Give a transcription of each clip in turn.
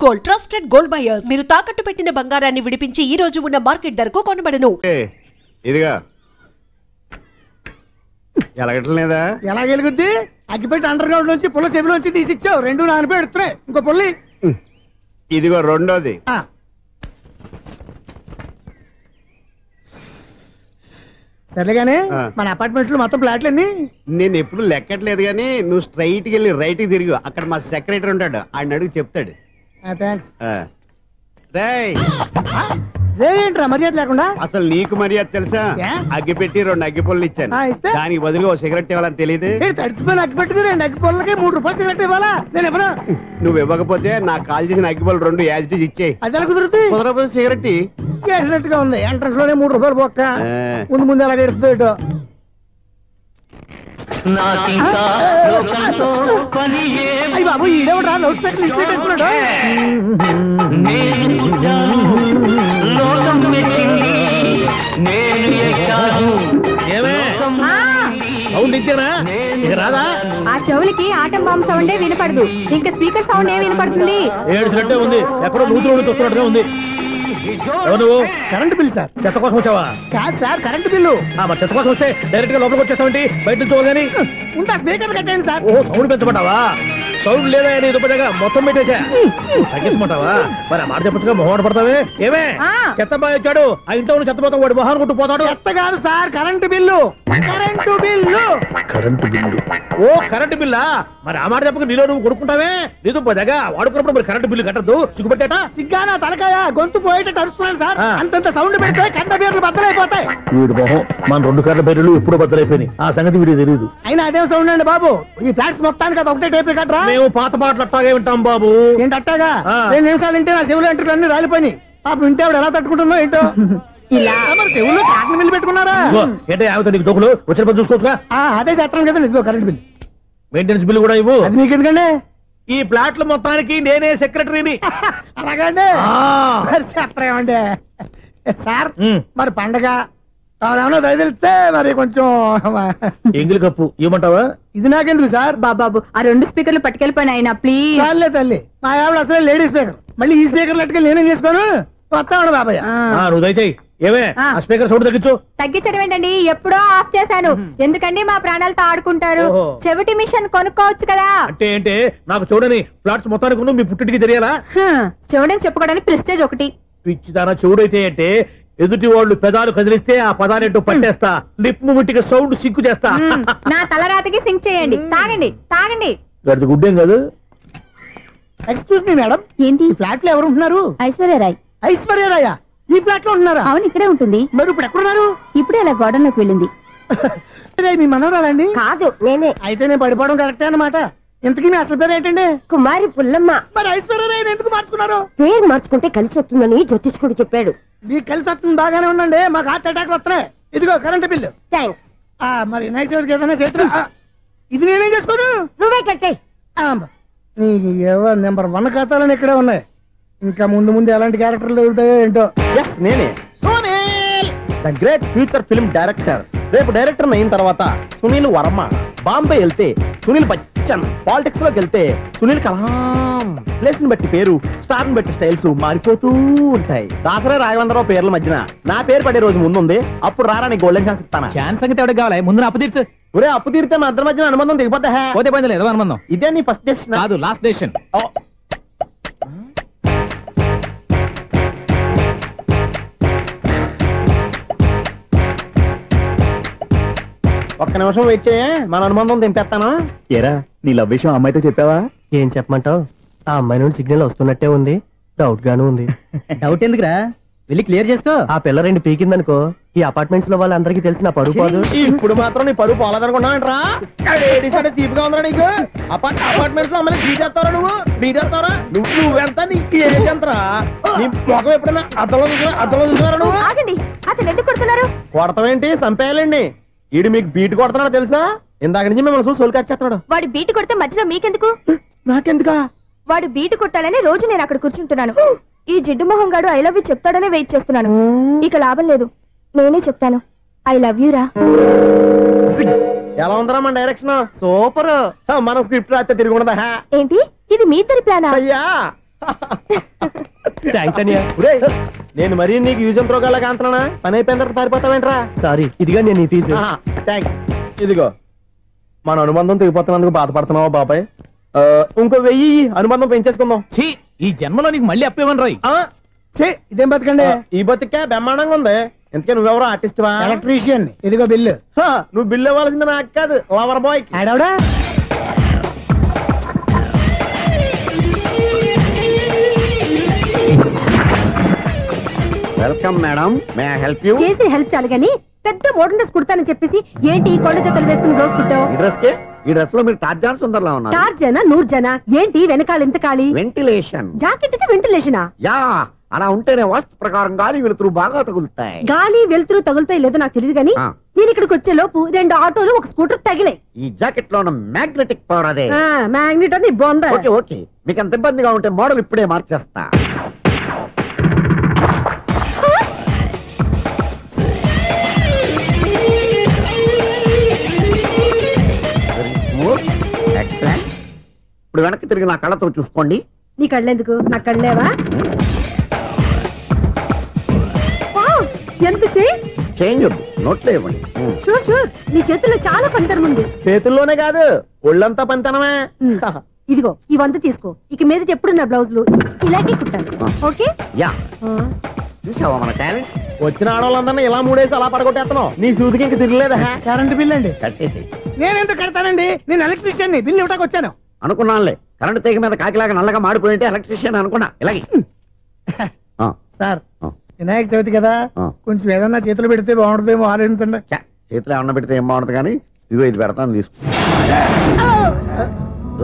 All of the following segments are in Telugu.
Gold trusted gold buyers. మీరు తాకట్టు పెట్టిన బంగారాన్ని విడిపించి ఈ రోజు ఉన్న మార్కెట్ ధరకు కొనబడను. ఇదిగా ఎలాగట్లేదా? ఎలాగెలుగుద్ది? అగ్గిపెట్టి అండర్ గ్రౌండ్ నుంచి పుల్ల చెవిలోంచి తీసిచ్చావు. రెండు నాన్నపై ఎడుతున్నాయి. ఇంకో పుల్లి ఇదిగో రెండోది. సరేగానే మన అపార్ట్మెంట్ లో మొత్తం ఫ్లాట్లు అన్ని నేను ఎప్పుడు లెక్కట్లేదు గానీ నువ్వు స్ట్రైట్ కి వెళ్ళి రైట్ కి తిరిగి అక్కడ మా సెక్రటరీ ఉంటాడు, ఆయన అడుగు చెప్తాడు. ఏంట్రా మర్యాద లేకుండా? అసలు నీకు మర్యాద తెలుసా? అగ్గి పెట్టి 2 అగ్గి పొల్లు ఇచ్చాను, దానికి బదులుగా 1 సిగరెట్ ఇవ్వాలని తెలియదు. తడిచిపోయిన అగ్గి పెట్టి 2 అగ్గి పొల్లకి 3 రూపాయలు సిగరెట్ ఇవ్వాలా? నేను ఇవ్వను. నువ్వు ఇవ్వకపోతే నాకు కాల్ చేసిన అగ్గి పొల్లు 2 యాజిటీస్ ఇచ్చేయి. అది ఎలా కుదురుతుంది? కుదరపోతే సిగరెట్ చేసినట్టుగా ఉంది. ఎంట్రన్స్ లోనే 3 రూపాయలు పోక్క. ముందు ముందు ఎలా ఎడుతుంది ఇటు. అయ్యి బాబు ఈడేవడా లౌడ్ స్పీకర్ ఇంట్లో పెట్టేసుకున్నాడు. సౌండ్ ఇచ్చారా? రాదా? ఆ చెవులకి ఆటం బాంబు సౌండే వినపడదు, ఇంకా స్పీకర్ సౌండ్ ఏ వినపడుతుంది? ఏడ్చినట్టే ఉంది, ఎక్కడో నూతులు చూస్తున్నట్టుగా ఉంది. Current bill sir. చెత్త కోసం వచ్చావా? కాదు సార్, కరెంట్ బిల్లు. మరి చెత్త కోసం వస్తే డైరెక్ట్ గా లోపలికి వచ్చేస్తామంటే బయట నుంచి చూడగాని ఉంటా స్పీకర్ కట్టండి సార్. ఓ సౌండ్ పెంచమంటావా? సౌండ్ లేదా దుబ్బగా మొత్తం పెట్టేసా. తగ్గించమంటావా? మరి మాట చెప్పచ్చుగా మొహమాట పడతావే. ఏమే చెత్త బాగా వచ్చాడు, ఆ ఇంట్లో చెత్త పోతాం, వాడు మొహాన్ని కొట్టు పోతాడు. చెత్త కాదు sir, current bill. Current bill. Current bill. ఓ కరెంటు బిల్లా? మరి ఆ మాట చెప్పక నీలో నువ్వు కొడుకుంటావే. నీదు పదగా వాడుకున్నప్పుడు మరి కరెంటు బిల్లు కట్టద్దు. సిగ్గుపెట్టాట? సిగ్గానా తలకాయ? గొంతు పోయేటట్టు అరుస్తున్నాను సార్. అంతంత సౌండ్ పెడితే కరెంట్ బిల్లు బద్దలైపోతాయి. వీడు మొహం మన 2 కరెంట్ బిల్లులు ఎప్పుడో బద్దలైపోయినాయి. ఆ సంగతి వీడికి తెలియదు. అయినా అదే సౌండ్ అండి బాబు. ఈ ఫ్లాట్స్ మొత్తానికి అది ఒకటే టైప్ కట్టరా? మేము పాత పాటలు అట్టాగే వింటాం బాబు. ఏంటి అట్టాగా? 2 నిమిషాలు వింటే నా చెవులు ఎంటర్ అన్ని రాలిపోయినాయి. పాపం వింటే ఆవిడ ఎలా తట్టుకుంటుందో ఏంటో. ఇలా మరి చెవుల్లో కాటన్ బిల్లు పెట్టుకున్నారా? ఏంటే ఆమెతో నీకు దోకులు వచ్చిన పని చూసుకోవచ్చుగా. అదే చేస్తాను కదా. ఇదిగో కరెంట్ బిల్. మెయింటెనెన్స్ బిల్లు కూడా ఇవ్వు. అది మీకు ఎందుకండి? ఈ ప్లాట్ల మొత్తానికి నేనే సెక్రటరీని. అలాగండి. చెప్పరేమండి సార్. మరి పండగ ఏమన్నా దయదలిస్తే మరి కొంచెం ఎంగిలి కప్పు ఇవ్వమంటావా? ఇది నాకెందుకు సార్? బాబాబు ఆ 2 స్పీకర్లు పట్టుకెళ్ళిపోయిన ఆయన ప్లీజ్. చాలే తల్లి, మా ఆవిడ అసలే లేడీ స్పీకర్. మళ్ళీ ఈ స్పీకర్లు అట్టుకెళ్ళి నేనేం చేసుకోను? వస్తాడు బాబాయ్. నువ్వు దయచేయి. ఏమే ఆ స్పీకర్ సౌండ్ తగ్గించు. తగ్గించడం ఏంటండి, ఎప్పుడో ఆఫ్ చేశాను. ఎందుకండి మా ప్రాణాలతో ఆడుకుంటారు? చెవిటి మిషన్ కొనుక్కోవచ్చు కదా. అంటే ఏంటే నాకు చూడని ఫ్లాట్స్ మొత్తానికి మీ పుట్టింటికి తెలియాలా? చెవుడని చెప్పుకోవడానికి ప్రెస్టేజ్ ఒకటి. పిచ్చిదానా చెవుడైతే అంటే ఎదుటి వాళ్ళు పెదాలు కదిలిస్తే ఆ పదాలేంటో పట్టేస్తా. లిప్ ముట్టికి సౌండ్ సింకు చేస్తా. నా తలరాతకి సింక్ చేయండి. తాగండి తాగండి. గడిది గుడ్డేం కాదు. ఎక్స్క్యూజ్ మీ మేడం, ఏంటి ఫ్లాట్ లో ఎవరు ఉంటున్నారు? ఐశ్వర్యరాయ్. ఐశ్వర్యరాయ ఈ ఫ్లాట్ లో ఉంటున్నారా? అవును, ఇక్కడే ఉంటుంది. మరి ఇప్పుడు ఎక్కడున్నారు? ఇప్పుడే అలా గోడంలోకి వెళ్ళింది. మీ మనవరాలండి? కాదు, నేనే. అయితే నేను పడిపోవడం కరెక్టే అన్నమాట. ఇంతకీ మీ అసలు పేరు ఏంటండి? కుమారి పుల్లమ్మ. మరి ఐశ్వర్యరాయ్ ఎందుకు మార్చుకున్నారు? పేరు మార్చుకుంటే కలిసి వస్తుందని జ్యోతిష్కుడు చెప్పాడు. మీకు కలిసి వస్తుంది, బాగానే ఉండండి. మాకు హార్ట్ అటాక్ వస్తున్నాయి. ఇదిగో కరెంట్ బిల్లు. థ్యాంక్స్. మరి నైట్ ఏదైనా చేతులు ఇది నేనేం చేసుకోను? నువ్వే కట్టే. నెంబర్ 1 ఖాతాలని ఇక్కడే ఉన్నాయి. ఇంకా ముందు ముందు ఎలాంటి క్యారెక్టర్లు దొరుకుతాయో ఏంటో. నేనే the great future film director. రేపు డైరెక్టర్ అయిన తర్వాత సునీల్ వర్మ. బాంబే వెళ్తే సునీల్ బచ్చన్. పాలిటిక్స్ లోకి వెళ్తే సునీల్ కలాం. ప్లేస్ ని బట్టి పేరు, స్టార్ ని బట్టి స్టైల్స్ మారిపోతూ ఉంటాయి. దాసరే రాఘవేంద్రరావు పేర్ల మధ్యన నా పేరు పడే రోజు ముందుంది. అప్పుడు రారా నీ గోల్డెన్ ఛాన్స్ ఇస్తాను. ఛాన్స్ సంగతి ఎవరికి కావాలి? ముందు అప్పు తీర్చు. ఒరే అప్పు తీరితే మన ఇద్దరి మధ్యన అనుబంధం దిగిపోతా. పోతే పోయింది లేదు అనుబంధం. ఇదే నీ ఫస్ట్ డెసిషన్ కాదు, లాస్ట్ డెసిషన్. ఒక్క నిమిషం వెయిట్ చేయ, మన అనుబంధం దింపేస్తాను. ఏరా నీ లవ్ విషయం అమ్మాయితో చెప్పావా? ఏం చెప్పమంటావు? ఆ అమ్మాయి నుండి సిగ్నల్ వస్తున్నట్టే ఉంది. డౌట్ గాను ఉంది. డౌట్ ఎందుకురా, వెళ్ళి క్లియర్ చేసుకో. ఆ పిల్ల 2 పీకిందనుకో, ఈ అపార్ట్మెంట్స్ లో వాళ్ళందరికీ తెలిసిన పరుగు పోదు. ఇప్పుడు మాత్రం నీ పరుగు పోలేదనుకున్నావేంట్రా? సీపుగా ఉందా నీకు? అపార్ట్మెంట్స్ లో అమ్మని బీటేస్తారా? బీటేస్తారా? నువ్వెంత నీకు ఏంటంతరా? నీ మొఖం ఎప్పుడైనా అర్థంలో చూసారా నువ్వు? ఆగండి, అతను ఎందుకు కొడుతున్నారు? కొడతావేంటి? చంపేయాలండి. ఈడు మీకు బీట్ కొడుతున్నాడు తెలుసా? ఇందాక నుంచి మిమ్మల్ని చూసి సోలు కచ్చేస్తున్నాడు. వాడు బీటు కొడితే మధ్యలో మీకెందుకు? నాకెందుకా? వాడు బీటు కొట్టాలని రోజు నేను అక్కడ కూర్చుంటున్నాను. ఈ జిడ్డు మొహం గాడు ఐ లవ్ యూ చెప్తాడనే వెయిట్ చేస్తున్నాను. ఇక లాభం లేదు, నేనే చెప్తాను. ఐ లవ్ యూ రా. ఎలా ఉందరా మన డైరెక్షన్? సూపర్. మన స్క్రిప్ట్ రాస్తే తిరిగి ఉండదా? ఏంటి ఇది మీ ఇద్దరి ప్లానా? అయ్యా థ్యాంక్స్ అనియా. నేను మరీ నీకు యూజ్ అంత రోగాలకు అంటున్నా, పని అయిపోయిన తర్వాత పారిపోతావేంట్రా? సారీ, ఇదిగా నేను తీసి. థ్యాంక్స్. ఇదిగో మన అనుబంధం తెగిపోతున్నందుకు బాధపడుతున్నావా బాబాయ్? ఇంకో 1000 అనుబంధం పెంచేసుకుందాం. ఛీ, ఈ జన్మలో నీకు మళ్ళీ అప్పేమని రాయి. ఇదేం బతకండి? ఈ బతికే బ్రహ్మాండంగా ఉంది. ఎందుకే నువ్వెవరో ఆర్టిస్ట్ వా? ఎలక్ట్రీషియన్. ఇదిగో బిల్లు. నువ్వు బిల్లు ఇవ్వాల్సింది నాకు కాదు, లవర్ బాయ్. ఆడవడా? Welcome madam, may I help you? చేసి హెల్ప్ చాలు గానీ పెద్ద మోడల్ డ్రెస్ కుడతానని చెప్పేసి ఏంటి కొండ జతలు వేసుకుని రోజు కుట్టావు? ఈ డ్రెస్ కి, ఈ డ్రెస్ లో మీరు టార్జాన్ సుందర్లా ఉన్నారు. టార్జనా నూర్జనా ఏంటి వెనకాల ఎంత ఖాళీ? వెంటిలేషన్. జాకెట్ కి వెంటిలేషనా? యా, అలా ఉంటేనే వాస్తు ప్రకారం గాలి వెలుతురు బాగా తగులుతాయి. గాలి వెలుతురు తగులుతాయి లేదో నాకు తెలియదు గానీ నేను ఇక్కడికి వచ్చే లోపు 2 ఆటోలు ఒక స్కూటర్ తగిలే. ఈ జాకెట్ లో ఉన్న మ్యాగ్నెటిక్ పవర్ అదే. మ్యాగ్నెట్ అని బొంద. ఓకే ఓకే, మీకు అంత ఇబ్బందిగా ఉంటే మోడల్ ఇప్పుడే మార్చేస్తా. ఎక్సలెంట్. ఇప్పుడు వెనక్కి తిరిగి నా కళ్ళతో చూసుకోండి. నీ కళ్ళెందుకు? నా కళ్ళేవా? ఎంత చేంజ్ వద్దు, నోట్లో ఇవ్వండి. షూర్ షూర్, నీ చేతుల్లో చాలా పంతరం ఉంది. చేతుల్లోనే కాదు, ఒళ్ళంతా పంతనమే. ఇదిగో ఈ 100 తీసుకో. ఇక మీద ఎప్పుడు నా బ్లౌజులు ఇలాగే కుట్టాను. ఓకే? యా. చూసావా మన టాలెంట్? వచ్చిన ఆడవాళ్ళందరినీ ఇలా మూడేసి అలా పడగొట్టేస్తున్నావు. నీ సూదికి ఇంక తిరగలేదా? కరెంట్ బిల్ అండి. కట్టేసి. నేనెంత కడతానండి? నేను ఎలక్ట్రీషియన్ ని. బిల్లు ఇవ్వడానికి వచ్చాను. అనుకున్నానులే, కరెంట్ తీగ మీద కాకిలాగా నల్లగా మాడిపోయింటే ఎలక్ట్రీషియన్ అనుకున్నా. ఇలాగే సార్, వినాయక చవితి కదా, కొంచెం ఏదన్నా చేతులు పెడితే బాగుంటుందేమో ఆలోచించండి. చేతిలో ఏమన్నా పెడితే ఏం బాగుంటుంది కానీ ఇదిగో ఇది పెడతాను, తీసుకో.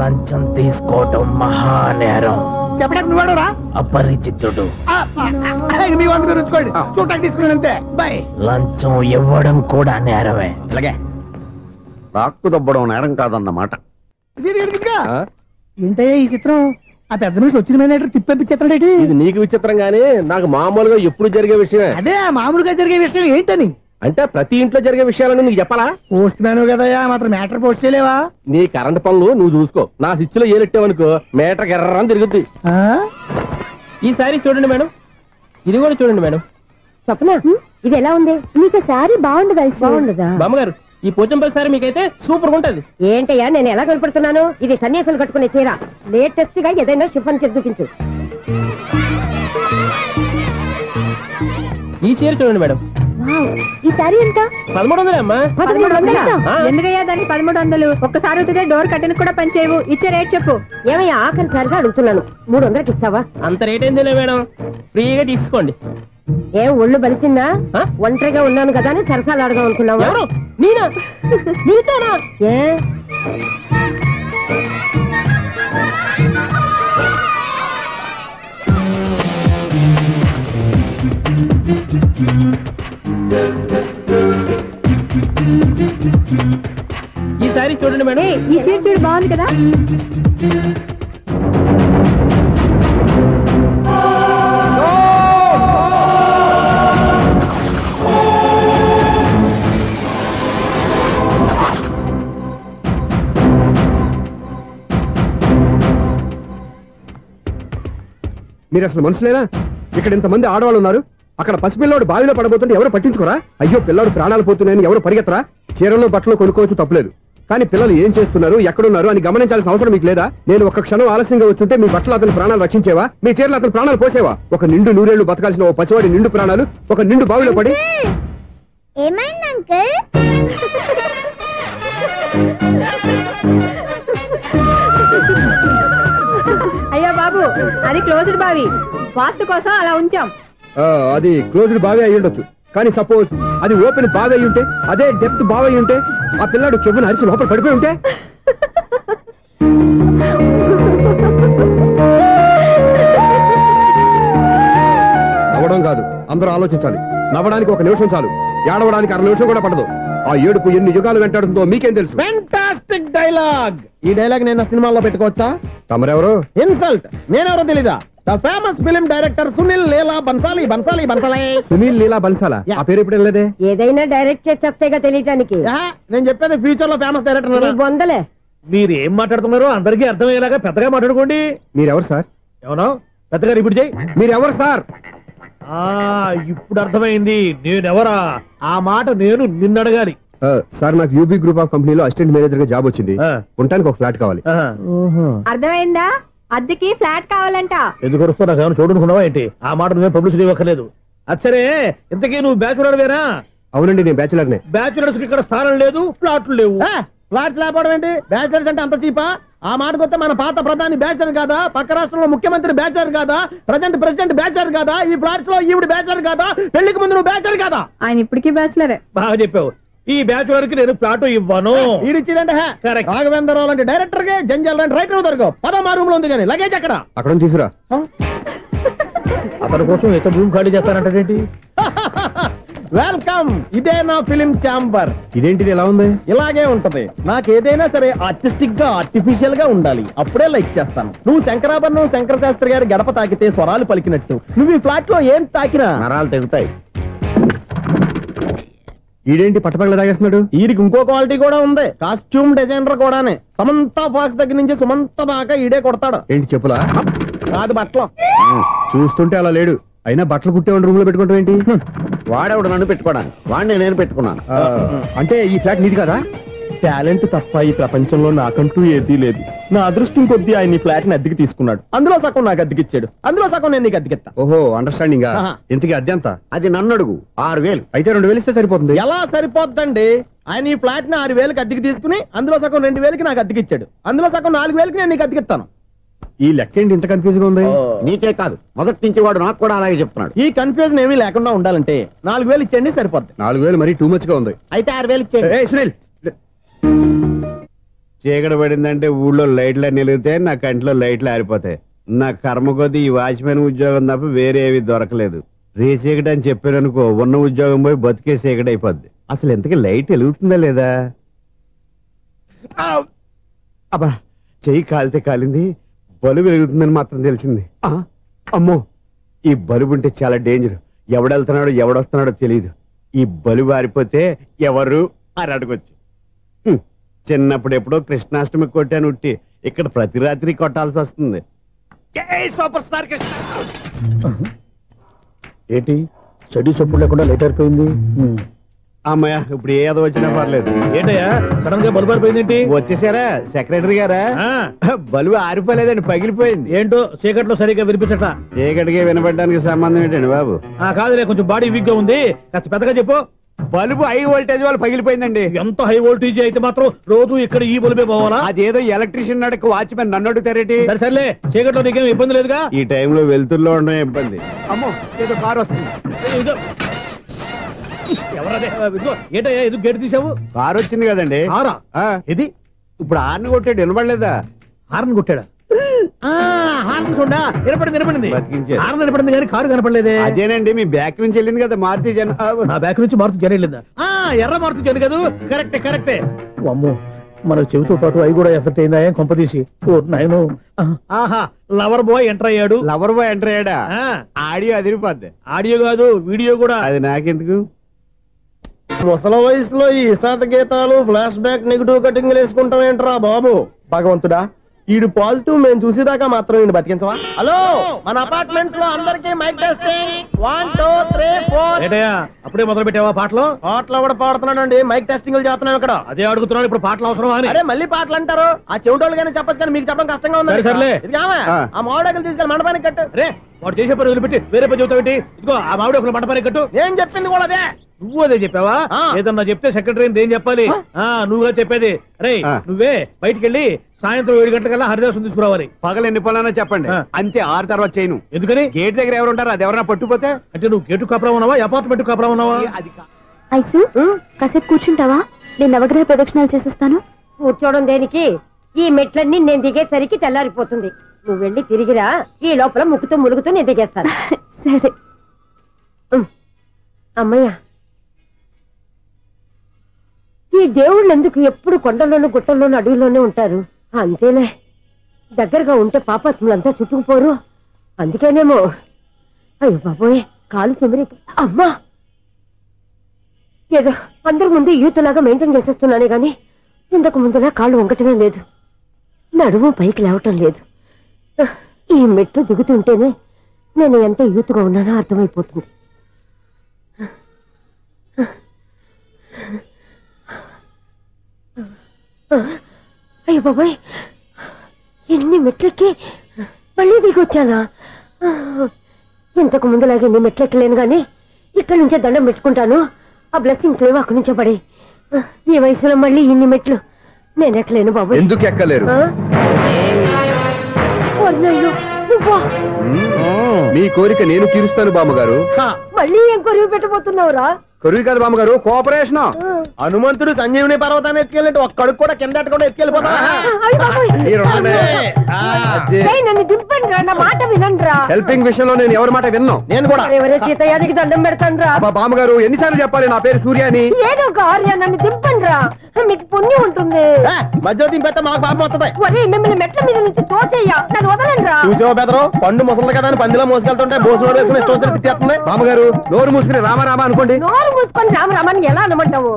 లంచం తీసుకోవటం మహానేరం. చెప్పడానికి నువ్వాడరా? అపరిచితుడు. మీ 100 మీరు ఉంచుకోండి, చూడటానికి తీసుకున్నాను అంతే. బాయ్. లంచం ఇవ్వడం కూడా నేరమే. ఇలాగే రాక్కు దబ్బడం నేరం కాదన్నమాట. ఏంటయ్యా ఈ చిత్రం? ఆ పెద్ద మనిషి వచ్చిన మేనేటర్ తిప్పించేస్తాడేటి? ఇది నీకు విచిత్రం గానీ నాకు మామూలుగా ఎప్పుడు జరిగే విషయమే. అదే మామూలుగా జరిగే విషయం ఏంటని? అంటే ప్రతి ఇంట్లో జరిగే విషయాలని నీకు చెప్పాలా? పోస్ట్ మ్యాన్ కదయ్యా, మాత్రం మ్యాటర్ పోస్ట్ చేయలేవా? నీ కరెంట్ పనులు నువ్వు చూసుకో. నా స్విచ్ లో ఏలెట్టావనుకో మీటర్ ఎర్రని తిరుగుద్ది. ఈసారి చూడండి మేడం, ఇది కూడా చూడండి మేడం. చెప్పనా? ఇది ఎలా ఉంది? నీకు సారీ బాగుండదా? బాగుండదా? బామ్మగారు, ఈ పోచంపల్లి సారీ మీకైతే సూపర్ ఉంటది. ఏంటయ్యా నేను ఎలా కనపడుతున్నాను? ఇది సన్యాసులు కట్టుకునే చీర. లేటెస్ట్ గా ఏదైనా షిఫన్ చేసి చూపించు. ఈ చీర చూడండి మేడం. ఈ సారీ ఎంత? 1300 అమ్మా. 1300? ఎందుకయ్యా దానికి 1300? ఒక్కసారి అవుతుందే డోర్ కట్టెన్ కూడా పనిచేయవు. ఇచ్చే రేట్ చెప్పు. ఏమయ్యా ఆఖరిసారిగా అడుగుతున్నాను, 300కి ఇస్తావా? అంత రేట్ ఏందిలే మేడం, ఫ్రీగా తీసుకోండి. ఏం ఒళ్ళు బలిసిందా? ఒంటరిగా ఉన్నాను కదా అని సరసాలు అడదాం అనుకున్నావా? ఎవరు? నేనా? నీతోనా? ఏ ఈ సారీ చూడండి మేడం. ఈ చీర చూడు, బాగుంది కదా? మీరు అసలు మనుషులేనా? ఇక్కడ ఇంతమంది ఆడవాళ్ళు ఉన్నారు, అక్కడ పసిపిల్లాడు బావిలో పడబోతుంటే ఎవరు పట్టించుకోరా? అయ్యో పిల్లాడు ప్రాణాలు పోతున్నాయని ఎవరు పరిగెత్తరా? చీరలో బట్టలు కొనుక్కోవచ్చు, తప్పులేదు. కానీ పిల్లలు ఏం చేస్తున్నారు, ఎక్కడున్నారు అని గమనించాల్సిన అవసరం మీకు లేదా? నేను ఒక్క క్షణం ఆలస్యంగా వచ్చుంటే మీ బట్టలు అతని ప్రాణాలు రక్షించేవా? మీ చీరలు అతని ప్రాణాలు పోసేవా? ఒక నిండు 100 ఏళ్లు బతకాల్సిన ఓ పసివాడి నిండు ప్రాణాలు ఒక నిండు బావిలో పడి. ఏమైంది అంకుల్? అయ్యో బాబు, అది క్లోజ్డ్ బావి, వాస్తు కోసం అలా ఉంచాం. అది క్లోజ్డ్ బావి అయి ఉండొచ్చు, కానీ సపోజ్ అది ఓపెన్ బావి అయి ఉంటే, అదే డెప్త్ బావి అయి ఉంటే, ఆ పిల్లాడు కెవ్వును అరిచి లోపల పడిపోయి ఉంటే? నవ్వడం కాదు, అందరూ ఆలోచించాలి. నవ్వడానికి 1 నిమిషం చాలు, ఏడవడానికి 1/2 నిమిషం కూడా పడదు. ఆ ఏడుపు ఎన్ని యుగాలు వెంటాడుతుందో మీకేం తెలుసు? Fantastic dialogue. ఈ డైలాగ్ నేను సినిమాలో పెట్టుకోవచ్చా? తమరెవరు? ఇన్సల్ట్. నేనెవరో తెలీదా? The famous film director Sunil Leela Bhansali. Bhansali Bhansali Sunil Leela బన్సాలా? ఆ పేరు ఇప్పుడు వెళ్ళలేదే. ఏదైనా డైరెక్ట్ చేసేస్తేగా తెలియటానికి. నేను చెప్పేది ఫ్యూచర్ లో ఫేమస్ డైరెక్టర్. బొందలే. మీరు ఏం మాట్లాడుతున్నారో అందరికీ అర్థమయ్యేలాగా పెద్దగా మాట్లాడుకోండి. మీరెవరు సార్? ఏమన్నా పెద్దగారు ఇప్పుడు చేయి. మీరెవరు సార్? ఇప్పుడు అర్థమైంది నేనెవరా. ఆ మాట నేను నిన్ను అడగాలి. సార్ నాకు యూబీ గ్రూప్ ఆఫ్ కంపెనీలో అసిస్టెంట్ మేనేజర్ గా జాబ్ వచ్చింది. ఉండటానికి ఒక ఫ్లాట్ కావాలి. అర్థమైందా? అద్దెకి ఫ్లాట్ కావాలంట. ఎందుకు వస్తున్నా నాకు ఏమైనా చూడనుకున్నావా ఏంటి? ఆ మాట నువ్వే పబ్లిసిటీ ఇవ్వక్కర్లేదు. అచ్చరే ఇంతకీ నువ్వు బ్యాచులర్ వేరా? అవునండి, నేను బ్యాచులర్నే. బ్యాచులర్స్ కి ఇక్కడ స్థానం లేదు, ఫ్లాట్లు లేవు. ఫ్లాట్స్ లేకపోవడం ఏంటి? బ్యాచిలర్స్ అంటే అంత చీపా? ఆ మాటకొస్తే మన పాత ప్రధాని బ్యాచర్ కాదా? పక్క రాష్ట్రంలో ముఖ్యమంత్రి బ్యాచర్ కాదా? ప్రెసిడెంట్ బ్యాచర్ కాదా? ఈ ఫ్లాట్స్ లో ఈవిడ బ్యాచర్ కాదా? పెళ్లికి ముందు నువ్వు బ్యాచర్ కాదా? ఆయన ఇప్పటికీ బ్యాచులరే. బాగా చెప్పావు. ఈ బ్యాచులర్ కి నేను ఫ్లాట్ ఇవ్వను. ఈడిచ్చిందంటే రాఘవేంద్రరావు లాంటి డైరెక్టర్ కి, జంజాల్ లాంటి రైటర్ దొరకవు. పదమా రూమ్ లో ఉంది కానీ లగేజ్ అక్కడ. అక్కడ తీసుకురా. అతని కోసం ఎంత భూమి ఖాళీ చేస్తానంటే వెల్కమ్. ఇదే నా ఫిలిం ఛాంబర్. ఇదేంటిది ఎలా ఉంది? ఇలాగే ఉంటది. నాకు ఏదైనా సరే ఆర్టిస్టిక్ గా, ఆర్టిఫిషియల్ గా ఉండాలి. అప్పుడే లైక్ చేస్తాను. నువ్వు శంకరాభరణం శంకర శాస్త్రి గారి గడప తాకితే స్వరాలు పలికినట్టు నువ్వు ఈ ఫ్లాట్ లో ఏం తాకినా నరాలు తెగుతాయి. ఈడేంటి పట్టపగల తాగేస్తున్నాడు? వీరికి ఇంకో క్వాలిటీ కూడా ఉంది. కాస్ట్యూమ్ డిజైనర్ కూడానే. సమంత ఫాక్స్ దగ్గర నుంచి సుమంత దాకా ఈడే కొడతాడు. ఏంటి చెప్పులా? కాదు బట్టలు. చూస్తుంటే అలా లేడు. అయినా బట్టలు కుట్టేవాడి రూమ్ లో పెట్టుకుంటాం ఏంటి? వాడేవాడు నన్ను పెట్టుకోవడానికి, వాడిని నేను పెట్టుకున్నాను. అంటే ఈ ఫ్లాట్ నీది కదా? టాలెంట్ తప్ప ఈ ప్రపంచంలో నాకంటూ ఏదీ లేదు. నా అదృష్టం కొద్దీ ఆయన ఈ ఫ్లాట్ ని అద్దెకి తీసుకున్నాడు. అందులో సగం నాకు అద్దెకిచ్చాడు, అందులో సగం నేను నీకు అద్దెకిస్తా. ఓహో, అండర్స్టాండింగ్. ఇంతకీ అద్దె ఎంత? అది నన్ను అడుగు. 6,000. అయితే 2,000 ఇస్తే సరిపోతుంది. ఎలా సరిపోద్దండి? ఆయన ఈ ఫ్లాట్ ని 6,000కి అద్దెకి తీసుకుని అందులో సగం 2,000కి నాకు అద్దెకిచ్చాడు. అందులో సగం 4,000కి నేను నీకు అద్దెకిస్తాను. ఈ లెక్క ఏంటి ఇంత కన్ఫ్యూజ్ గా ఉంది? నీకే కాదు, మొదటి నుంచి వాడు నాకు కూడా అలాగే చెప్తున్నాడు. ఈ కన్ఫ్యూజన్ ఏమీ లేకుండా ఉండాలంటే 4,000 ఇచ్చేయండి, సరిపోద్ది. 4,000 మరీ టూ మచ్ గా ఉంది. అయితే 6,000 ఇచ్చేయండి. సునీల్, చీకటి పడిందంటే ఊళ్ళో లైట్లు అన్ని వెలిగితే నా కంటిలో లైట్లు ఆరిపోతాయి. నా కర్మ కొద్దీ ఈ వాచ్మెన్ ఉద్యోగం తప్ప వేరే ఏవి దొరకలేదు. రేసీకటి అని చెప్పాననుకో, ఉన్న ఉద్యోగం పోయి బతికే చీకటి అయిపోద్ది. అసలు ఎంతకీ లైట్ వెలుగుతుందా లేదా? అబ్బా, చెయ్యి కాలితే కాలింది, బలుబు వెలుగుతుందని మాత్రం తెలిసింది. అమ్మో, ఈ బలుబు ఉంటే చాలా డేంజర్. ఎవడెళ్తున్నాడో ఎవడొస్తున్నాడో తెలియదు. ఈ బలుబు ఆరిపోతే ఎవరు అని అడగొచ్చు. చిన్నప్పుడు ఎప్పుడో కృష్ణాష్టమి కొట్టాను ఉట్టి, ఇక్కడ ప్రతి రాత్రి కొట్టాల్సి వస్తుంది. Super star Krishna. ఏంటి చెడు చప్పుడు లేకుండా లేట్ అయిపోయింది? అమ్మయ్య, ఇప్పుడు ఏదో వచ్చినా పర్లేదు. ఏంటయ్యా సడన్ గా బలుబు ఆరిపోయింది? వచ్చేసారా సెక్రటరీ గారా? బలుబు ఆరిపోలేదండి, పగిలిపోయింది. ఏంటో చీకట్లో సరిగ్గా వినిపించట. చీకటికి వినపడడానికి సంబంధం ఏంటండి బాబు? కాదులే, కొంచెం బాడీ వీక్ గా ఉంది, కాస్త పెద్దగా చెప్పు. బల్బు హై వోల్టేజ్ వాళ్ళు పగిలిపోయిందండి. ఎంత హై వోల్టేజ్ అయితే మాత్రం రోజు ఇక్కడ ఈ బల్బే పోవాలా? అదేదో ఎలక్ట్రీషియన్ అడగ వాచ్మెన్ నన్ను అడుగుతారేటి? సర్లే, చీకట్లో నీకేం ఇబ్బంది లేదుగా? ఈ టైంలో వెళ్తుల్లో ఉండడం ఇబ్బంది. అమ్మో, ఏదో కారు వస్తుంది. ఏంటయ్యా ఎందుకు గేటు తీసావు? కారు వచ్చింది కదండి. ఇది ఇప్పుడు హార్న్ కొట్టాడు, వినపడలేదా? హార్న్ కొట్టాడా? వినపడింది హార్న్ వినపడింది కానీ కారు కనపడలేదే. అదేనండి, మీ బ్యాక్ నుంచి వెళ్ళింది కదా మారుతి జన్. నా బ్యాక్ నుంచి మారుతి జన్ వెళ్ళిందా? ఎర్ర మారుతి జన్ కదా? కరెక్టే. అమ్మో, మన చెవితో పాటు అవి కూడా ఎఫెక్ట్ అయిందా? ఏం కొంపదీసి నాయను. ఆహా, లవర్ బాయ్ ఎంటర్ అయ్యాడు. లవర్ బాయ్ ఎంటర్ అయ్యాడా? ఆడియో అదిరిపోద్ది. ఆడియో కాదు, వీడియో కూడా. అది నాకెందుకు? ముసల వయసులో ఈ ఇసాత గీతాలు, ఫ్లాష్ బ్యాక్, నెగిటివ్ కటింగ్ వేసుకుంటాం ఏంట్రా బాబు? భగవంతుడా, ఈడు పాజిటివ్ మేము చూసేదాకా మాత్రం ఈయన బతికించవా? హలో, మన అపార్ట్మెంట్స్ లో అందరికి మైక్ టెస్టింగ్. 1 2 3 4. ఏంటయ్యా అప్పుడే మొదలు పెట్టావా పాటలు? పాటలు కూడా పాడుతున్నాడు అండి, మైక్ టెస్టింగ్ చేస్తున్నాం ఇక్కడ. అదే అడుగుతున్నాడు, ఇప్పుడు పాటలు అవసరమా అని. అరే మళ్ళీ పాటలు అంటారు, ఆ చెవిటోళ్ళు కానీ చెప్పచ్చు కానీ మీకు చెప్పడం కష్టంగా ఉంది. సర్లే, ఆ మామిడాకులు తీసుకెళ్ళి మండపానికి కట్టు. రే, వాడు చేసే పని వదిలిపెట్టి వేరే పని చెబుతావు. ఇదిగో ఆ మామిడాకులు మండపానికి కట్టు. ఏం చెప్పింది కూడా అదే. నువ్వు అదే చెప్పావా? ఏదన్నా చెప్తే సెక్రటరీ ఏం చెప్పాలి? నువ్వుగా చెప్పేది. రే, నువ్వే బయటికి వెళ్ళి సాయంత్రం 7 గంటలకల్లా హరిదాసు తీసుకురావాలి. పగలు ఎన్ని పనులన్నా చెప్పండి, అంతే. 6 తర్వాత చేయను. ఎందుకని? గేట్ దగ్గర ఎవరు ఉంటారు, అది ఎవరన్నా పట్టుపోతే. అంటే నువ్వు గేటు కాపురా ఉన్నావా, అపార్ట్మెంట్ కాపురా ఉన్నావా? ఐసు, కాసేపు కూర్చుంటావా? నేను నవగ్రహ ప్రదక్షిణాలు చేసేస్తాను. కూర్చోవడం దేనికి? ఈ మెట్లన్నీ నేను దిగేసరికి తెల్లారిపోతుంది. నువ్వు వెళ్ళి తిరిగిరా, ఈ లోపల ముక్కుతూ ములుగుతూ నేను దిగేస్తాను. సరే అమ్మయ్య, ఈ దేవుళ్ళు ఎందుకు ఎప్పుడు కొండల్లోనూ గుట్టల్లోనూ అడవిలోనే ఉంటారు? అంతేలే, దగ్గరగా ఉంటే పాపాత్ములంతా చుట్టుకుపోరు. అందుకేనేమో. అయ్యో బాబోయ్, కాలు తిమిరి. అమ్మా, ఏదో అందరి ముందు యూత్లాగా మెయింటైన్ చేసేస్తున్నానే గాని ఇంతకు ముందులా కాళ్ళు వంకటమే లేదు, నడుము పైకి లేవటం లేదు. ఈ మెట్లు దిగుతుంటేనే నేను ఎంత యూత్గా ఉన్నానో అర్థమైపోతుంది. అయ్య బాబాయ్, ఎన్ని మెట్లెక్కి మళ్ళీ దిగొచ్చానా? ఇంతకు ముందులాగే ఎన్ని మెట్లెక్కలేను గానీ ఇక్కడి నుంచే దండం పెట్టుకుంటాను. ఆ బ్లెస్సింగ్స్ లేవు అక్కడి నుంచే పడి. ఈ వయసులో మళ్ళీ ఇన్ని మెట్లు నేను ఎక్కలేను బాబాయ్. ఎందుకు ఎక్కలేరు? మీ కోరిక నేను తీరుస్తాను బామ్మగారు. మళ్ళీ ఏం కొరివి పెట్టబోతున్నావురా? కొరివి కాదు బామ్మగారు, కోఆపరేషన్. హనుమంతుడు సంజీవుని పర్వతాన్ని ఎత్తుకెళ్ళి ఒక్కడికి కూడా కింద కూడా ఎత్తుకెళ్ళిపోతా. నన్ను దింపండి రా, నా మాట వినండిరా. హెల్పింగ్ విషయంలో నేను ఎవరి మాట విన్నాను. నేను కూడా ఎవరే సీతయ్యానికి దండం పెడతాను రా. బామ్మగారు ఎన్నిసార్లు చెప్పాలి నా పేరు సూర్యాని? ఏదో ఒక ఆర్య, నన్ను దింపండి రా, మీకు పుణ్యం ఉంటుంది. మధ్య దింపేస్తే మాకు పాపం వస్తుంది. మిమ్మల్ని మెట్ల మీద నుంచి తోసేయ్యా, నన్ను వదలండి రా. చూసావా బెదరు, పండు ముసలి కదా అని పందిలో మోసుకెళ్తుంటే బోసులో వేసుకుని ఇష్టం తిట్టేస్తుంది. బామ్మగారు నోరు మూసుకుని రామారామ అనుకోండి. నోరు మూసుకొని రామరామాన్ని ఎలా అనమంటావు?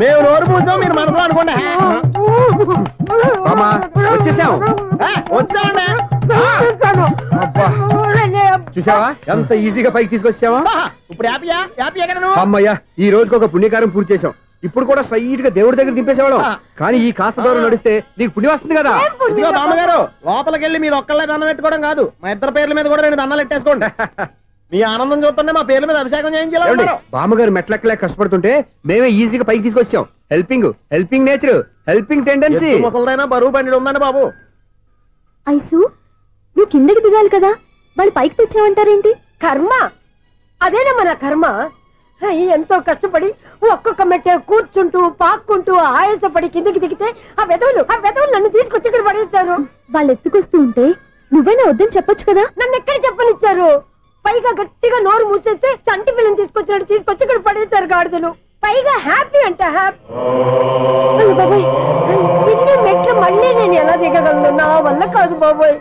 మేము నోరు మూసాం, మీరు మనసులో అనుకోండి. వచ్చేసాం. వచ్చామండి. చూసావా ఎంత ఈజీగా పైకి తీసుకొచ్చావా? ఇప్పుడు హ్యాపీ ఎక్కడ నువ్వు? అమ్మయ్యా, ఈ రోజుకి ఒక పుణ్యకారం పూర్తి చేసాం. ఇప్పుడు కూడా స్ట్రైట్ గా దేవుడి దగ్గర దింపేసేవాళ్ళం. కానీ ఈ కాస్త దూరం నడిస్తే నీకు పుణ్యం వస్తుంది కదా. ఇదిగో బామ్మగారు, లోపలికి వెళ్ళి మీరు ఒక్కళ్ళే దండం పెట్టుకోవడం కాదు, మా ఇద్దరు పేర్ల మీద కూడా 2 దండాలు ఎట్టేసుకోండి. మీ ఆనందం చూస్తుంటే మా పేర్ల మీద అభిషేకం చేయించాలి. బామ్మగారు మెట్లెక్కలే కష్టపడుతుంటే మేమే ఈజీగా పైకి తీసుకొచ్చాం. Helping nature, helping tendency. ముసలిదైనా బరువు బండి ఉందండి బాబు. ఐసు, నువ్వు కిందకి దిగాలి కదా, వాళ్ళు పైకి తెచ్చావంటారేంటి? కర్మ అదేనమ్మా, నా కర్మ. ఎంతో కష్టపడి ఒక్కొక్క మెట్టే కూర్చుంటూ పాక్కుంటూ ఆయాసపడి కిందకి దిగితే ఆ వెధవులు నన్ను తీసుకొచ్చి ఇక్కడ పడేశారు. వాళ్ళు ఎత్తుకొస్తూ ఉంటే నువ్వేనా వద్దని చెప్పొచ్చు కదా. నన్ను ఎక్కడ చెప్పనిచ్చారు? పైగా గట్టిగా నోరు మూసేస్తే చంటి పిల్లని తీసుకొచ్చినట్టు తీసుకొచ్చి ఇక్కడ పడేశారు గాడిదలు. పైగా హ్యాపీ అంట హ్యాపీ. బాబాయ్, ఇన్ని మెట్లు మళ్ళీ నేను ఎలా దిగగలను? నా వల్ల కాదు బాబోయ్.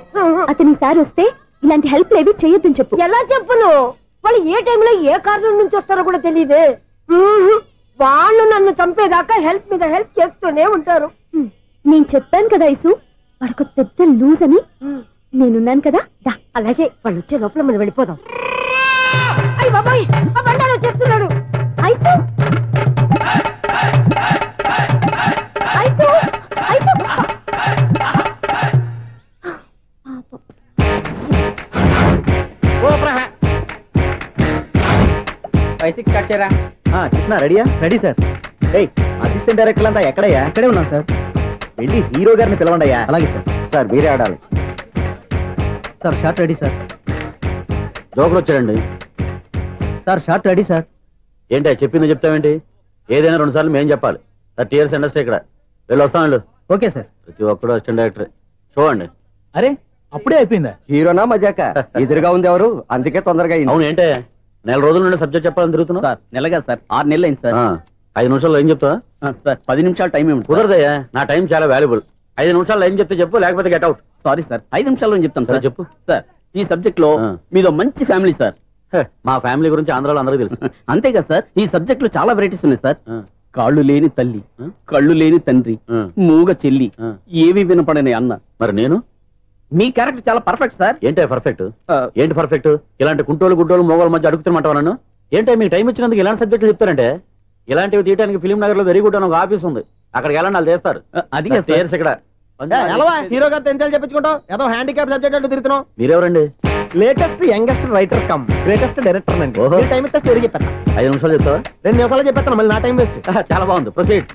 అతని సారి వస్తే ఇలాంటి హెల్ప్ లేవి చేయొద్దని చెప్పు. ఎలా చెప్పును? వాళ్ళు ఏ టైంలో ఏ కారణం నుంచి వస్తారో కూడా తెలియదే. వాళ్ళు నన్ను చంపేదాకా హెల్ప్ మీద హెల్ప్ చేస్తూనే ఉంటారు. నేను చెప్పాను కదా ఐసు, వాడికి పెద్ద లూజ్ అని. నేనున్నాను కదా. అలాగే వాళ్ళు వచ్చే లోపల మనం వెళ్ళిపోదాం. అయ్య బాబాయ్, ఆ బండారు వచ్చేస్తున్నాడు. Ice, ice, ice. 5-6 స్టార్ట్ చేయరా. కృష్ణ రెడీయా? Ready sir. అసిస్టెంట్ డైరెక్టర్ అంతా ఎక్కడయ్యా? ఇక్కడే ఉన్నాం సార్. వెళ్ళి హీరో గారిని పిలవండి అయ్యా. అలాగే సార్. సార్ మీరే ఆడాలి సార్. Short ready sir. జోకులు వచ్చాడండి సార్. Short ready sir. ఏంటి చెప్పింది చెప్తావేంటి? ఏదైనా 2 సార్లు మేం చెప్పాలి. 30 years ఇండస్ట్రీ ఇక్కడ. వెళ్ళి వస్తాం వెళ్ళు. Okay sir. ప్రతి ఒక్కడు అసిస్టెంట్ డైరెక్టర్. చూడండి. అరే అప్పుడే అయిపోయిందా? హీరోనా మజాక? ఎదురుగా ఉంది ఎవరు, అందుకే తొందరగా. అవును, ఏంటే 4 రోజుల నుండి సబ్జెక్ట్ చెప్పాలని తిరుగుతున్నా సార్. నెలగా సార్, 6 నెలలు అయింది సార్. 5 నిమిషాల్లో ఏం చెప్తా సార్? 10 నిమిషాలు టైం ఏమి కుదరదయ్యా, నా టైం చాలా వాల్యుబుల్. 5 నిమిషాల్లో ఏం చెప్తే చెప్పు, లేకపోతే గెట్ అవుట్. సారీ సార్, 5 నిమిషాల్లో చెప్తాను సార్. చెప్పు సార్. ఈ సబ్జెక్ట్ లో మీదో మంచి ఫ్యామిలీ సార్. మా ఫ్యామిలీ గురించి ఆంధ్రాలో అందరికీ తెలుసు. అంతేగా సార్, ఈ సబ్జెక్ట్ లో చాలా వెరైటీస్ ఉన్నాయి సార్. కాళ్ళు లేని తల్లి, కళ్ళు లేని తండ్రి, మూగ చెల్లి, ఏవి వినపడని అన్న. మరి నేను? మీ క్యారెక్టర్ చాలా పర్ఫెక్ట్ సార్. ఏంటే పర్ఫెక్ట్? ఏంటి పర్ఫెక్ట్? ఇలాంటి కుంటోలు గుడ్డోలు మోగోల మధ్య అడుగుతున్నమాట నన్ను. ఏంటంటే మీకు టైం ఇచ్చినందుకు ఇలాంటి సబ్జెక్టులు చెప్తారంటే? ఇలాంటివి తీయడానికి ఫిలిం నగర్ లో వెరీ గుడ్ అని ఒక ఆఫీస్ ఉంది, అక్కడికి వెళ్ళండి, వాళ్ళు చేస్తారు. అది ఇక్కడ హీరో గారు తెంచాలి చెప్పించుకుంటావు, ఏదో హ్యాండిక్యాప్ సబ్జెక్ట్ అంటూ తిరుగుతున్నావు. మీరెవరండి? Latest youngest writer cum greatest director అండి. టైం ఇస్తే స్టోరీ చెప్పేస్తా. 5 నిమిషాలు చెప్తావా? 2 నిమిషాలు చెప్పేస్తాను, మళ్ళీ నా టైం వేస్ట్. చాలా బాగుంది, ప్రొసీడ్.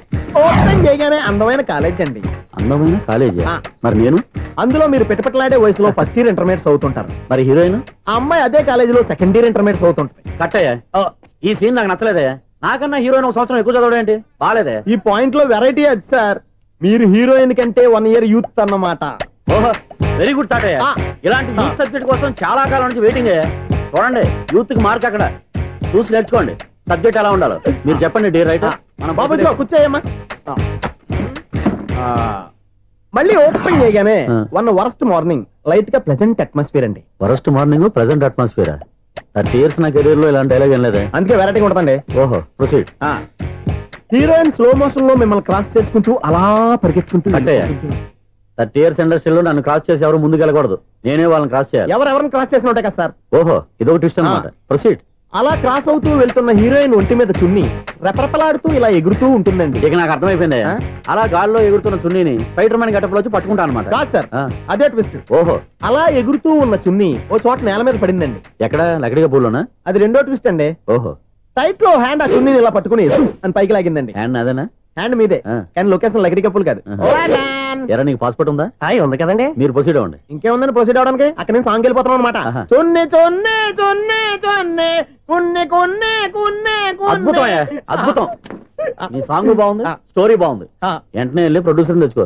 ఓపెన్ చేయగానే అందమైన కాలేజ్ అండి. అందమైన కాలేజీ? మరి నేను? అందులో మీరు పెట్టుపట్లాడే వయసులో ఫస్ట్ ఇయర్ ఇంటర్మీడియట్స్ అవుతుంటారు. మరి హీరోయిన్? ఆ అమ్మాయి అదే కాలేజీలో సెకండ్ ఇయర్ ఇంటర్మీడియట్స్ అవుతుంటుంది. కట్టయ్యా, ఈ సీన్ నాకు నచ్చలేదే. నాకన్నా హీరోయిన్ 1 సంవత్సరం ఎక్కువ చదవడం ఏంటి? బాలేదే. ఈ పాయింట్ లో వెరైటీ అది సార్, మీరు హీరోయిన్ కంటే 1 year యూత్ అన్నమాట. ఓహో, వెరీ గుడ్ తాటయ్య. ఇలాంటి యూత్ సబ్జెక్ట్ కోసం చాలా కాలం నుంచి వెయిటింగ్. చూడండి, యూత్ కి మార్క్ అక్కడ చూసి నేర్చుకోండి. సబ్జెక్ట్ ఎలా ఉండాలో మీరు చెప్పండి. డే రైటర్ బాబు కూర్చోయమ్మా. మళ్ళీ ఓపెన్ చేయగానే 1 worst మార్నింగ్, లైట్ గా ప్లెజెంట్ అట్మాస్ఫియర్ అండి. Worst morning, present atmosphere. 30 years నా కెరీర్ లో ఇలాంటి డైలాగ్ ఏం లేదే, అందుకే వెరైటీ ఉంటుందండి. ఓహో, ప్రొసీడ్. హీరోయిన్ స్లో మోషన్ లో మిమ్మల్ని క్రాస్ చేసుకుంటూ అలా పరిగెత్తుకుంటూ. 30 years ఇండస్ట్రీలో నన్ను క్రాస్ చేసి ఎవరు ముందుకు వెళ్ళకూడదు, నేనే వాళ్ళని క్రాస్ చేయాలి. ఎవరెవరిని క్రాస్ చేసిన ఉంటాయి కదా సార్. ఓహో, ఇదొక ట్విస్ట్ అన్నమాట. ప్రొసీడ్. అలా క్రాస్ అవుతూ వెళ్తున్న హీరోయిన్ ఒంటి మీద చున్ని రెపరెపలాడుతూ ఇలా ఎగురుతూ ఉంటుందండి. ఇక నాకు అర్థమైపోయింది. అలా గాల్లో ఎగురుతున్న చున్నీని స్పైడర్ మ్యాన్ గెటప్లో వచ్చి పట్టుకుంటా అనమాట. కాదు సార్, అదే ట్విస్ట్. ఓహో, అలా ఎగురుతూ ఉన్న చున్ని ఓ చోట నేల మీద పడిందండి. ఎక్కడ? లకడిగా పూలోనా? అది రెండో ట్విస్ట్ అండి. ఓహో, టైట్ లో హ్యాండ్ ఆ చున్నీని ఇలా పట్టుకుని అని పైకి లాగిందండి. హ్యాండ్ అదేనా? హ్యాండ్ మీదే, కానీ లొకేషన్ లకడి కప్పులు కాదు. ఎరా, నీకు పాస్పోర్ట్ ఉందా? ఉంది కదండి. మీరు ప్రొసీడ్ అవ్వండి. ఇంకేముందని ప్రొసీడ్ అవడానికి? అక్కడ నేను సాంగ్ వెళ్ళిపోతున్నాం అనమాట. చున్ని చున్ని చున్ని చున్ని కున్ని కున్ని కున్ని. అద్భుతం, అద్భుతం. నీ సాంగ్ బాగుంది, స్టోరీ బాగుంది. వెంటనే వెళ్ళి ప్రొడ్యూసర్ తెచ్చుకో.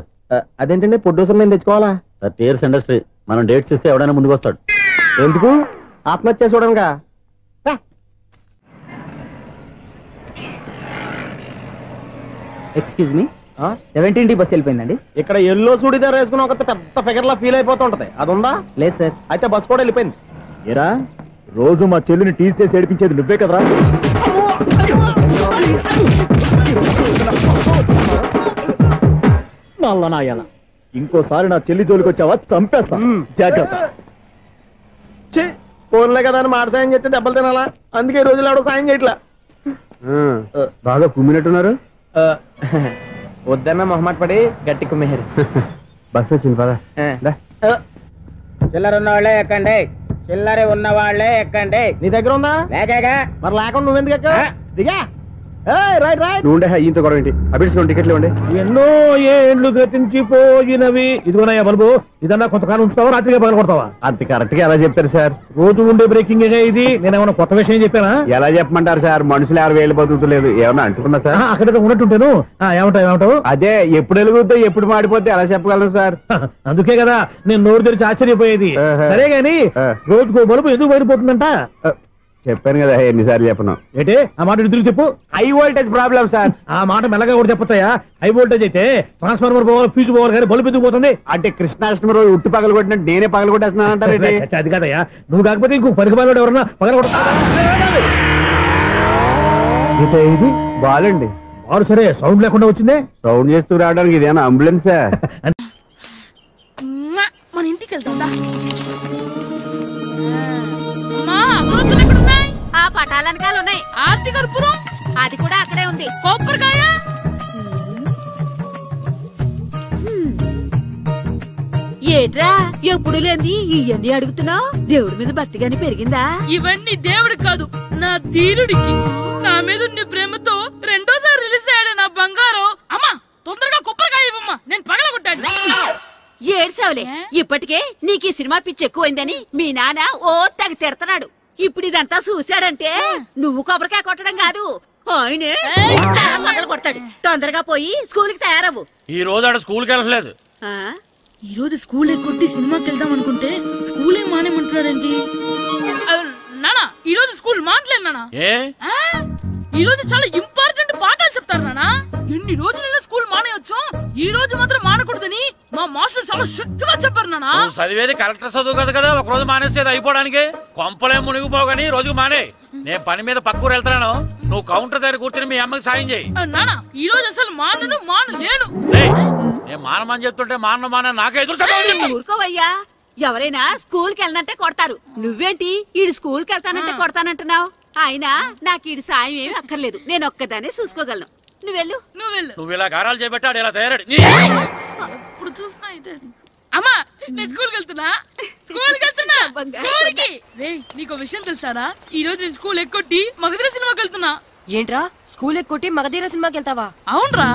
అదేంటండి ప్రొడ్యూసర్ నేను తెచ్చుకోవాలా? 30 years ఇండస్ట్రీ, మనం డేట్స్ ఇస్తే ఎవడైనా ముందుకు వస్తాడు. ఎందుకు? ఆత్మహత్య చూడనుగా. Excuse me, 17D bus వెళ్ళిపోయిందండి. ఇక్కడ ఎల్లో చూడిదార్ వేసుకుని ఒక పెద్ద ఫిగర్ లా ఫీల్ అయిపోతుంటది, అది ఉందా? లేదు సార్. అయితే బస్ కూడా వెళ్ళిపోయింది. ఏరా, రోజు మా చెల్లిని టీస్ చేసి ఏడిపించేది నువ్వే కదరా? నాయన, ఇంకోసారి నా చెల్లి జోలికి వచ్చావా చంపేస్తా, జాగ్రత్త. ఫోన్లే కదా అని మాట సాయం చేస్తే దెబ్బలు తినాలా? అందుకే ఈ రోజులు ఎవడో సాయం చేయట్లా. బాగా కుమ్మినట్టున్నారు. వద్దన్న మొహమాట పడి గట్టి కుమ్మేరు. బస్ వచ్చింది పద. చిల్లర ఉన్న వాళ్ళే ఎక్కండి, చిల్లర ఉన్న వాళ్ళే ఎక్కండి. నీ దగ్గర ఉందా? లేకగా మరి లేకుండా నువ్వెందుకు ఎక్కావు? దిగా. Right right. నువ్వు ఉండే ఈయంతో గొడవ ఏంటి? అభిడ్చుకోండి, టికెట్లు ఇవ్వండి. ఎన్నో ఏండ్లు గతించిపోయినవి. ఇదిగోనయ్యా బల్బు, ఇదన్నా కొంతకాలం ఉంచుతావా, రాత్రిగా పగల కొడతావా? అంత కరెక్ట్ గా ఎలా చెప్తారు సార్? రోజు ఉండే బ్రేకింగ్ ఇది. నేనేమన్నా కొత్త విషయం చెప్పానా? ఎలా చెప్పమంటారు సార్? మనుషులు 60 బతుకుతలేదు, ఏమన్నా అంటున్నా సార్? అక్కడ ఉన్నట్టుంటాను. ఏమంటావు? అదే ఎప్పుడు వెలుగుతో ఎప్పుడు మాడిపోతే ఎలా చెప్పగలరు సార్? అందుకే కదా నేను నోరు తెరిచి ఆశ్చర్యపోయేది. సరే గాని రోజుకో బల్బు ఎందుకు బయటపోతుందంట? చెప్పాను కదా ఎన్నిసార్లు చెప్పను. ఏంటే ఆ మాట తిరిగి చెప్పు. High voltage problem sir. ఆ మాట మెల్లగా కూడా చెప్పొచ్చాయా? హై వోల్టేజ్ అయితే ట్రాన్స్ఫార్మర్ పోవాలి, ఫ్యూజ్ పోవాలి, కానీ బల్బు ఎందుకు పోతుంది? అంటే కృష్ణాష్టమి రోజు ఉట్టి పగలు కొట్టినట్టు నేనే పగలు కొట్టేస్తున్నాను అంటారు. అది కాదయ్యా, నువ్వు కాకపోతే ఇంకో పనికి బాగా ఎవరన్నా పగల కొడతా. ఇది బాలండి. వాడు సరే సౌండ్ లేకుండా వచ్చిందే. సౌండ్ చేస్తూ రావడానికి ఇదేనా అంబులెన్సా? మన ఇంటికి వెళ్తా. ఆ పటాలనకాలు ఉన్నాయి. ఆర్తి కర్పూరం అది కూడా అక్కడే ఉంది. కొబ్బరికాయ ఏట్రా ఎప్పుడు లేని ఇవన్నీ అడుగుతున్నావు? దేవుడి మీద భక్తిగాని పెరిగిందా? ఇవన్నీ దేవుడికి కాదు, నా ధీరుడికి. నా మీద ఉన్న ప్రేమతో రెండోసారి రిలీజ్ అయ్యాడు నా బంగారం. అమ్మా తొందరగా కొబ్బరికాయ ఇవ్వమ్మా, నేను పగలగొట్టాను. ఏడ్సావులే, ఇప్పటికే నీకు ఈ సినిమా పిచ్చి ఎక్కువైందని మీ నాన్న ఓ తెగ తిడతాడు. ఇప్పుడు ఇదంతా చూశాడంటే నువ్వు కొబ్బరికాయ కొట్టడం కాదు, ఆయనే పగల కొడతాడు. తొందరగా పోయి స్కూల్ కి తయారవ్వు. ఈ రోజు ఆడ స్కూల్ కి వెళ్ళలేదు. ఈ రోజు స్కూల్ కొట్టి సినిమాకి వెళ్దాం అనుకుంటే స్కూల్ ఏం మానేమంటున్నాడేంటి? నానా ఈ రోజు స్కూల్ మానట్లేదు నానా. ఈ రోజు చాలా ఇంపార్టెంట్ పాఠాలు చెప్తారు నానా. ఎన్ని రోజులైనా స్కూల్ మానేయొచ్చు, ఈ రోజు మాత్రం మానకూడదని మా మాస్టర్ చాలా స్ట్రిక్ట్ గా చెప్పారు నానా. చదివేది కలెక్టర్ చదువు కదా కదా, ఒక రోజు మానేసేది అయిపోవడానికి. కొంపలేం మునిగిపోగాని రోజు మానే. నేను పని మీద పక్కూరు వెళ్తున్నాను, నువ్వు కౌంటర్ దగ్గర కూర్చొని మీ అమ్మకి సాయం చేయి. నానా ఈ రోజు అసలు మానలేను. నేను మానమని చెప్తుంటే మాన నాకే ఎదురు. ఊరుకోవయ్యా, ఎవరైనా స్కూల్ కి వెళ్ళనంటే కొడతారు. నువ్వేంటి ఈడు స్కూల్ కి వెళ్తానంటే కొడతానంటున్నావు? అయినా నాకు ఈడు సాయం ఏమి అక్కర్లేదు, నేను ఒక్కదానే చూసుకోగలను. నువ్వు ఇలా గారాలు చేపట్టాడు ఇలా తయారాడు. ఇప్పుడు చూస్తున్నా అమ్మా, నేను స్కూల్కి వెళ్తున్నా. నీకు విషయం తెలుసారా? ఈ రోజు నేను స్కూల్ ఎక్కొట్టి మగధీర సినిమాకి వెళ్తున్నా. ఏంట్రా స్కూల్ ఎక్కొట్టి మగధీర సినిమాకి వెళ్తావా? అవునరా,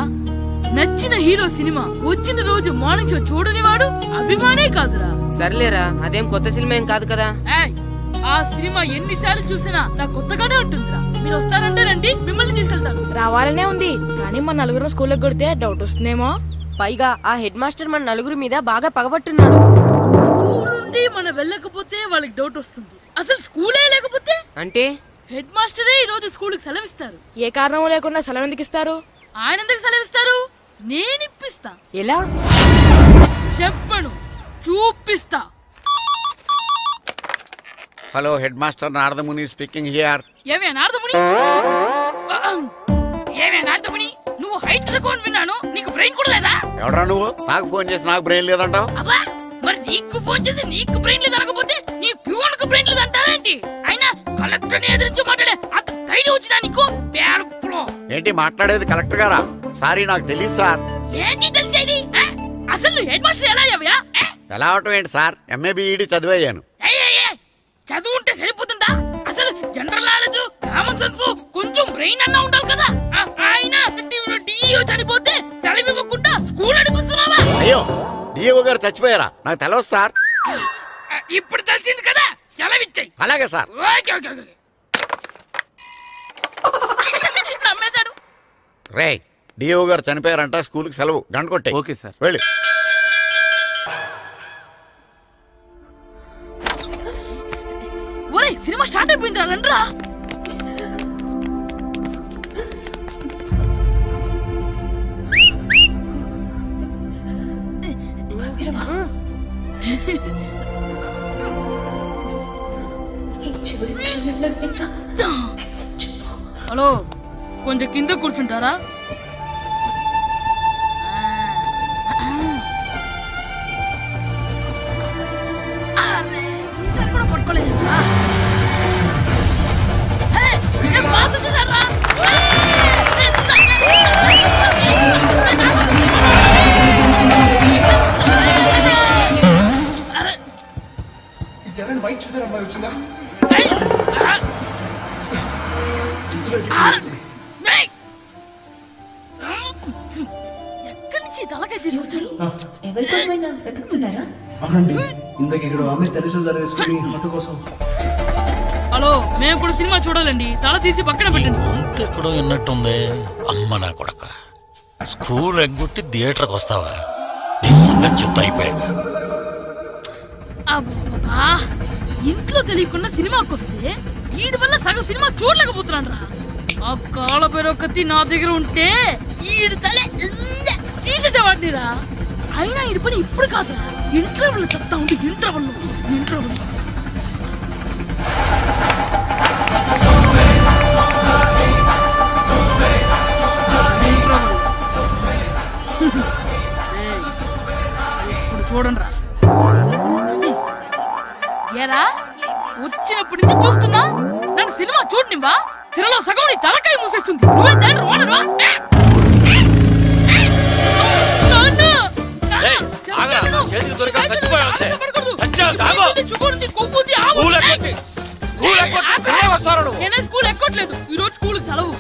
నచ్చిన హీరో సినిమా వచ్చిన రోజు మార్నింగ్ షో చూడని వాడు అభిమానే కాదురా. సర్లేరా, అదేం కొత్త సినిమా ఏం కాదు కదా. ఆ సినిమా ఎన్నిసార్లు చూసినా నాకు కొత్తగానే ఉంటుందిరా. మీరు వస్తారంటే రండి, మిమ్మల్ని తీసుకెళ్తాను. రావాలనే ఉంది, కానీ మన నలుగురు స్కూల్కి కొడితే డౌట్ వస్తుందేమో. పైగా ఆ హెడ్ మాస్టర్ మన నలుగురు మీద బాగా పగబట్టున్నాడు. స్కూల్ నుండి మనం వెళ్ళకపోతే వాళ్ళకి డౌట్ వస్తుంది. అసలు స్కూలే లేకపోతే అంటే హెడ్ మాస్టరే ఈ రోజు స్కూల్ కి సెలవిస్తారు. ఏ కారణం లేకుండా సెలవు ఎందుకు ఇస్తారు? ఆయన ఎందుకు సెలవిస్తారు? నేను ఇప్పిస్తా. ఎలా చెప్పను, చూపిస్తా. Hello, head master Naradamuni speaking here. ఏమే నారదముని, నువ్వు రైట్ రికార్డ్ విన్నాను. నీకు బ్రెయిన్ కూడా లేదా? ఎవడా నువ్వు? నాకు ఫోన్ చేసి నాకు బ్రెయిన్ లేదంటావు? అబ్బా మరి నీకు ఫోన్ చేసి నీకు బ్రెయిన్ లేదనకపోతే నీ ప్యూన్ కు బ్రెయిన్ లేదంటారేంటి? అయినా కలెక్టర్ ని ఎదిరించి మాట్లాడే అంత ధైర్యం వచ్చినా నీకు? ఏంటి మాట్లాడేది కలెక్టర్ గారా? సారీ నాకు తెలియదు సార్. ఏంటి తెలిసేది? అసలు హెడ్ మాస్టర్ ఎలా అయ్యావా? ఎలా అవటం ఏంటి సార్? MA B Ed చదివయ్యాను. చదువు ఉంటే సరిపోతుందా? అసలు జనరల్ నాలెడ్జ్, కామన్ సెన్స్, కొంచెం బ్రెయిన్ అన్నా ఉండాలి కదా. ఆయన డిఇఓ చనిపోతే సెలవు ఇవ్వకుండా స్కూల్ నడిపిస్తున్నావా? అయ్యో డిఇఓ గారు చచ్చిపోయారా? నాకు తెలియదు సార్. ఇప్పుడు తెలిసింది కదా, సెలవిచ్చాయి. అలాగే సార్. నమ్మేశాడు. రే డిఇఓ గారు చనిపోయారంట, స్కూల్కి సెలవు. గంట కొట్టే. Okay sir. వెళ్ళి. ఒరేయ్ సినిమా స్టార్ట్ అయిపోయిందిరా, రండ్రా. హలో, కొంచెం కింద కూర్చుంటారా? ఈసారి కూడా పట్టుకోలేదు. ఎక్కడి నుంచి తలకాయ తీసుకొచ్చాడు? ఎవరికోసమైనా వెతుకుతున్నారా? అవునండి, ఇందాక ఇక్కడ ఆమె తల్లిదండ్రులు తీసుకుని ఆటో కోసం. హలో, మేము కూడా సినిమా చూడాలండి. తల తీసి పక్కన పెట్టండి. ఎక్కడో విన్నట్టుంది. అమ్మ నా కొడక, స్కూల్ ఎగ్గొట్టి థియేటర్కి వస్తావా? నీ సంగతి చెప్తా అయిపోయాక. అబ్బా, ఇంట్లో తెలియకుండా సినిమాకి వస్తే వీడి వల్ల సగం సినిమా చూడలేకపోతున్నాను రా. ఆ కాళ్ళ పేరొకతి నా దగ్గర ఉంటే ఈడు తలే తీసేసేవాడిని రా. అయినా ఈడి పని ఇప్పుడు కాదురా, ఇంటర్వెల్ చెప్తా ఉంటే ఇంటర్వెల్. ఇప్పుడు చూడండి రా. ఏరా వచ్చినప్పటి నుంచి చూస్తున్నా, నన్ను సినిమా చూడనివ్వా? తిరలో సగం నీ తలకాయ మూసేస్తుంది. నువ్వే థియేటర్ ఓనర్వా? స్కూల్ ఎక్కట్లేదు. ఈ రోజు స్కూల్ సెలవు.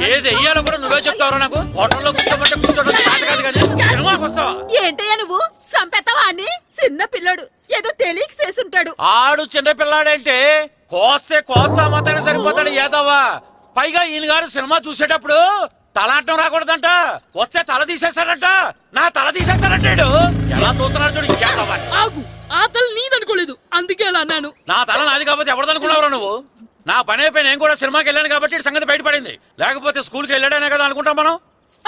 ఏది వెయ్యాలో కూడా నువ్వే చెప్తావరా? నాకు హోటల్లో కూర్చోమంటే కూర్చోడం కాదు కానీ సినిమాకి వస్తావా? ఏంటయ్యా నువ్వు సంపెత్తవా అని? చిన్న పిల్లడు ఏదో తెలియక చేసుంటాడు. ఆడు చిన్న పిల్లాడంటే కోస్తే కోస్తా మాత్రమే సరిపోతాడు ఏదవ్వా. పైగా ఈయన గారు సినిమా చూసేటప్పుడు తలాటం రాకూడదంట. వస్తే తల తీసేస్తాడంట. నా తల తీసేస్తాడంటాడు. ఎలా చూస్తున్నాడు చూడు. ఇంకేదవ్వా? ఆ తల నీదనుకోలేదు, అందుకే అలా అన్నాను. నా తల నాది కాబట్టి ఎవరిదనుకున్నావురా నువ్వు? నా పని అయిపోయి నేను కూడా సినిమాకి వెళ్ళాను కాబట్టి సంగతి బయటపడింది. లేకపోతే స్కూల్కి వెళ్ళాడనే కదా అనుకుంటాం మనం.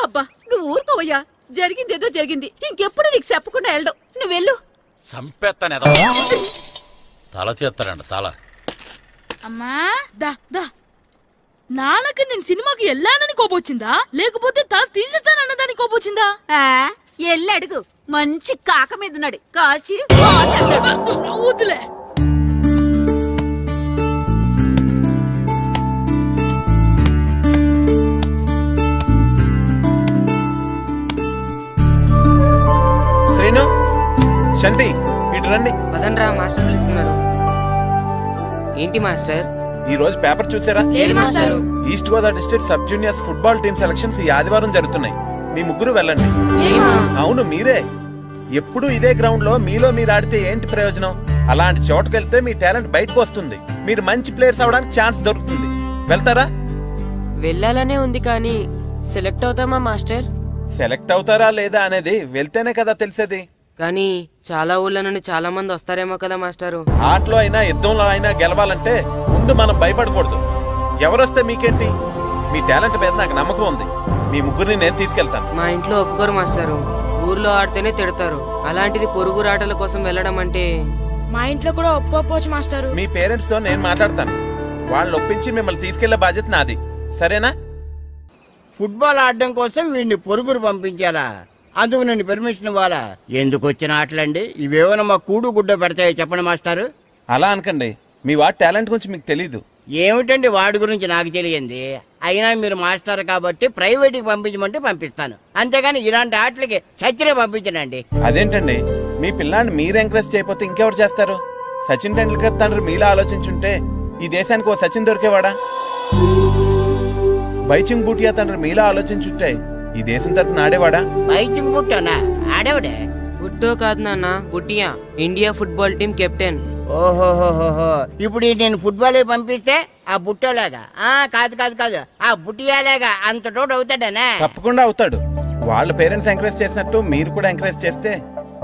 అబ్బా నువ్వు ఊరుకోవయ్యా. జరిగింది ఏదో జరిగింది. ఇంకెప్పుడు నీకు చెప్పకుండా వెళ్ళడు. నువ్వు వెళ్ళు. సంపెత్తనే తల తీస్తాడంట. తల అమ్మా దా దా. నాన్నకి నేను సినిమాకి వెళ్ళానని కోపొచ్చిందా, లేకపోతే తల తీసేస్తానన్నదాని కోపొచ్చిందా? ఎల్లి అడుగు. మంచి కాక మీద ఉన్నాడు. కాల్చి వద్దులే. శ్రీను, శంటి, ఇటు రండి. పదండ్రా, మాస్టర్ పిలుస్తున్నారు. ఏంటి మాస్టర్? ఈ రోజు పేపర్ చూసారా? East Godavari district sub juniors football team selections ఈ ఆదివారం జరుగుతున్నాయి. మీ ముగ్గురు వెళ్ళండి. అవును మీరే. ఎప్పుడు ఇదే గ్రౌండ్ లో మీలో మీరు ఆడితే ఏంటి ప్రయోజనం? అలాంటి చోటుకు వెళ్తే మీ టాలెంట్ బయటకు వస్తుంది. మీరు మంచి ప్లేయర్స్ అవడానికి ఛాన్స్ దొరుకుతుంది. వెళ్తారా? వెళ్ళాలనే ఉంది కానీ సెలెక్ట్ అవుతామా మాస్టర్? సెలెక్ట్ అవుతారా లేదా అనేది వెళ్తేనే కదా తెలిసేది. కానీ చాలా ఊళ్ళ నుండి చాలా మంది వస్తారేమో కదా మాస్టారు. ఆటలో అయినా యుద్ధంలో అయినా గెలవాలంటే ముందు మనం భయపడకూడదు. ఎవరొస్తే మీకేంటి? మీ టాలెంట్ మీద నాకు నమ్మకం ఉంది. మీ ముగ్గురిని నేను తీసుకెళ్తాను. మా ఇంట్లో ఒప్పుకోరు మాస్టారు. ఊర్లో ఆడితేనే తిడతారు. అలాంటిది పొరుగు ఆటల కోసం వెళ్ళడం అంటే మా ఇంట్లో కూడా ఒప్పుకోకపోవచ్చు మాస్టారు. మీ పేరెంట్స్ తో నేను మాట్లాడతాను. వాళ్ళని ఒప్పించి మిమ్మల్ని తీసుకెళ్లే బాధ్యత నాది. సరేనా? ఫుట్బాల్ ఆడడం కోసం వీడిని పొరుగురు పంపించాలా? అందుకు నేను పర్మిషన్ ఇవ్వాలా? ఎందుకు వచ్చిన ఆటలండి ఇవేమైనా మా కూడు గుడ్డ పెడతాయో చెప్పండి మాస్టారు. అలా అనకండి, మీ వాడి టాలెంట్ గురించి మీకు తెలీదు. ఏమిటండి వాడి గురించి నాకు తెలియంది? అయినా మీరు మాస్టర్ కాబట్టి ప్రైవేట్కి పంపించమంటే పంపిస్తాను, అంతేగాని ఇలాంటి ఆటలకి చచ్చినే పంపించనండి. అదేంటండి, మీ పిల్లాన్ని మీరు ఎంకరేజ్ చేయకపోతే ఇంకెవరు చేస్తారు? సచిన్ టెండూల్కర్ తండ్రి మీలా ఆలోచించుంటే ఈ దేశానికి ఓ సచిన్ దొరికేవాడా? బైచింగ్ బూటియా తండ్రి మీలా ఆలోచించుంటే ఈ దేశం తరపున ఆడేవాడా? బైచింగ్ బూటానా ఆడేవాడే? బుట్టో కాదు నాన్న, Bhutia, India football team captain. ఓహోహోహో, ఇప్పుడు నేను ఫుట్బాల్ పంపిస్తే ఆ బుట్టోలాగా కాదు కాదు కాదు ఆ బుట్టియాలాగా అంత తోడు అవుతాడనా? తప్పకుండా అవుతాడు. వాళ్ళ పేరెంట్స్ ఎంకరేజ్ చేసినట్టు మీరు కూడా ఎంకరేజ్ చేస్తే.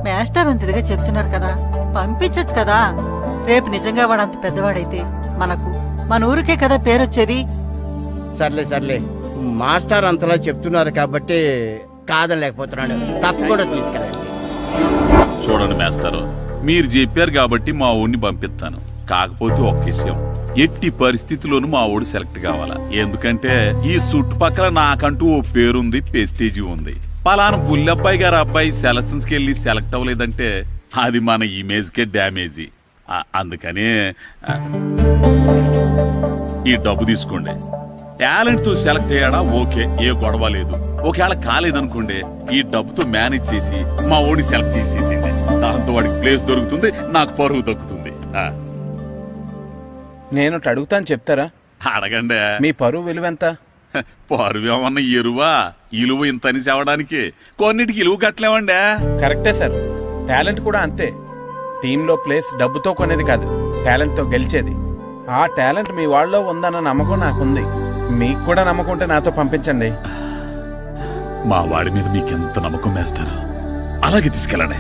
మాస్టర్ అంత ఇదిగా చెప్తున్నారు కదా, పంపించచ్చు కదా. రేపు నిజంగా వాడు అంత పెద్దవాడైతే మన ఊరికే కదా పేరొచ్చేది. సర్లే సర్లే, మాస్టర్ అంతలా చెప్తున్నారు కాబట్టి కాదలేకపోతున్నాడు, తప్పకుండా తీసుకెళ్ళండి. చూడండి మాస్టారు, మీరు చెప్పారు కాబట్టి మా ఊరిని పంపిస్తాను. కాకపోతే ఒక్క విషయం, ఎట్టి పరిస్థితిలోనూ మా ఊడు సెలెక్ట్ కావాలా. ఎందుకంటే ఈ చుట్టుపక్కల నాకంటూ ఓ పేరుంది, ప్రెస్టీజీ ఉంది. పలానా బుల్లబ్బాయి గారు అబ్బాయి సెలక్షన్స్కి వెళ్ళి సెలెక్ట్ అవ్వలేదంటే అది మన ఇమేజ్కే డ్యామేజీ. అందుకని ఈ డబ్బు తీసుకోండి. టాలెంట్తో సెలెక్ట్ అయ్యాడా ఓకే, ఏ గొడవ లేదు. ఒకవేళ కాలేదనుకోండి, ఈ డబ్బుతో మేనేజ్ చేసి మా ఊడిని సెలెక్ట్ చేసేసింది. దాంతో వాడికి ప్లేస్ దొరుకుతుంది, నాకు పరువు దక్కుతుంది. నేను అడుగుతాను, చెప్తారా? అడగండి. మీ పరువు విలువ ఎంత? పరువు ఏమన్నా ఎరువా? ఇలువ ఇంతని చెప్పడానికి కొన్నిటికి ఇలువ కట్టలేమండి. కరెక్టే సార్, టాలెంట్ కూడా అంతే. టీంలో ప్లేస్ డబ్బుతో కొనేది కాదు, టాలెంట్తో గెలిచేది. ఆ టాలెంట్ మీ వాళ్ళలో ఉందన్న నమ్మకం నాకుంది. మీకు కూడా నమ్మకం ఉంటే నాతో పంపించండి. మా వాడి మీద మీకు ఎంత నమ్మకం వేస్తారో అలాగే తీసుకెళ్ళండి.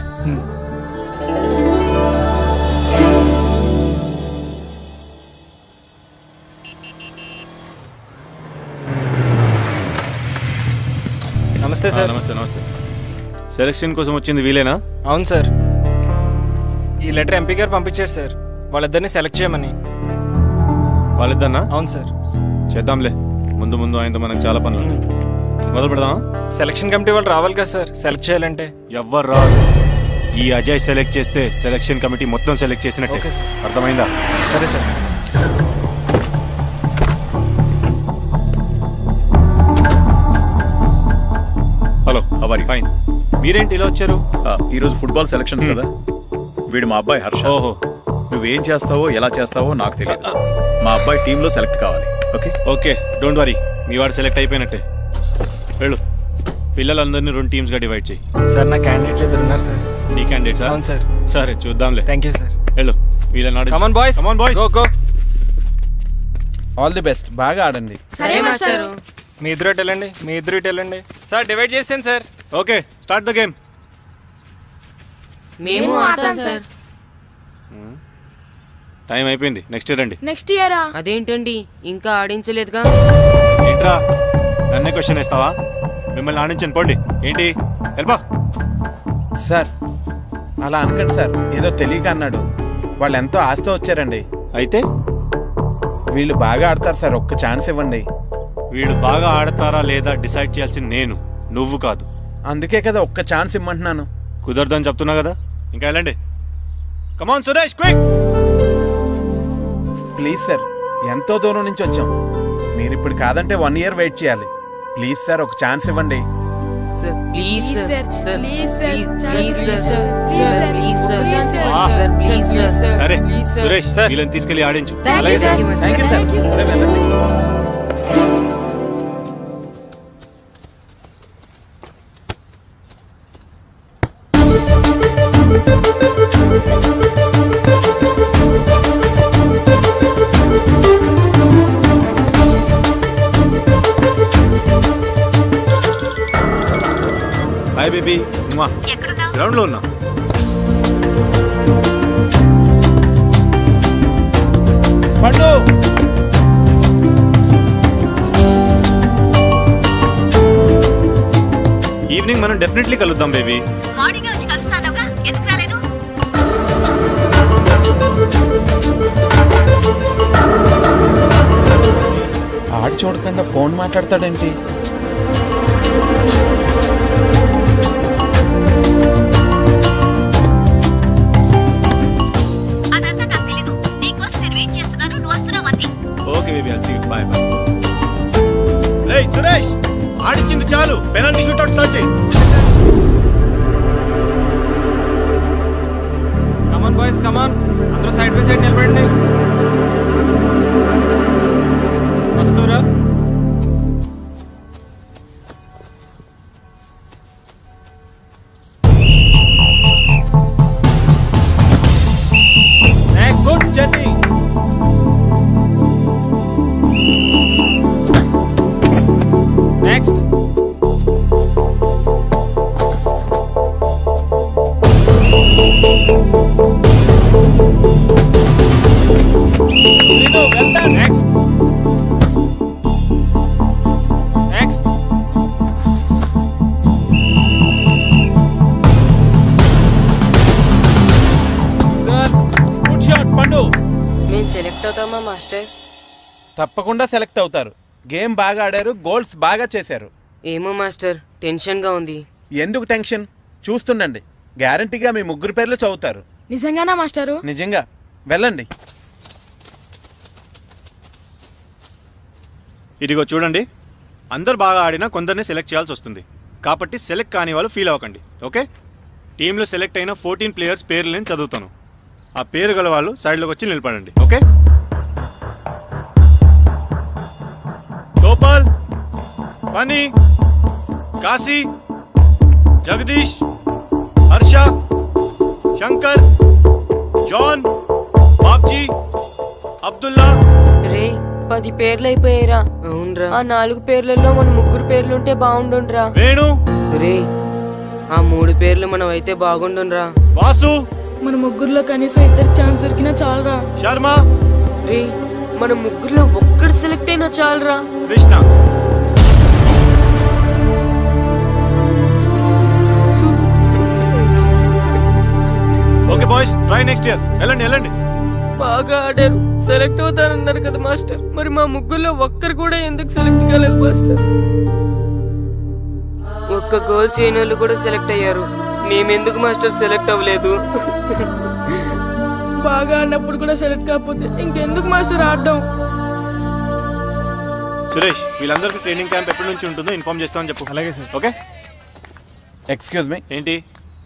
నమస్తే సార్. నమస్తే. నమస్తే. సెలక్షన్ కోసం వచ్చింది వీలేనా? అవును సార్. ఈ లెటర్ ఎంపీ గారు పంపించారు సార్, వాళ్ళిద్దరిని సెలెక్ట్ చేయమని. వాళ్ళిద్దరినా? అవును సార్. చేద్దాంలే, ముందు ముందు ఆయనతో మనకు చాలా పనులు ఉన్నాయి. మొదలు పెడదామా? సెలక్షన్ కమిటీ వాళ్ళు రావాలి కదా సార్ సెలెక్ట్ చేయాలంటే. ఎవ్వరు రాదు. ఈ అజయ్ సెలెక్ట్ చేస్తే సెలక్షన్ కమిటీ మొత్తం సెలెక్ట్ చేసినట్టే. అర్థమైందా? సరే సార్. హలో, హవారి? ఫైన్. మీరేంటి ఇలా వచ్చారు? ఈరోజు ఫుట్బాల్ సెలక్షన్స్ కదా, వీడు మా అబ్బాయి హర్ష. ఓహో. నువ్వేం చేస్తావో ఎలా చేస్తావో నాకు తెలియదు. మా అబ్బాయి టీంలో సెలెక్ట్ కావాలి. ఓకే ఓకే, డోంట్ వరీ, మీ వాడు సెలెక్ట్ అయిపోయినట్టే. వెళ్ళు, పిల్లలందరినీ 2 టీమ్స్గా డివైడ్ చేయి. సార్ నా క్యాండిడేట్లు ఇద్దరు ఉన్నారు సార్. నీ క్యాండిడేట్ సార్? అవును సార్. సరే చూద్దాంలే. Thank you sir. వెళ్ళు, వీళ్ళని come on boys, come on boys, go go. All the best, బాగా ఆడండి. సరే మాస్టారు. మీ ఇద్దరు ఇటు వెళ్ళండి, మీ ఇద్దరు ఇటు వెళ్ళండి. సార్ డివైడ్ చేసాను sir. Okay, start the game. మేము ఆడతాం సార్. టైం అయిపోయింది, నెక్స్ట్ ఇయర్ రండి. నెక్స్ట్ ఇయరా? అదేంటండి ఇంకా ఆడించలేదుగా? ఏంట్రా నన్నే క్వశ్చన్ వేస్తావా? మిమ్మల్ని ఆడించండి, పోండి. ఏంటి వెళ్ళిపో. సార్ అలా అనకండి సార్, ఏదో తెలియక అన్నాడు. వాళ్ళు ఎంతో ఆస్తి వచ్చారండి. అయితే వీళ్ళు బాగా ఆడతారు సార్, ఒక్క ఛాన్స్ ఇవ్వండి. వీళ్ళు బాగా ఆడతారా లేదా డిసైడ్ చేయాల్సింది నేను, నువ్వు కాదు. అందుకే కదా ఒక్క ఛాన్స్ ఇమ్మంటున్నాను. కుదరదని చెప్తున్నా కదా, ఇంకా వెళ్ళండి. Come on Suresh, quick. Please sir, ఎంతో దూరం నుంచి వచ్చాం. మీరు ఇప్పుడు కాదంటే 1 ఇయర్ వెయిట్ చేయాలి. ప్లీజ్ సార్, ఒక ఛాన్స్ ఇవ్వండి. Sir please sir, sir please sir, please sir, sir, sir please sir, sir please sir. సరే సురేష్, వీళ్ళని తీసుకెళ్ళి ఆడించు. Thank you sir. Thank you sir. Hi baby. Ground లో ఉన్నా. పండు, ఈవినింగ్ మనం డెఫినెట్లీ కలుద్దాం బేబీ. మార్నింగ్ వచ్చి కలుస్తానుగా, ఎందుకు రాలేదు? ఆడు చూడకుండా ఫోన్ మాట్లాడతాడేంటి? సురేష్ ఆడిచ్చింది చాలు, పెనాల్టీ షూట్అవుట్ స్టార్ట్ చేయి. కమాన్ బాయ్స్ కమాన్, అందరూ సైడ్ బై సైడ్ నిలబడండి. వస్తున్నారా? Next good journey. Next next next good shot పండు. మేము సెలెక్ట్ అవుతామా మాస్టర్? తప్పకుండా సెలెక్ట్ అవుతారు. గేమ్ బాగా ఆడారు, గోల్స్ బాగా చేశారు. ఏమో మాస్టర్, టెన్షన్ గా ఉంది. ఎందుకు టెన్షన్? చూస్తుండండి, గ్యారంటీగా మీ ముగ్గురు పేర్లు చదువుతారు. నిజంగానా మాస్టారు? నిజంగా. వెళ్ళండి. ఇదిగో చూడండి, అందరు బాగా ఆడినా కొందరిని సెలెక్ట్ చేయాల్సి వస్తుంది. కాబట్టి సెలెక్ట్ కాని వాళ్ళు ఫీల్ అవ్వకండి, ఓకే? టీంలో సెలెక్ట్ అయిన 14 ప్లేయర్స్ పేర్లు నేను చదువుతాను. ఆ పేరు గల వాళ్ళు సైడ్లోకి వచ్చి నిలబడండి, ఓకే? గోపాల్, ఫనీ, కాశీ, జగదీష్, హర్ష, శంకర్, జాన్, బాబ్జీ, అబ్దుల్లా. రే 10 పేర్లు అయిపోయారా? అవునరా. ఆ 4 పేర్లలో మన 3 పేర్లుంటే బాగుండుండ్రా. వేణు. రే ఆ 3 పేర్లు మనం అయితే బాగుండుండ్రా. వాసు. మన ముగ్గురులో కనీసం 2 ఛాన్స్ దొరికినా చాలరా. శర్మ. రే మన 3లో ఒక్కడు సెలెక్ట్ అయినా చాలరా. Krishna. Okay boys, try next year. వెళ్ళండి వెళ్ళండి. బాగా ఆడారు, సెలెక్ట్ అవుతారన్నారు కదా మాస్టర్. మరి మా 3లో ఒక్కరు కూడా ఎందుకు సెలెక్ట్ కాలేదు మాస్టర్? ఒక్క గోల్ చేయని వాళ్ళు కూడా సెలెక్ట్ అయ్యారు, మేమెందుకు మాస్టర్ సెలెక్ట్ అవ్వలేదు? బాగా ఆడినప్పుడు కూడా సెలెక్ట్ కాకపోతే ఇంకెందుకు మాస్టర్ ఆడడం? సురేష్, వీళ్ళందరికీ ట్రైనింగ్ క్యాంప్ ఎప్పటి నుంచి ఉంటుందో ఇన్ఫార్మ్ చేస్తామని చెప్పు. అలాగే సార్. ఓకే. ఎక్స్క్యూజ్ మీ, ఏంటి?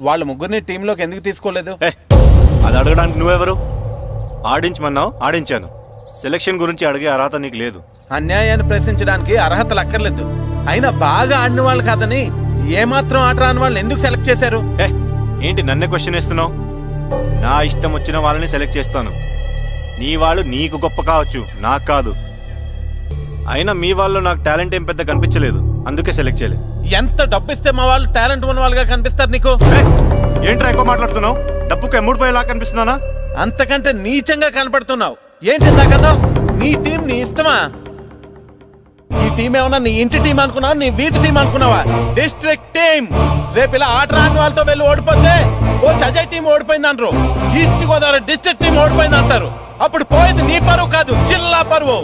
వాళ్ళ ముగ్గురిని టీంలోకి ఎందుకు తీసుకోలేదు? అది అడగడానికి నువ్వెవరు? ఆడించమన్నావు, ఆడించాను. సెలక్షన్ గురించి అడిగే అర్హత నీకు లేదు. అన్యాయాన్ని ప్రశ్నించడానికి అర్హతలు అక్కర్లేదు. అయినా బాగా ఆడిన వాళ్ళు కాదని ఏమాత్రం ఆట రాని వాళ్ళని ఎందుకు సెలెక్ట్ చేశారు? ఏంటి నన్నే క్వశ్చన్ వేస్తున్నావు? నా ఇష్టం వచ్చిన వాళ్ళని సెలెక్ట్ చేస్తాను. నీ వాళ్ళు నీకు గొప్ప కావచ్చు, నాకు కాదు. అయినా మీ వాళ్ళు నాకు టాలెంట్ ఏం పెద్ద కనిపించలేదు, అందుకే సెలెక్ట్ చేయలేదు. ఎంత డబ్బు ఇస్తే మా వాళ్ళు టాలెంట్ ఉన్న వాళ్ళుగా కనిపిస్తారు నీకు? ఏంట్రా ఎక్కువ మాట్లాడుతున్నావు? డబ్బుకు ఎమ్ముడిపోయేలా కనిపిస్తున్నానా? అంతకంటే నీచంగా కనపడుతున్నావు. ఏం చేద్దాకన్నా? నీ టీం నీ ఇష్టమా? ఈ టీం ఏమన్నా నీ ఇంటి టీం అనుకున్నావా, నీ వీధి టీం అనుకున్నావా? District team. రేపు ఇలా ఆట రాని వాళ్ళతో వెళ్ళి ఓడిపోతే ఓ అజయ్ టీం ఓడిపోయింది అంటారు, ఈస్ట్ గోదావరి డిస్ట్రిక్ట్ టీం ఓడిపోయింది అంటారు. అప్పుడు పోయేది నీ పరువు కాదు, జిల్లా పరువు.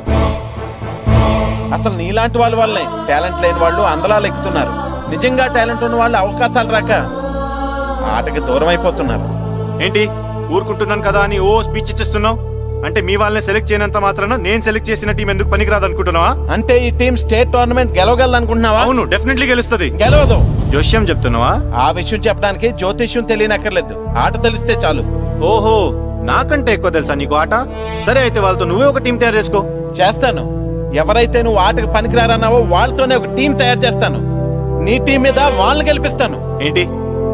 అసలు నీలాంటి వాళ్ళ వల్లే టాలెంట్ లేని వాళ్ళు అందలాలు ఎక్కుతున్నారు. నిజంగా టాలెంట్ ఉన్న వాళ్ళు అవకాశాలు రాక ఆటకి దూరం అయిపోతున్నారు. ఏంటి ఊరుకుంటున్నాను కదా అని ఓ స్పీచ్ ఇచ్చేస్తున్నావు? అంటే మీ వాళ్ళని సెలెక్ట్ చేయనంత మాత్రాన నేను సెలెక్ట్ చేసిన టీం ఎందుకు పనికిరాదు అనుకుంటున్నావా? అంటే ఈ టీం స్టేట్ టోర్నమెంట్ గెలవగలనుకుంటున్నావా? అవును, డెఫినెట్లీ గెలుస్తుంది. గెలవదు. జోష్యం చెప్తున్నావా? ఆ విషయం చెప్పడానికి జ్యోతిష్యం తెలియనక్కర్లేదు, ఆట తెలిస్తే చాలు. ఓహో, నాకంటే ఎక్కువ తెలుసా నీకు ఆట? సరే అయితే వాళ్ళతో నువ్వే ఒక టీం తయారు చేసుకో. చేస్తాను. ఎవరైతే నువ్వు ఆటకు పనికిరారన్నావో వాళ్ళతోనే ఒక టీం తయారు చేస్తాను. నీ టీం మీద వాళ్ళని గెలిపిస్తాను. ఏంటి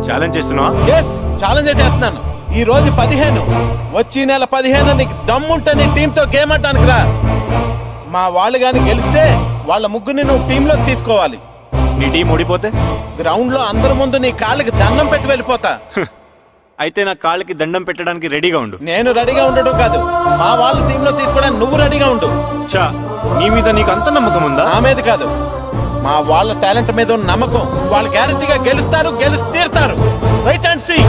ఛాలెంజ్ చేస్తున్నావా? ఎస్, ఛాలెంజ్ చేస్తున్నాను. ఈ రోజు 15, వచ్చే నెల 15 నీకు దమ్ముంటే నీ టీంతో గేమ్ ఆడటానికి రా. మా వాళ్ళు గాని గెలిస్తే వాళ్ళ ముగ్గురిని నువ్వు టీంలోకి తీసుకోవాలి. నీ టీం ఓడిపోతే గ్రౌండ్ లో అందరి ముందు నీ కాళ్ళకి దండం పెట్టి వెళ్ళిపోతా. అయితే నా కాళ్ళకి దండం పెట్టడానికి రెడీగా ఉండు. నేను రెడీగా ఉండడం కాదు, మా వాళ్ళ టీంలో తీసుకోవడానికి నువ్వు రెడీగా ఉండు. చా, నీ మీద నీకు అంత నమ్మకం ఉందా? నా మీద కాదు, మా వాళ్ళ టాలెంట్ మీద ఉన్న నమ్మకం. వాళ్ళు గ్యారంటీగా గెలుస్తారు, గెలిచి తీరుతారు. Right and see.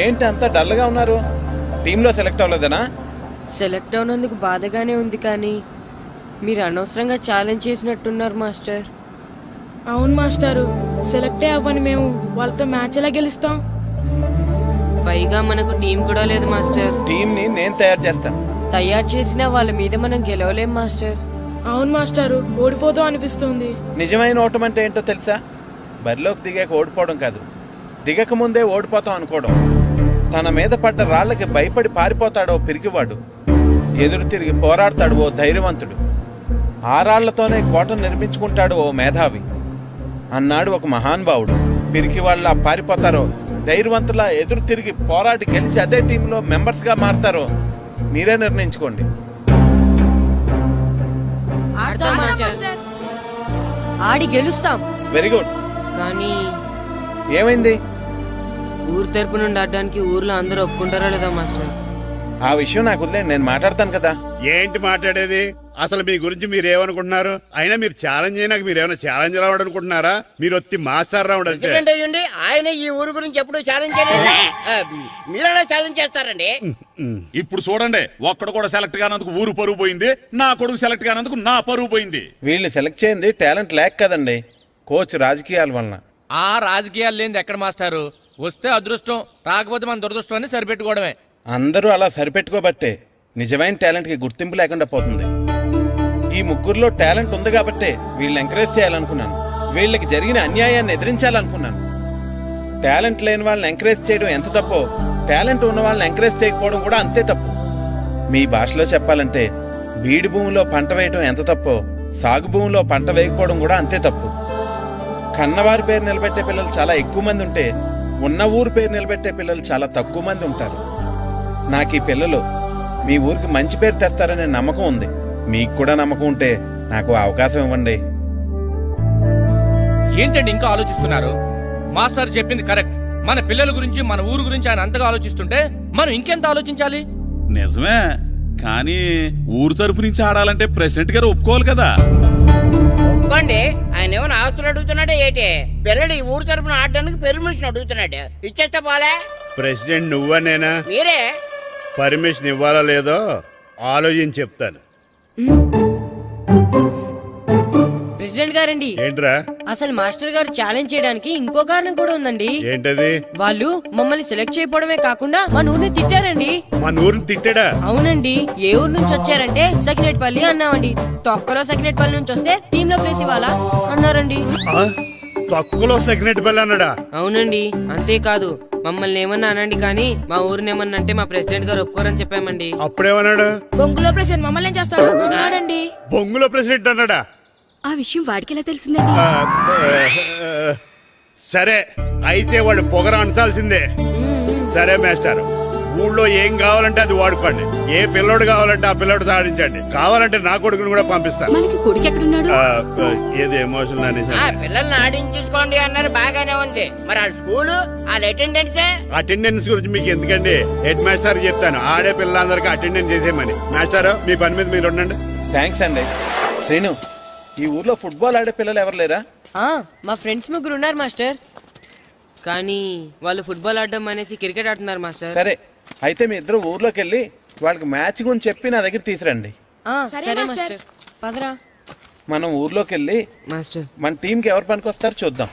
ఏంటి అంత డల్గా ఉన్నారు? టీంలో సెలెక్ట్ అవ్వలేదనా? సెలెక్ట్ అవునందుకు బాధగానే ఉంది, కానీ మీరు అనవసరంగా ఛాలెంజ్ చేసినట్టున్నారు మాస్టర్. అవును మాస్టారు, సెలెక్టే అవ్వని మేము వాళ్ళతో మ్యాచ్ ఎలా గెలుస్తాం? పైగా మనకు టీం కూడా లేదు మాస్టర్. టీంని నేను తయారు చేస్తాను. తయారు చేసిన వాళ్ళ మీద మనం గెలవలేం మాస్టర్. అవును మాస్టారు, ఓడిపోతాం అనిపిస్తుంది. నిజమైన ఓటం అంటే ఏంటో తెలుసా? బరిలోకి దిగాక ఓడిపోవడం కాదు, దిగక ముందే ఓడిపోతాం అనుకోవడం. తన మీద పడ్డ రాళ్ళకి భయపడి పారిపోతాడో పిరికివాడు, ఎదురు తిరిగి పోరాడతాడు ఓ ధైర్యవంతుడు, ఆ రాళ్లతోనే కోటను నిర్మించుకుంటాడు ఓ మేధావి అన్నాడు ఒక మహానుభావుడు. పిరికి వాళ్ళ పారిపోతారో, ధైర్యవంతులా ఎదురు తిరిగి పోరాడి గెలిచి అదే టీంలో మెంబర్స్గా మారతారో మీరే నిర్ణయించుకోండి. ఆడి గెలుస్తాం. Very good. కానీ ఏమైంది? ఊరు తరపు నుండి ఆడడానికి ఊర్లో అందరూ ఒప్పుకుంటారా లేదా మాస్టర్? ఆ విషయం నాకు వదిలే, నేను మాట్లాడతాను కదా. ఏంటి మాట్లాడేది? అసలు మీ గురించి మీరు ఏమనుకుంటున్నారు? అయినా మీరు ఛాలెంజ్ అయినాక మీరు ఏమైనా ఛాలెంజ్ రావడం అనుకుంటున్నారా? మీరు వచ్చి మాస్టర్ రావడం. ఆయన ఈ ఊరు గురించి ఎప్పుడు ఛాలెంజ్ చేయలేదు, మీరెలా ఛాలెంజ్ చేస్తారండి? ఇప్పుడు చూడండి, ఒక్కడు కూడా సెలెక్ట్ కానందుకు ఊరు పరువు పోయింది, నా కొడుకు సెలెక్ట్ కానందుకు నా పరువు పోయింది. వీళ్ళు సెలెక్ట్ చేయింది టాలెంట్ లేక కదండి, కోచ్ రాజకీయాల వలన. ఆ రాజకీయాలు లేనిది ఎక్కడ మాస్టారు? వస్తే అదృష్టం, రాకపోతే మన దురదృష్టం అని సరిపెట్టుకోవడమే. అందరూ అలా సరిపెట్టుకోబట్టే నిజమైన టాలెంట్కి గుర్తింపు లేకుండా పోతుంది. ఈ ముగ్గురులో టాలెంట్ ఉంది కాబట్టే వీళ్ళని ఎంకరేజ్ చేయాలనుకున్నాను, వీళ్ళకి జరిగిన అన్యాయాన్ని ఎదిరించాలనుకున్నాను. టాలెంట్ లేని వాళ్ళని ఎంకరేజ్ చేయడం ఎంత తప్పో, టాలెంట్ ఉన్న వాళ్ళని ఎంకరేజ్ చేయకపోవడం కూడా అంతే తప్పు. మీ భాషలో చెప్పాలంటే బీడు భూమిలో పంట వేయడం ఎంత తప్పో, సాగు భూమిలో పంట వేయకపోవడం కూడా అంతే తప్పు. కన్నవారి పేరు నిలబెట్టే పిల్లలు చాలా ఎక్కువ మంది ఉంటే, ఉన్న ఊరు పేరు నిలబెట్టే పిల్లలు చాలా తక్కువ మంది ఉంటారు. నాకు ఈ పిల్లలు మీ ఊరికి మంచి పేరు తెస్తారనే నమ్మకం ఉంది. మీకు కూడా నమ్మకం ఉంటే నాకు అవకాశం ఇవ్వండి. ఏంటండి ఇంకా ఆలోచిస్తున్నారు? మాస్టర్ చెప్పింది కరెక్ట్. మన పిల్లల గురించి, మన ఊరు గురించి ఆయన అంతగా ఆలోచిస్తుంటే మనం ఇంకెంత ఆలోచించాలి? నిజమే, కానీ ఊరు తరపు నుంచి ఆడాలంటే ప్రెసిడెంట్ గారు ఒప్పుకోవాలి కదా. ఒప్పుకోండి. ఆయన ఏమైనా ఆస్తులు అడుగుతున్నాడే ఏంటి? పిల్లడు ఈ ఊరు తరపున ఆడడానికి పెర్మిషన్ అడుగుతున్నాడు, ఇచ్చేస్తే పోలే. ప్రెసిడెంట్ నువ్వా నేనా? మీరే. పర్మిషన్ ఇవ్వాలా లేదో ఆలోచించి చెప్తాను. ప్రెసిడెంట్ గారండి. ఏంట్రా? అసలు మాస్టర్ గారు ఛాలెంజ్ చేయడానికి ఇంకో కారణం కూడా ఉందండి. ఏంటది? వాళ్ళు మమ్మల్ని సెలెక్ట్ చేయకపోవడమే కాకుండా మన ఊరిని తిట్టారండి. మన ఊరిని తిట్టాడా? అవునండి. ఏ ఊరు నుంచి వచ్చారంటే సకినేట్పల్లి అన్నామండి. తొక్కలో సకినేట్పల్లి నుంచి వస్తే టీమ్ లో ప్లేస్ ఇవ్వాలా అన్నారండి. తొక్కలో సకినేట్పల్లి అన్నాడా? అవునండి. అంతేకాదు, మమ్మల్ని ఏమన్నా అనండి కానీ మా ఊరిని ఏమన్నా అంటే మా ప్రెసిడెంట్ గారు ఒప్పుకోరని చెప్పామండి. అప్పుడేమన్నాడు? బొంగులో ప్రెసిడెంట్ మమ్మల్ని ఏం చేస్తాడు అన్నాడండి. బొంగులో ప్రెసిడెంట్ అన్నాడా? ఆ విషయం వాడికి ఎలా తెలిసిందండి? సరే, అయితే వాడు పొగర అంచాల్సిందే. సరే మాస్టర్, ఊళ్ళో ఏం కావాలంటే అది వాడుకోండి. ఏ పిల్లోడు కావాలంటే ఆ పిల్లోడు సాధించండి. కావాలంటే నా కొడుకుని కూడా పంపిస్తాను. కొడుకు ఎక్కడున్నాడు? ఏది ఎమోషన్ పిల్లల్ని ఆడించేసుకోండి అన్నారు, బాగానే ఉంది. మరి ఆ స్కూలు, వాళ్ళ అటెండెన్స్ గురించి మీకు ఎందుకండి? హెడ్ మాస్టర్ చెప్తాను, ఆడే పిల్లలందరికీ అటెండెన్స్ చేసేయమని. మాస్టర్, మీ పని మీద మీరు ఉండండి. థ్యాంక్స్ అండి. శ్రీను, ఈ ఊర్లో ఫుట్బాల్ ఆడే పిల్లలు ఎవరు లేరా? మా ఫ్రెండ్స్ ముగ్గురు ఉన్నారు మాస్టర్, కానీ వాళ్ళు ఫుట్బాల్ ఆడడం అనేసి క్రికెట్ ఆడుతున్నారు మాస్టర్. సరే, అయితే మీ ఇద్దరు ఊర్లోకి వెళ్ళి వాళ్ళకి మ్యాచ్ గురించి చెప్పి నా దగ్గర తీసురండి. సరే మాస్టర్, పదరా. మనం ఊర్లోకి వెళ్ళి మాస్టర్ మన టీంకి ఎవరు పనికొస్తారో చూద్దాం.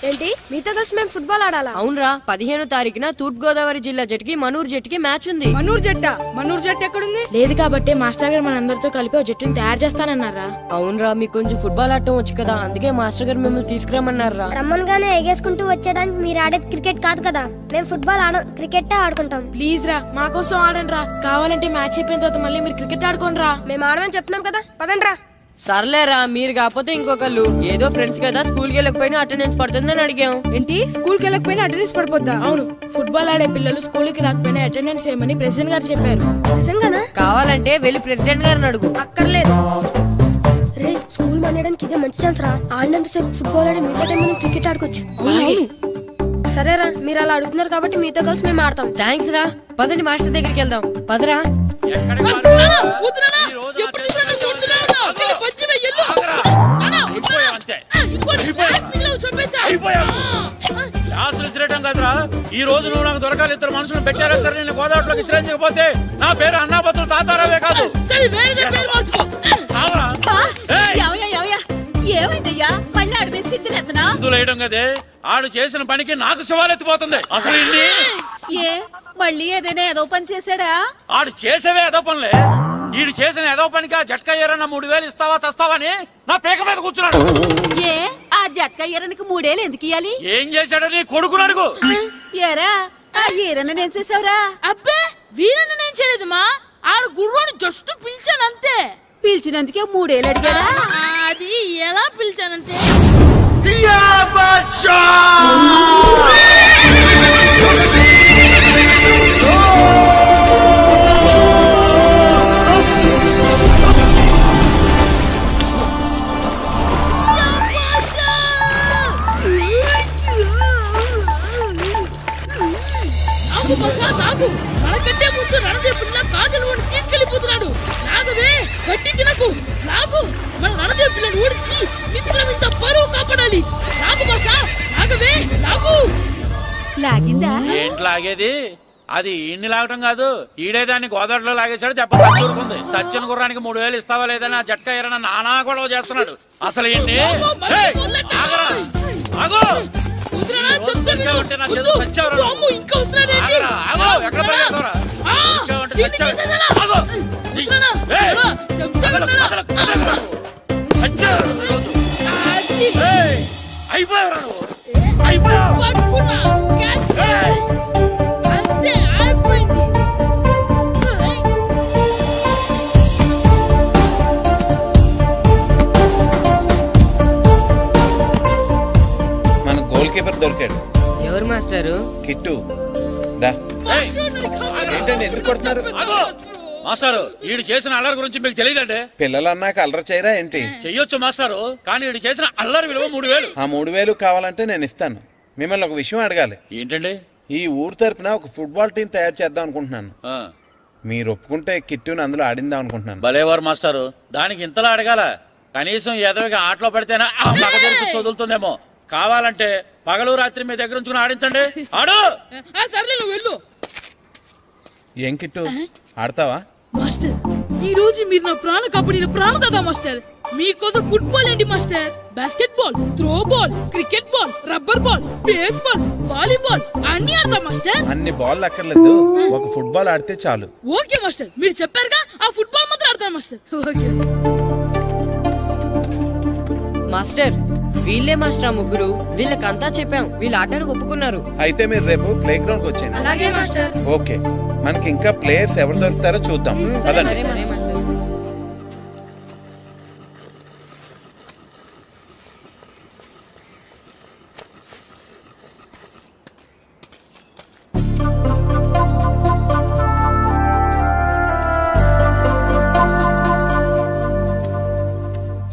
ఏంటి మీతో కలిసి మేము ఫుట్బాల్ ఆడాలా? అవునరా, 15వ తారీఖున తూర్పు గోదావరి జిల్లా జట్టుకి మనూరు జట్టుకి మ్యాచ్ ఉంది. మనూరు జట్టు ఎక్కడుంది? లేదు కాబట్టి మాస్టర్ గారు మనందరితో కలిపి ఒక జట్టుని తయారు చేస్తానన్నారా? అవునరా, మీకు కొంచెం ఫుట్బాల్ ఆడటం వచ్చు కదా, అందుకే మాస్టర్ గారు మిమ్మల్ని తీసుకురమ్మన్నారా. రమ్మన్గానే ఎగేసుకుంటూ వచ్చేయడానికి మీరు ఆడేది క్రికెట్ కాదు కదా. మేము ఫుట్బాల్ ఆడం, క్రికెట్ ఆడుకుంటాం. ప్లీజ్ రా, మా కోసం ఆడండి రా. కావాలంటే మ్యాచ్ అయిపోయిన తర్వాత మళ్ళీ మీరు క్రికెట్ ఆడుకోండి రా. మేము ఆడమని చెప్తున్నాం కదా, పదండి రా. సర్లేరా, మీరు కాకపోతే ఇంకొకళ్ళు. ఏదో ఫ్రెండ్స్ కదా, స్కూల్కి వెళ్ళకపోయినా అటెండెన్స్ పడుతుందని అడిగాం. ఏంటి, స్కూల్కి వెళ్ళకపోయినా అటెండెన్స్ పడిపోద్దా? అవును, ఫుట్బాల్ ఆడే పిల్లలు స్కూల్కి రాకపోయినా అటెండెన్స్ చేయమని ప్రెసిడెంట్ గారు చెప్పారు. నిజంగానా? కావాలంటే వెళ్ళి ప్రెసిడెంట్ గారిని అడుగు. అక్కర్లేదు. రే, స్కూల్ మానేయడానికి ఇదే మంచి ఛాన్స్ రా. ఆడినంతసేపు ఫుట్బాల్ ఆడి మిగతా టైం మనం క్రికెట్ ఆడుకోవచ్చు. సరేరా, మీరు అలా అడుగుతున్నారు కాబట్టి మీతో కలిసి మేము ఆడతాం. థ్యాంక్స్ రా. పదండి మాస్టర్ దగ్గరికి వెళ్దాం. పదరా. గ్లాసులు విసిరేయడం కదరా. ఈ రోజు నువ్వు నాకు దొరకాలి. ఇద్దరు మనుషులు పెట్టారా సరే, నేను గోదావరిలోకి విసిరించకపోతే నా పేరు అన్నాపతులు తాతారావే కాదు. ఏమైందయ్యా మళ్ళీ ఆడిపోయి సిద్ధులేతనా వేయడం కదే. ఆడు చేసిన పనికి నాకు శివాలెత్తిపోతుంది. అసలు ఏ మళ్ళీ ఏదైనా ఏదో పని చేశాడా? ఆడు చేసేవే ఏదో పనులే. ఈడు చేసిన ఏదో పనికి ఆ జట్కా ఏరన్న 3000 ఇస్తావా చస్తావని నా పేక మీద కూర్చున్నాడు. ఏ ఆ జట్కా ఈరనికి 3 ఏళ్ళు ఎందుకు ఇయ్యాలి? ఏం చేశాడో నీ కొడుకును అడుగు. ఏరా ఆ ఈరన్న నేను చేసావురా? అబ్బే వీరన్న నేను చేయలేదు మా. ఆడు గుర్రోని జస్ట్ పిలిచానంతే. పిలిచినందుకే 3 ఏళ్ళు అడిగాడా? అది ఎలా పిలిచానంతే. మనకంటే ముందు రణదేవుడిలా కాజలవాడిని తీసుకెళ్లిపోతున్నాడు. నాగవే గట్టి తినకు. నాగు మన రణదేవు పిల్లని ఓడించి మిత్రం ఇంత పరువు కాపాడాలి. నాగు బాసా నాగవే నాగు. లాగిందా? ఏంటి లాగేది? అది ఈయన్ని లాగటం కాదు, ఈడే దాన్ని గోదావరిలో లాగేశాడు. దెబ్బ చచ్చూరుకుంది. చచ్చిన గుర్రానికి 3000 ఇస్తావా లేదని ఆ జట్కా ఏరన్న నానా గొడవ చేస్తున్నాడు. అసలు ఏంటి? మన గోల్ కీపర్ దొరికాడు. ఎవరు మాస్టారు? కిట్టు. ఏంటండి ఎందుకు కొడుతున్నారు? మాస్టారు ఈడు చేసిన అల్లరి గురించి మీకు తెలియదండి. పిల్లలు అన్నాక అల్లరి చేయరా ఏంటి? చెయ్యొచ్చు మాస్టారు, కానీ ఈడు చేసిన అల్లరి విలువ 3000. ఆ 3000 కావాలంటే నేను ఇస్తాను. మిమ్మల్ని ఒక విషయం అడగాలి. ఏంటండి? ఈ ఊరు తరపున ఒక ఫుట్బాల్ టీం తయారు చేద్దాం అనుకుంటున్నాను. మీరు ఒప్పుకుంటే కిట్టుని అందులో ఆడిందాం అనుకుంటున్నాను. భలేవారు మాస్టారు, దానికి ఇంతలా అడగాల? కనీసం ఎదవిగా ఆటలో పడితేనా మగ తెరిపి వదులుతుందేమో. కావాలంటే పగలు రాత్రి మీ దగ్గర ఉంచుకుని ఆడించండి. ఆడు. సర్లే నువ్వు వెళ్ళు. ఏం కిట్టు ఆడతావా? మాస్టర్ ఈ రోజు మీరు నా ప్రాణ కాపాడిన ప్రాణదాత మాస్టర్. మీకోసం ఫుట్బాల్ ఏంటి master, basket ball, throw ball, cricket ball, rubber ball, base ball, volleyball అన్ని ఆడతా మాస్టర్. అన్ని బాల్ అక్కర్లేదు, ఒక ఫుట్బాల్ ఆడితే చాలు. ఓకే మాస్టర్, మీరు చెప్పారుగా ఆ ఫుట్బాల్ మాత్రం ఆడతాను మాస్టర్. ఓకే మాస్టర్ వీళ్ళే మాస్టర్ ఆ ముగ్గురు. వీళ్ళకంతా చెప్పాం, వీళ్ళు ఆడడానికి ఒప్పుకున్నారు. అయితే మీరు రేపు ప్లే గ్రౌండ్ కి వచ్చేయండి. అలాగే మాస్టర్. ఓకే, మనకి ఇంకా ప్లేయర్స్ ఎవరు దొరుకుతారో చూద్దాం.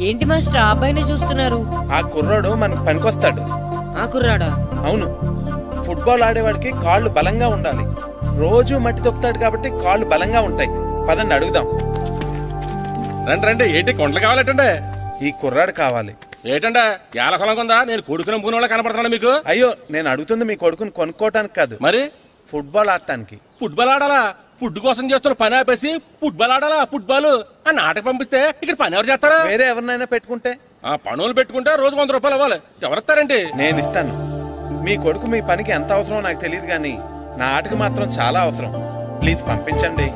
ఏంటి మాస్టర్ ఆ అబ్బాయిని చూస్తున్నారు? ఆ కుర్రాడు మనకు పనికొస్తాడు. ఆ కుర్రాడా? అవును, ఫుట్బాల్ ఆడేవాడికి కాళ్ళు బలంగా ఉండాలి. రోజు మట్టి తొక్కుతాడు కాబట్టి కాళ్ళు బలంగా ఉంటాయి. పదండి అడుగుదాం. రండి రండి. ఏంటి కొండలు కావాలంటే? ఈ కుర్రాడు కావాలి. ఏంటంటే ఏలకొలం కొందా? నేను కొడుకుని అమ్ముకునే కనపడుతున్నా మీకు? అయ్యో, నేను అడుగుతుంది మీ కొడుకుని కొనుక్కోవటానికి కాదు, మరి ఫుట్బాల్ ఆడటానికి. ఫుట్బాల్ ఆడాలా? ఫుడ్ కోసం చేస్తున్న పని ఆపేసి ఫుట్బాల్ ఆడాలా? ఫుట్బాల్ అని ఆటకు పంపిస్తే ఇక్కడ పని ఎవరు చేస్తారా? వేరే ఎవరినైనా పెట్టుకుంటే? ఆ పనులు పెట్టుకుంటే రోజు 100 రూపాయలు ఇవ్వాలి. ఎవరిస్తారండి? నేను ఇస్తాను. మీ కొడుకు మీ పనికి ఎంత అవసరమో నాకు తెలియదు, కానీ నా ఆటకు మాత్రం చాలా అవసరం. ప్లీజ్ పంపించండి.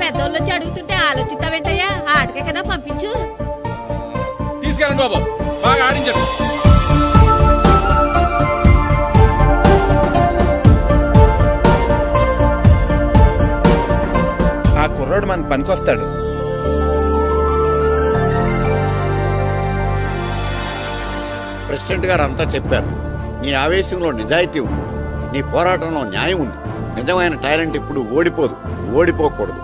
పెద్దోళ్ళు వచ్చి అడుగుతుంటే ఆలోచిస్తావేంటయ్యా? ఆటకే కదా పంపించు. తీసుకెళ్ళండి బాబు, బాగా ఆడించండి. ఆ కుర్రాడు మనకు పనికొస్తాడు. ప్రెసిడెంట్ గారు అంతా చెప్పారు. నీ ఆవేశంలో నిజాయితీ ఉంది, నీ పోరాటంలో న్యాయం ఉంది. నిజమైన టాలెంట్ ఇప్పుడు ఓడిపోదు, ఓడిపోకూడదు.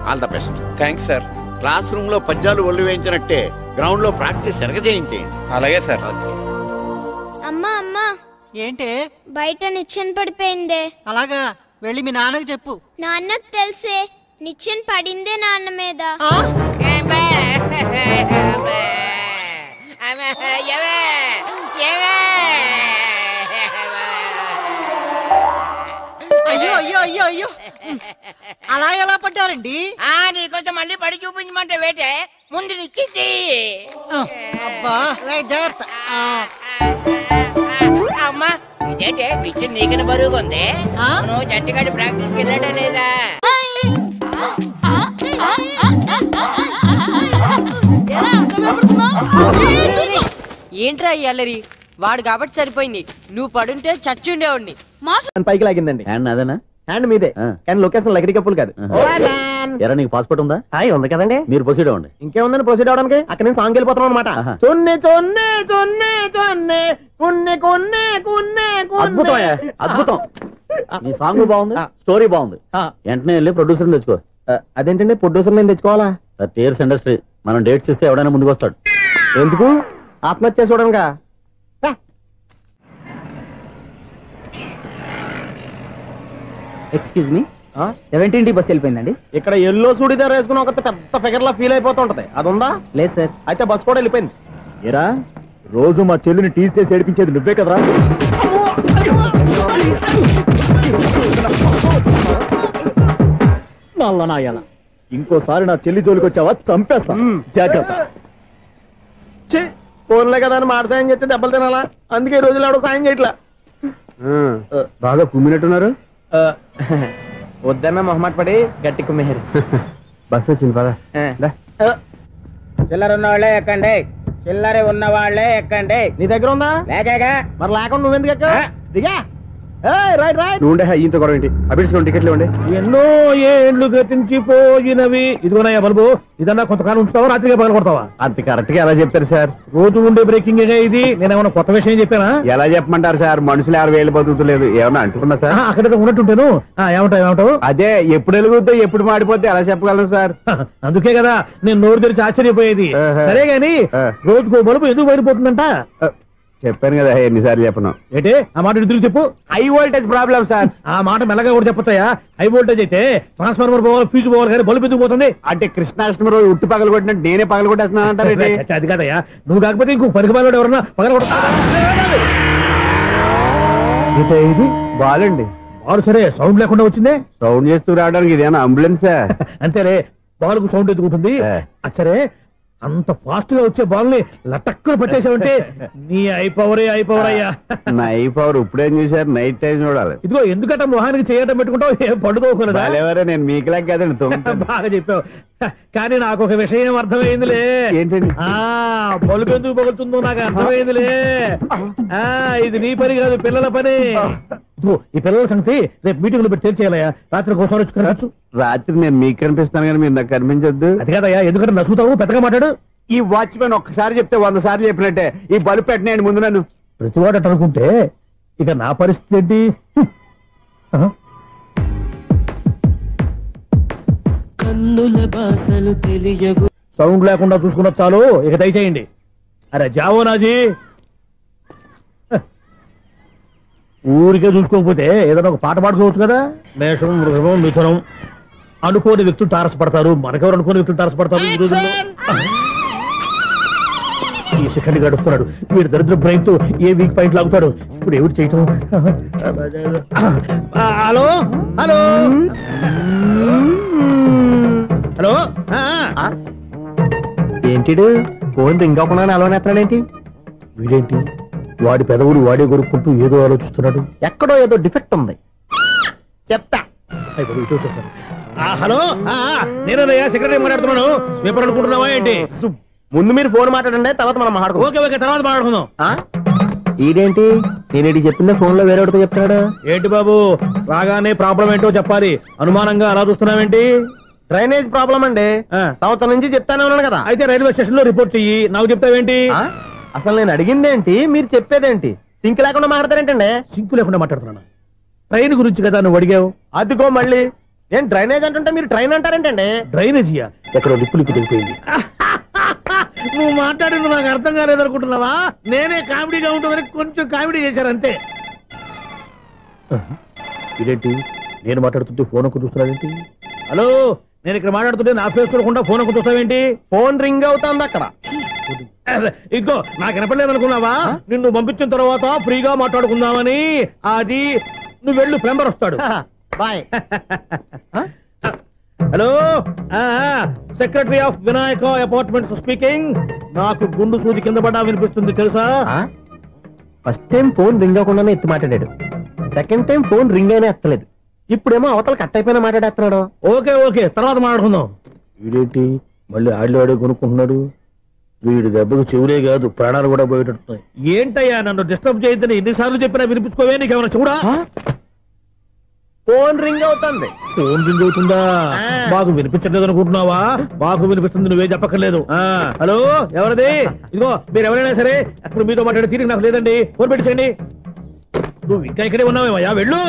All the best. Thanks sir. Class room లో పద్యాలు ఒళ్ళు వేయించినట్టే గ్రౌండ్ లో ప్రాక్టీస్ ఎరగజేయించేయండి. అలాగే సార్. అమ్మా అమ్మా, ఏంటి బయట నిచ్చెన పడిపోయిందే. అలాగా, వెళ్ళి మీ నాన్నకి చెప్పు. నాన్నకు తెలిసే, నిచ్చెన పడిందే నాన్న మీద. అయ్యో అయ్యో అలా ఎలా పడ్డారండి? నీకోసం మళ్ళీ పడి చూపించమంటే వేటే ముందు నిచ్చింది. అబ్బా జాగ్రత్త. అమ్మా ఇదేంటే పిచ్చి నీకని బరువుగా ఉంది. అవును జంటిగాడి ప్రాక్టీస్కి వెళ్ళాడా లేదా? ఏంట్రా అల్లరి? వాడు కాబట్టి సరిపోయింది, నువ్వు పడుంటే చచ్చుండేవాడిని. పైకి లాగిందండి. హ్యాండ్ అదేనా? హ్యాండ్ మీదే, కానీ లొకేషన్ లగడి కప్పులు కాదు. ఎరా నీకు పాస్పోర్ట్ ఉందా? ఉంది కదండి. మీరు ప్రొసీడ్ అవ్వండి. ఇంకేముందని ప్రొసీడ్ అవడానికి? అక్కడ నేను సాంగ్ వెళ్ళిపోతున్నాం అనమాట. అద్భుతం, అద్భుతం. నీ సాంగ్ బాగుంది, స్టోరీ బాగుంది. వెంటనే వెళ్ళి ప్రొడ్యూసర్ తెచ్చుకో. అదేంటండి ప్రొడ్యూసర్ నేను తెచ్చుకోవాలా? టీయర్స్ ఇండస్ట్రీ, మనం డేట్స్ ఇస్తే ఎవడైనా ముందుకు వస్తాడు. ఎందుకు? ఆత్మహత్య చూడనుగా. Excuse me, 17D bus వెళ్ళిపోయిందండి. ఇక్కడ ఎల్లో చూడిదార్ వేసుకుని ఒక పెద్ద ఫిగర్ లా ఫీల్ అయిపోతుంటది, అది ఉందా? లేదు సార్. అయితే బస్ కూడా వెళ్ళిపోయింది. ఏరా రోజు మా చెల్లిని టీస్ చేసి ఏడిపించేది నువ్వే కదరా? నాయన ఇంకోసారి నా చెల్లి జోలికి వచ్చావా చంపేస్తా, జాగ్రత్త. ఫోన్లే కదా అని మాట సాయం చేస్తే దెబ్బలు తినాలా? అందుకే ఈ రోజులు ఎవడో సాయం చేయట్లా. బాగా కుమ్మినట్టున్నారు. వద్దన్న మొహమాట పడి గట్టి కుమ్మేరు. బస్ వచ్చింది పద. చిల్లర ఉన్న వాళ్ళే ఎక్కండి, చిల్లర ఉన్న వాళ్ళే ఎక్కండి. నీ దగ్గర ఉందా? లేకగా. మరి లేకుండా నువ్వెందుకు ఎక్క? దిగా. Right right. నువ్వు ఉండే ఇంత గొడవ ఏంటి? అభిడ్స్లో టికెట్లు ఇవ్వండి. ఎన్నో ఏండ్లు గతించిపోయినవి. ఇదిగోనయ్యా బల్బు, ఇదన్నా కొంతకాలం ఉంచుతావా, రాత్రిగా పగల కొడతావా? అంత కరెక్ట్ గా ఎలా చెప్తారు సార్? రోజు ఉండే బ్రేకింగ్ ఇది. నేనేమన్నా కొత్త విషయం చెప్పానా? ఎలా చెప్పమంటారు సార్? మనుషులు 60,000 బతుకుతలేదు, ఏమన్నా అంటున్నా సార్? అక్కడ ఉన్నట్టుంటాను. ఏమంటావు? అదే ఎప్పుడు వెలుగుద్దో ఎప్పుడు మాడిపోతే ఎలా చెప్పగలను సార్? అందుకే కదా నేను నోరు తెరిచి ఆశ్చర్యపోయేది. సరే గాని రోజుకో బల్బు ఎందుకు బయటపోతుందంట? చెప్పాను కదా ఎన్నిసార్లు చెప్పను. ఏంటి ఆ మాట ఎదురు చెప్పు. High voltage problem sir. ఆ మాట మెల్లగా కూడా చెప్పొచ్చాయా? హై వోల్టేజ్ అయితే ట్రాన్స్ఫార్మర్ పోవాలి, ఫ్యూజ్ పోవాలి, కానీ బల్బు ఎందుకు పోతుంది? అంటే కృష్ణాష్టమి రోజు ఉట్టి పగలు కొట్టినట్టు నేనే పగలు కొట్టేస్తున్నాను అంటారు. అది కాదయ్యా, నువ్వు కాకపోతే ఇంకో పరిగబాలు ఎవరన్నా పగల కొడతా. ఇది బాలండి. బాలు సరే, సౌండ్ లేకుండా వచ్చిందే. సౌండ్ చేస్తూ రావడానికి ఇదేనా అంబులెన్సా? అంతేలే, బాలుకు సౌండ్ ఎదుగుతుంది. సరే అంత ఫాస్ట్ గా వచ్చే బాల్ ని లటక్కులు పట్టేసావంటే నీ ఐపవర్ అయ్యా. నా ఐపవర్ ఇప్పుడేం చూసారు? నైట్ టైం చూడాలి. ఇదిగో ఎందుకంటే మొహానికి చేయడం పెట్టుకుంటావు, ఏం పండుకోకూడదా? నేను మీకులాగా కదండి. బాగా చెప్పావు, కానీ నాకు ఒక విషయం అర్థమైందిలే. ఏంటండి? బల్బు ఎందుకు పగులుతుందో నాకు అర్థమైందిలే. ఇది నీ పని కాదు, పిల్లల పని. ఇదిగో ఈ పిల్లల సంగతి రేపు మీటింగ్ లో పెట్టి తెలిసేయాలయ్యా. రాత్రి కోసం వచ్చి కనవచ్చు. రాత్రి నేను మీకు కనిపిస్తాను కానీ మీరు నాకు కనిపించొద్దు. అది కాదయ్యా, ఎందుకంటే నచ్చుతావు, పెద్దగా మాట్లాడు. ఈ వాచ్మెన్ ఒక్కసారి చెప్తే 100 సార్లు చెప్పినట్టే. ఈ బల్బు పెట్టినాయండి ముందు నన్ను. ప్రతివాడు అట్ట అనుకుంటే ఇక నా పరిస్థితి ఏంటి? కన్నుల భాషలు తెలియవు. సౌండ్ లేకుండా చూసుకున్న చాలు, ఇక దయచేయండి. అరే జావో నాజీ, ఊరికే చూసుకోకపోతే ఏదైనా ఒక పాట పాడుకోవచ్చు కదా. మేషం, వృషభం, మిథునం అనుకోని వ్యక్తులు తారసపడతారు. మనకెవరు అనుకోని వ్యక్తులు తారసపడతారు ఈ రోజుల్లో. ఈ సెకండ్ గడుస్తున్నాడు, వీడు దరిద్ర బ్రెయిన్ తో ఏ వీక్ పాయింట్ లాగుతాడు. ఇప్పుడు ఎవరు చేయటం? Hello hello hello. ఏంటిడు ఫోన్ రింగ్ అవ్వకుండా అలవనేస్తాడేంటి? వీడేంటి వాడి పెదవులు వాడే కొరుక్కుంటూ ఏదో ఆలోచిస్తున్నాడు. ఎక్కడో ఏదో డిఫెక్ట్ ఉంది, చెప్తా. హలో, నేనయ్యా సెక్రటరీ మాట్లాడుతున్నాను. స్వీపర్ అనుకుంటున్నావా ఏంటి? ముందు మీరు ఫోన్ మాట్లాడండి, తర్వాత మనం మాట్లాడుకో. ఓకే ఓకే, తర్వాత మాట్లాడుకుందాం. ఇదేంటి నేను చెప్పిందే ఫోన్ లో వేరేతో చెప్తున్నాడు ఏంటి బాబు? రాగానే ప్రాబ్లం ఏంటో చెప్పాలి, అనుమానంగా అలా చూస్తున్నావేంటి? డ్రైనేజ్ ప్రాబ్లం అండి, సంవత్సరం నుంచి చెప్తానే ఉన్నాను కదా. అయితే రైల్వే స్టేషన్ లో రిపోర్ట్ చెయ్యి, నాకు చెప్తావేంటి? అసలు నేను అడిగిందేంటి, మీరు చెప్పేదేంటి? సింక్ లేకుండా మాట్లాడతారేంటండి? సింక్ లేకుండా మాట్లాడుతున్నా. ట్రైన్ గురించి కదా నువ్వు అడిగావు. అదిగో మళ్ళీ ఏం డ్రైనేజ్ అంటుంటే మీరు ట్రైన్ అంటారేంటండి? డ్రైనేజీయా? ఎక్కడో లిప్పు లిప్పు దిగిపోయింది. నువ్వు మాట్లాడింది నాకు అర్థం కాలేదనుకుంటున్నావా? నేనే కామెడీగా ఉంటుందని కొంచెం కామెడీ చేశారంతే. ఇదేంటి నేను మాట్లాడుతుంటే ఫోన్ ఒక్క చూస్తున్నావేంటి? హలో, నేను ఇక్కడ మాట్లాడుతుంటే నా ఫేస్ చూడకుండా ఫోన్ ఒక్క చూస్తావేంటి? ఫోన్ రింగ్ అవుతుంది అక్కడ. ఇంకో నాకు వినపడలేదు అనుకున్నావా? నిన్ను పంపించిన తర్వాత ఫ్రీగా మాట్లాడుకుందామని. అది నువ్వు వెళ్ళు, ప్లంబర్ వస్తాడు. Bye. Hello, secretary of Vinayaka apartments speaking. నాకు గుండు సూది కింద పడ్డా వినిపిస్తుంది తెలుసా? ఫస్ట్ టైం ఫోన్ రింగ్ అవ్వకుండానే ఎత్తి మాట్లాడాడు. సెకండ్ టైం ఫోన్ రింగ్ అయినా ఎత్తలేదు. ఇప్పుడేమో అవతల కట్ అయిపోయినా మాట్లాడేస్తున్నాడు. ఓకే ఓకే, తర్వాత మాట్లాడుకుందాం. వీడేంటి మళ్ళీ ఆడివాడే కొనుక్కుంటున్నాడు? వీడి దెబ్బకు చెవులే కాదు ప్రాణాలు కూడా పోయేటట్టున్నాయి. ఏంటయ్యా నన్ను డిస్టర్బ్ చేయొద్దని ఎన్నిసార్లు చెప్పినా వినిపించుకోవే? నీకేమైనా చూడా? ఫోన్ రింగ్ అవుతుంది. ఫోన్ రింగ్ అవుతుందా? మాకు వినిపించలేదు అనుకుంటున్నావా? మాకు వినిపిస్తుంది, నువ్వే చెప్పక్కర్లేదు. హలో, ఎవరిది? ఇదిగో మీరు ఎవరైనా సరే అప్పుడు మీతో మాట్లాడే తీరిక నాకు లేదండి. ఫోన్ పెట్టేసేయండి. నువ్వు ఇంకా ఇక్కడే ఉన్నావేమయ్యా, వెళ్ళు.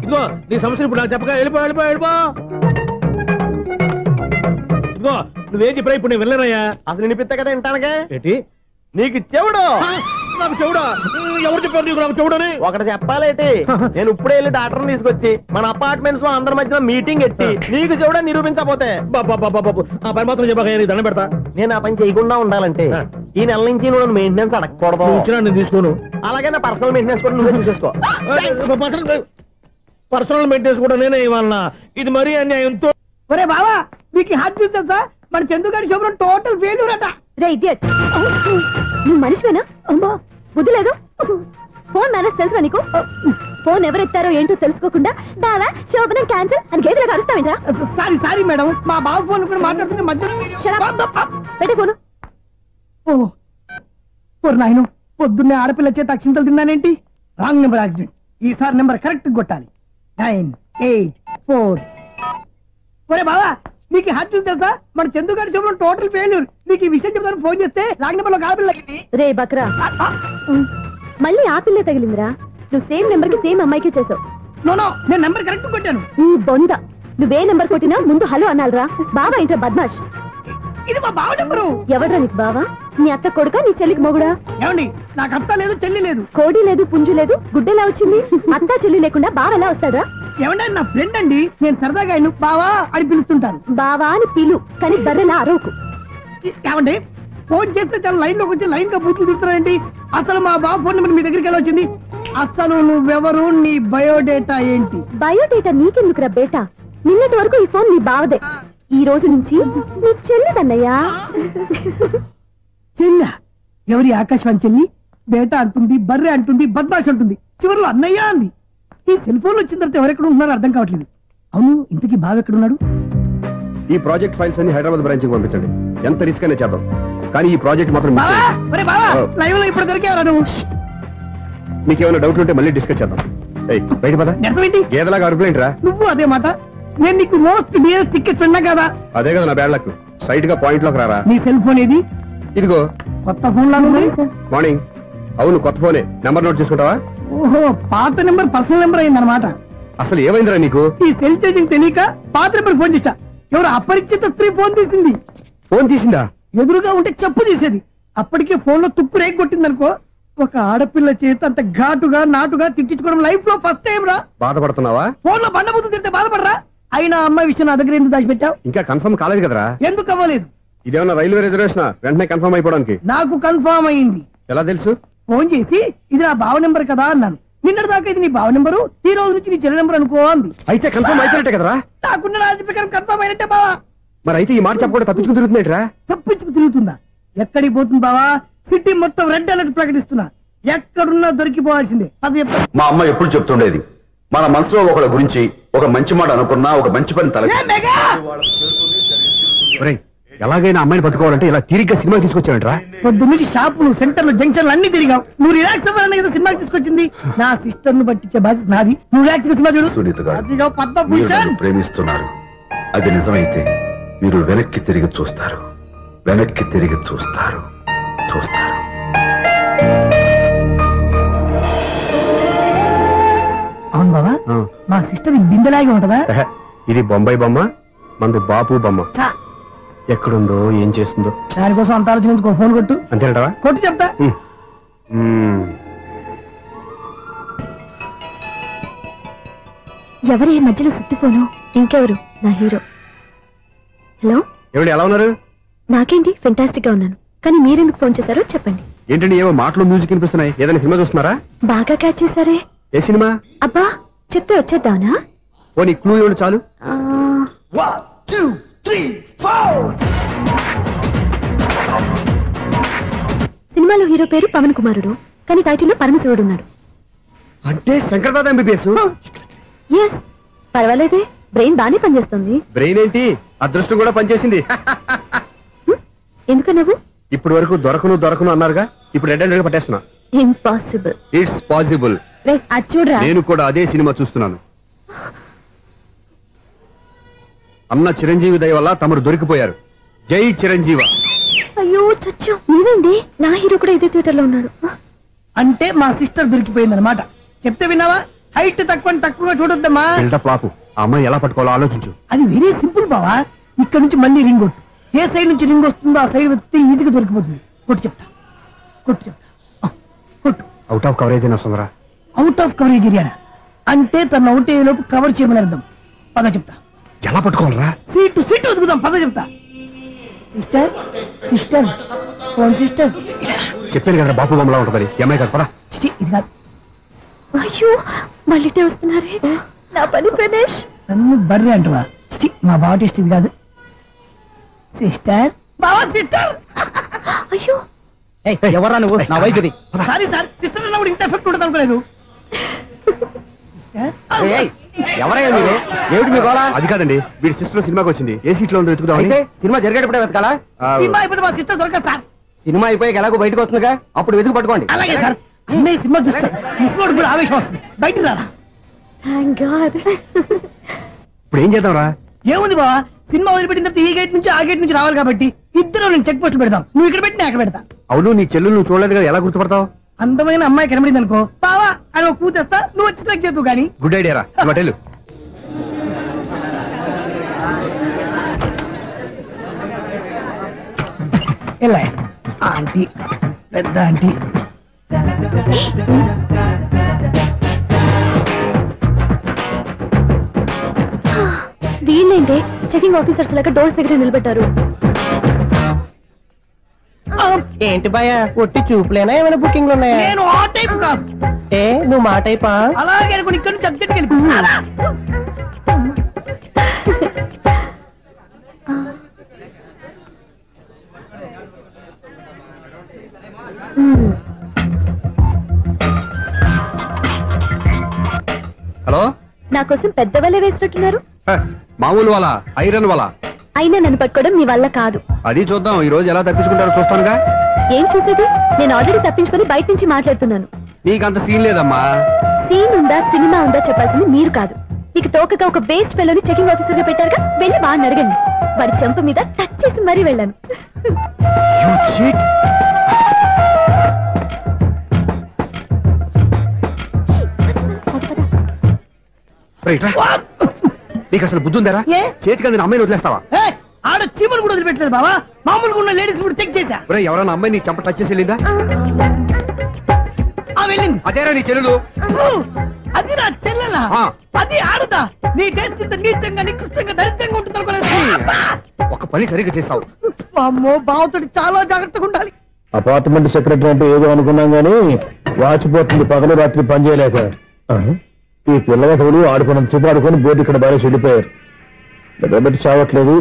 ఇదిగో నీ సమస్యలు ఇప్పుడు నాకు చెప్పక వెళ్ళిపో వెళ్ళిపో వెళ్ళిపో. ఇదిగో నువ్వేం చెప్పరా ఇప్పుడు నేను వెళ్ళానయ్యా. అసలు వినిపిస్తా కదా వింటానుగా. ఏంటి నీకు చెవుడు? నాకు చెవుడా? ఎవరు చెప్పారు నీకు నాకు చెవుడని? ఒకటి చెప్పాలేటి. నేను ఇప్పుడే వెళ్ళి డాక్టర్ని తీసుకొచ్చి మన అపార్ట్మెంట్స్ లో అందరి మధ్యన మీటింగ్ ఎట్టి నీకు చెవుడా నిరూపించకపోతే ఆ పని మాత్రం చెప్పక దండం పెడతా. నేను ఆ పని చేయకుండా ఉండాలంటే ఈ నెల నుంచి నువ్వు మెయింటెనెన్స్ అడగకూడదు. నేను తీసుకోను. అలాగే నా పర్సనల్ మెయింటెనెన్స్ కూడా నువ్వే చూసేసుకో. పర్సనల్ మెయింటెనెన్స్ కూడా నేనే ఇవ్వాలన్నా? ఇది మరీ అన్యాయంతో. ఒరే బావా, మీకు హార్ట్ చూసా సార్, మన చందుగారి శుభ్రం టోటల్ ఫెయిల్యూర్ అట. రే ఇడియట్, నువ్వు మనిషివేనా? అమ్మా బుద్ధి లేదు. ఫోన్ మేనేజ్ తెలుసా నీకు? ఫోన్ ఎవరెత్తారో ఏంటో తెలుసుకోకుండా బావా శోభనం క్యాన్సిల్ అని గేదెలకు అరుస్తావేంట్రా? సారీ సారీ మేడం, మా బావ ఫోన్ కూడా మాట్లాడుతుంటే మధ్యలో పెట్టే ఫోను. ఓ నాయను, పొద్దున్నే ఆడపిల్ల చేత అక్షింతలు తిన్నానేంటి? Wrong number accident. ఈసారి నెంబర్ కరెక్ట్ కొట్టాలి. 984. ఒరే బావా, నీకు హార్ట్ చూసి తెలుసా? మన చందు గారి శుభ్రం టోటల్ ఫెయిల్యూర్. నీకు ఈ విషయం చెప్తాను ఫోన్ చేస్తే రాంగ్ నెంబర్ లో ఆడపిల్ల తగిలింది. రే బక్రా, మళ్ళీ ఆ పిల్లే తగిలిందిరా. నువ్వు సేమ్ నెంబర్ కి సేమ్ అమ్మాయికే చేసావు. నో నేను నెంబర్ కరెక్ట్ కొట్టాను. నీ బొంద, నువ్వే నెంబర్ కొట్టినా ముందు హలో అనాలరా. బావా ఏంట్రా బద్మాష్? ఇది మా బావ నెంబరు. ఎవడ్రా నీకు బావా? నీ అత్త కొడుక, నీ చెల్లికి మొగుడా? ఏమండి, నాకు అత్త లేదు చెల్లి లేదు. కోడి లేదు పుంజు లేదు, గుడ్డెలా వచ్చింది? అత్త చెల్లి లేకుండా బావ ఎలా వస్తాడా? ఏమండి, నా ఫ్రెండ్ అండి, నేను సరదాగా ఆయన బావా అని పిలుస్తుంటాను. బావా అని పిలు, కానీ బర్రెలా అరవకు. ఏమండి, ఫోన్ చేస్తే చాలా లైన్ లోకి వచ్చి లైన్ గా బూతులు తిడుతున్నాయండి. అసలు మా బావ ఫోన్ నెంబర్ మీ దగ్గరికి ఎలా వచ్చింది? అసలు నువ్వెవరు, నీ బయోడేటా ఏంటి? బయోడేటా నీకెందుకురా బేటా? నిన్నటి వరకు ఈ ఫోన్ నీ బావదే, ఈ రోజు నుంచి నీ చెల్లిదన్నయ్యా. చెల్ల ఎవరి? ఆకాశవాణి చెల్లి. బేటా అంటుంది, బర్రె అంటుంది, బద్మాష్ అంటుంది, చివరిలో అన్నయ్య అంది. ఈ సెల్ ఫోన్ వచ్చిన తర్వాత ఎవరెక్కడ ఉంటున్నారో అర్థం కావట్లేదు. అవును, ఇంతకీ బావ ఎక్కడున్నాడు? ఈ ప్రాజెక్ట్ ఫైల్స్ అన్ని హైదరాబాద్ బ్రాంచ్ కి పంపించండి. ఎంత రిస్క్ అనే చేద్దాం, కానీ ఈ ప్రాజెక్ట్ మాత్రం లైవ్ లో ఇప్పుడు దొరికేవరా నువ్వు? మీకేమైనా డౌట్లు ఉంటే మళ్ళీ డిస్కస్ చేద్దాం. బయట పద. గేదలాగా అరుపులేంట్రా? నువ్వు అదే మాట. నేను నీకు మోస్ట్ డియరెస్ట్ టికెట్ విన్నా కదా. అదే కదా నా బ్యాడ్ లక్. స్ట్రైట్ గా పాయింట్ లోకి రారా. నీ సెల్ ఫోన్ ఏది? ఇదిగో కొత్త ఫోన్ లాగా ఉంది. మార్నింగ్. అవును, కొత్త ఫోనే. నెంబర్ నోట్ చేసుకుంటావా? ఓహో, పాత నెంబర్ పర్సనల్ నెంబర్ అయిందన్నమాట. అసలు ఏమైందిరా నీకు? ఈ సెల్ చేసింగ్ తెలియక పాత నెంబర్ ఫోన్ చేశా. ఎవరు అపరిచిత స్త్రీ ఫోన్ తీసింది. ఫోన్ తీసిందా? ఎదురుగా ఉంటే చెప్పు తీసేది. అప్పటికే ఫోన్ లో తుక్కు రేగి కొట్టిందనుకో. ఒక ఆడపిల్ల చేత అంత ఘాటుగా నాటుగా తిట్టించుకోవడం లైఫ్ లో ఫస్ట్ టైం రా. బాధపడుతున్నావా? ఫోన్ లో బండబుద్ధి తింటే బాధపడరా? అయినా అమ్మాయి విషయం నా దగ్గర ఎందుకు దాచిపెట్టావు? ఇంకా కన్ఫర్మ్ కాలేదు కదరా. ఎందుకు అవ్వలేదు? ఇదేమన్నా రైల్వే రిజర్వేషన్? వెంటనే కన్ఫర్మ్ అయిపోవడానికి. నాకు కన్ఫర్మ్ అయింది. ఎలా తెలుసు? ఫోన్ చేసి ఇది నా బావ నెంబర్ కదా అన్నాను. నిన్నటి దాకా ఇది నీ బావ నెంబరు, ఈ రోజు నుంచి నీ చెల్లి నెంబర్ అనుకో అంది. అయితే కన్ఫర్మ్ అయిపోయినట్టే కదరా? నాకున్న రాజు ప్రకారం కన్ఫర్మ్ అయినట్టే బావా. మరి అయితే ఈ మాట చెప్పకుండా తప్పించుకు తిరుగుతుందేట్రా? తప్పించుకు తిరుగుతుందా? ఎక్కడికి పోతుంది బావా? సిటీ మొత్తం రెడ్ అలర్ట్ ప్రకటిస్తున్నా. ఎక్కడున్నా దొరికిపోవాల్సిందే. అది మా అమ్మ ఎప్పుడు చెప్తుండేది, మన మనసులో ఒకళ్ళ గురించి ఒక మంచి మాట అనుకున్నా ఒక మంచి పని తల. ఎలాగైనా అమ్మాయిని పట్టుకోవాలంటే ఇలా తిరిగ్గా సినిమా తీసుకొచ్చాడంట్రా. పొద్దున్నుంచి షాపులు, సెంటర్లు, జంక్షన్లు అన్ని తిరిగావు. నువ్వు రిలాక్స్ అవ్వాలని కదా సినిమాకి తీసుకొచ్చింది. నా సిస్టర్ ను పట్టించే బాధ్యత నాది. నువ్వు రిలాక్స్ సినిమా చూడు. సునీత గారు, అదిగో పద్మభూషణ్. ప్రేమిస్తున్నారు. అది నిజమైతే మీరు వెనక్కి తిరిగి చూస్తారు, వెనక్కి తిరిగి చూస్తారు, చూస్తారు. అవును బాబా, మా సిస్టర్ బిందెలాగే ఉంటదా? ఇది బొంబాయి బొమ్మ, మంది బాపు బొమ్మ. ఎక్కడుందో ఏం చేస్తుందో దానికోసం అంత ఆలోచించుకో. ఫోన్ కొట్టు. అంతేనంటావా? కొట్టు చెప్తా. ఎవరి మధ్యలో సుత్తి ఫోను? ఇంకెవరు? నా హీరో. హలో, ఎవరు? ఎలా ఉన్నారు? నాకేంటి, ఫెంటాస్టిక్ గా ఉన్నాను. కానీ మీరెందుకు ఫోన్ చేశారో చెప్పండి. ఏంటండి ఏవో మాటలు మ్యూజిక్ వినిపిస్తున్నాయి? ఏదైనా సినిమా చూస్తున్నారా? బాగా క్యాచ్ చేశారే. ఏ సినిమా? అబ్బా చెప్తే వచ్చేద్దానా? ఓ నీ క్లూ ఇవ్వండి చాలు. 1 2 3 4 సినిమాలో హీరో పేరు పవన్ కుమారుడు, కానీ టైటిల్లో పరమశివుడు ఉన్నాడు. అంటే శంకర్దాద ఎంబీబీఎస్. ఎస్, పర్వాలేదే, బ్రెయిన్ బానే పనిచేస్తుంది. బ్రెయిన్ ఏంటి, అదృష్టం కూడా పనిచేసింది. ఎందుకన్నావు? ఇప్పుడు వరకు దొరకను అన్నారుగా, ఇప్పుడు రెడ్ హ్యాండెడ్ గా పట్టేస్తున్నా. ఇంపాసిబుల్. It's possible. అది చూడరా, నేను కూడా అదే సినిమా చూస్తున్నాను. అన్న చిరంజీవి దయ వల్ల తమరు దొరికిపోయారు. జై చిరంజీవ. అయ్యో చచ్చా, నీవేంటి? నా హీరో కూడా ఇదే థియేటర్ లో ఉన్నాడు. అంటే మా సిస్టర్ దొరికిపోయింది అనమాట. చెప్తే విన్నావా? హైట్ తక్కువగా చూడొద్దమ్మా. పాపు ఆ అమ్మాయి ఎలా పట్టుకోవాలో ఆలోచించు. అది వెరీ సింపుల్ బావా. ఇక్కడ నుంచి మళ్ళీ రింగ్ కొట్టు. ఏ సైడ్ నుంచి రింగ్ వస్తుందో ఆ సైడ్ వెతికితే ఈజీగా దొరికిపోతుంది. కొట్టు చెప్తా. అవుట్ ఆఫ్ కవరేజ్ అయినా సుందరా. అవుట్ ఆఫ్ కవరేజ్ ఏరియా అంటే తన అవుట్ అయ్యే లోపు కవర్ చేయమని అర్థం. పద చెప్తా. ఎలా పట్టుకోవాలరా? సీటు వెతుకుదాం, పద చెప్తా. Sister phone sister. చెప్పాను కదా బాపు బొమ్మలా ఉంటుంది. అమ్మాయి కదా, పదా. ఇది కాదు. అయ్యో మళ్ళీ వస్తున్నారే, నా పని ఫినిష్. నన్ను బర్రె అంటవా? మా బావ టెస్ట్ ఇది కాదు. సిస్టర్, బావా సిస్టర్. అయ్యో ఎవరా నువ్వు? నా వైపు ఇది. సారీ సార్, సిస్టర్ అన్నప్పుడు ఇంత ఎఫెక్ట్ ఉండదు అనుకోలేదు. ఎవరయ్యా మీరు? ఏమిటి మీ గోళ? అది కాదండి, వీడి సిస్టర్ సినిమాకి వచ్చింది. ఏ సీట్ లో ఉందో వెతుకుదాం. అయితే సినిమా జరిగేటప్పుడే వెతకాలా? సినిమా అయిపోతే మా సిస్టర్ దొరకదు సార్. సినిమా అయిపోయాక ఎలాగో బయటకు వస్తుందిగా, అప్పుడు వెతుకు పట్టుకోండి. అలాగే సార్. అన్నయ్య సినిమా చూస్తారు, మిస్ వాడు కూడా ఆవేశం వస్తుంది. బయటికి రారా. Thank God. ఇప్పుడు ఏం చేద్దాంరా? ఏముంది బావా, సినిమా వదిలిపెట్టిన తర్వాత ఈ గేట్ నుంచి ఆ గేట్ నుంచి రావాలి కాబట్టి ఇద్దరు నేను చెక్ పోస్ట్ పెడతాం. నువ్వు ఇక్కడ పెట్టి నేను అక్కడ పెడతా. అవును, నీ చెల్లెలు నువ్వు చూడలేదు కదా, ఎలా గుర్తుపడతావు? అందమైన అమ్మాయి కనబడింది అనుకో, బావా అని ఒక కూతేస్తా, నువ్వు వచ్చి సెలెక్ట్ చేద్దు. కానీ గుడ్ ఐడియా రా. హోటల్ ఎలా ఆంటీ, పెద్ద ఆంటీ. వీళ్ళేంటే చెకింగ్ ఆఫీసర్స్ లాగా డోర్స్ దగ్గర నిలబెట్టారు. ఏంటి భయ, ఒట్టి చూపులేనా ఏమైనా బుకింగ్లు ఉన్నాయా? నేను ఆ టైప్ కాదు. ఏ నువ్వు మా టైపా? అలాగే అనుకుని ఇక్కడ నుంచి అర్జెంట్కి వెళ్ళిపో. హలో, నా కోసం పెద్ద వలే వేసినట్టున్నారు. మామూలు వాళ్ళ ఐరన్ వాళ్ళ. అయినా నన్ను పట్టుకోవడం మీ వల్ల కాదు. అది చూద్దాం, ఈ రోజు ఎలా తప్పించుకుంటారో చూస్తానుగా. ఏం చూసేది? నేను ఆల్రెడీ తప్పించుకొని బయట నుంచి మాట్లాడుతున్నాను. నీకంత సీన్ లేదమ్మా. సీన్ ఉందా సినిమా ఉందా చెప్పాల్సింది మీరు కాదు. మీకు తోకగా ఒక బేస్ట్ ఫెలోని చెకింగ్ ఆఫీసర్ గా పెట్టారుగా, వెళ్ళి బాగా అడగండి. వాడి చెంప మీద టచ్ చేసి మరీ వెళ్ళాను. నీకు అసలు బుద్ధి ఉందారా? చేతికి అందిన అమ్మాయిని వదిలేస్తావా? ఆడ చీమలు కూడా వదిలిపెట్టలేదు బావా. మామూలుగా ఉన్న లేడీస్ కూడా చెక్ చేశా. ఎవరైనా అమ్మాయి నీ చెంప టచ్ చేసి వెళ్ళిందా? వెళ్ళింది. అదేరా నీ చెల్లెలు? అది నా చెల్లెలా? అది ఆడదా? నీ టేస్ట్ ఇంత నీచంగా నికృష్టంగా దరిద్రంగా ఉంటుంది అనుకోలేదు. ఒక పని సరిగ్గా చేస్తావు. అమ్మో, బావతోటి చాలా జాగ్రత్తగా ఉండాలి. అపార్ట్మెంట్ సెక్రటరీ అంటే ఏదో అనుకున్నాం గానీ వాచిపోతుంది పగలు రాత్రి పని చేయలేక. ఈ పిల్లవాడు ఆడుకున్నంత సేపు ఆడుకొని బోర్డు ఇక్కడ బాగా చెడిపోయారు. నిలబెట్టి చావట్లేదు.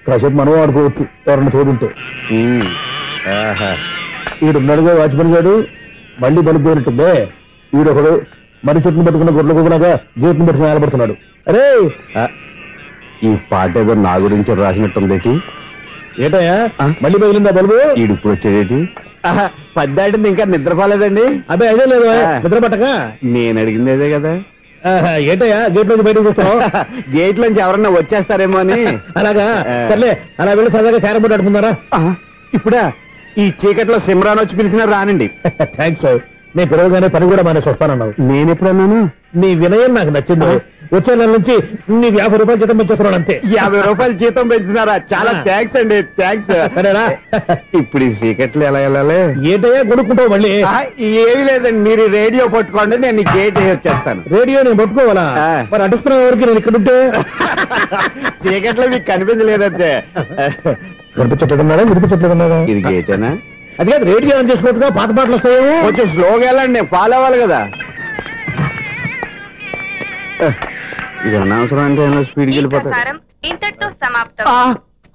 కాసేపు మనం ఆడుకోవచ్చు ఎవరన్నా తోడుంటే. ఈడున్నాడుగా వాచ్మెన్ గారు, మళ్ళీ బలిపోయినట్టుందే. ఈడొకడు మరి చెట్టును పట్టుకున్న గొడ్ల కుక్కలాగా గేట్ను పట్టుకుని నిలబడుతున్నాడు. అరే, ఈ పాట ఏదో నా గురించి రాసినట్టుంది. ఏటయ్యా మళ్ళీ పగిలిందా బల్బు? ఈడు ఇప్పుడు వచ్చేదేటి? పద్దాటింది ఇంకా నిద్రపోలేదండి. అదే అదే లేదు నిద్ర పట్టక. నేను అడిగింది అదే కదా. ఏటయ్యా గేట్ నుంచి బయటకు వస్తావు? గేట్ లోంచి ఎవరన్నా వచ్చేస్తారేమో అని. అలాగా, సర్లే అలా వెళ్ళి సరదాగా క్యారం బోర్డు ఆడుకున్నారా? ఇప్పుడా? ఈ చీకట్లో సిమ్రాన్ వచ్చి పిలిచినా రానండి. థ్యాంక్స్. నేను పిలవగానే పని కూడా మానేసి వస్తానన్నావు. నేను ఎప్పుడన్నాను? నీ వినయం నాకు నచ్చింది. వచ్చే నెల నుంచి నీకు 50 రూపాయలు జీతం పెంచుతున్నాడు అంతే. 50 రూపాయలు జీతం పెంచుతున్నారా? చాలా థ్యాంక్స్ అండి. థ్యాంక్స్. ఇప్పుడు ఈ చీకట్లు ఎలా వెళ్ళాలి? ఏంటయ్యా కొనుక్కుంటావు మళ్ళీ? ఏమి లేదండి, మీరు రేడియో పట్టుకోండి, నేను గేట్ వచ్చేస్తాను. రేడియో నేను పట్టుకోవాలా? మరి అడుస్తున్నా ఎవరికి నేను ఇక్కడ ఉంటే? చీకట్లో మీకు కనిపించలేదంటే. కనిపించట్లేదన్నారా వినిపించట్లేదన్నారా? ఇది గేటేనా? అది కాదు, రేడియో ఆన్ చేసుకోవచ్చుగా, పాత పాటలు వస్తాయేమో. కొంచెం స్లోగా వెళ్ళండి, నేను ఫాలో అవ్వాలి కదా. ఇది అనవసరం అంటే స్పీడ్కి వెళ్ళిపోతాడు. ఇంతటితో సమాప్తం.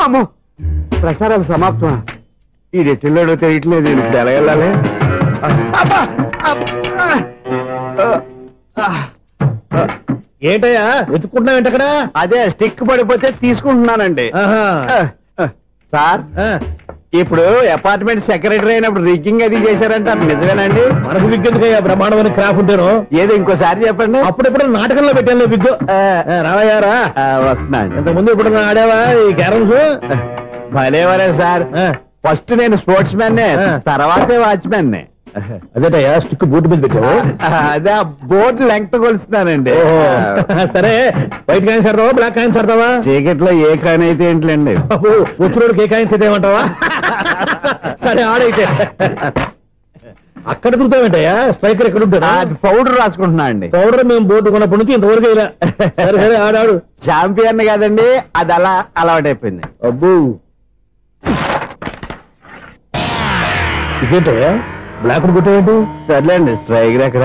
అమ్మో ప్రసారాలు సమాప్తమా? ఈ రెట్టిల్లోడో తెలియట్లేదు. ఇప్పుడు ఎలా వెళ్ళాలి? ఏంటయ్యా వెతుక్కుంటున్నావు ఏంటక్కడ? అదే స్టిక్ పడిపోతే తీసుకుంటున్నానండి. సార్ ఇప్పుడు అపార్ట్మెంట్ సెక్రటరీ అయినప్పుడు రిగ్గింగ్ అది చేశారంట, నిజమేనండి? మనకు విగ్ ఎందుకయ్యా? బ్రహ్మాండమైన క్రాఫ్ ఉంటాను. ఏదో ఇంకోసారి చెప్పండి. అప్పుడెప్పుడు నాటకంలో పెట్టాను విగ్గు. రావయ్యారా? వస్తున్నాను. ఇంతకుముందు ఇప్పుడు ఆడావా ఈ క్యారమ్స్? భలేవరే సార్. ఫస్ట్ నేను స్పోర్ట్స్ మ్యాన్, తర్వాతే వాచ్మెన్. అదేటయ్యా స్టిక్ బోర్డు మీద పెట్టావు? అదే బోర్డు లెంగ్త్ కొలుస్తున్నానండి. సరే వైట్ కాయిన్స్ ఆడతావా బ్లాక్ కాయిన్స్ ఆడతావా? చీకట్ లో ఏ కాయిన్ అయితే ఏంటండి, వచ్చినోడికి ఏ కాయిన్స్ అయితే ఏమంటావా? సరే ఆడైతే. అక్కడ దొరుకుతావేంటయ్యా? స్ట్రైకర్ ఎక్కడ ఉంటాడా? పౌడర్ రాసుకుంటున్నా అండి. పౌడర్ మేము బోర్డు కొన్నప్పటి నుంచి ఇంతవరకు ఇలా. సరే సరే ఆడాడు. ఛాంపియన్ కాదండి, అది అలా అలవాటైపోయింది. అబ్బో ఇదేంటయ్యా బ్లాక్ కొట్టేంటి? సర్లేండి స్ట్రైకర్ ఎక్కడ?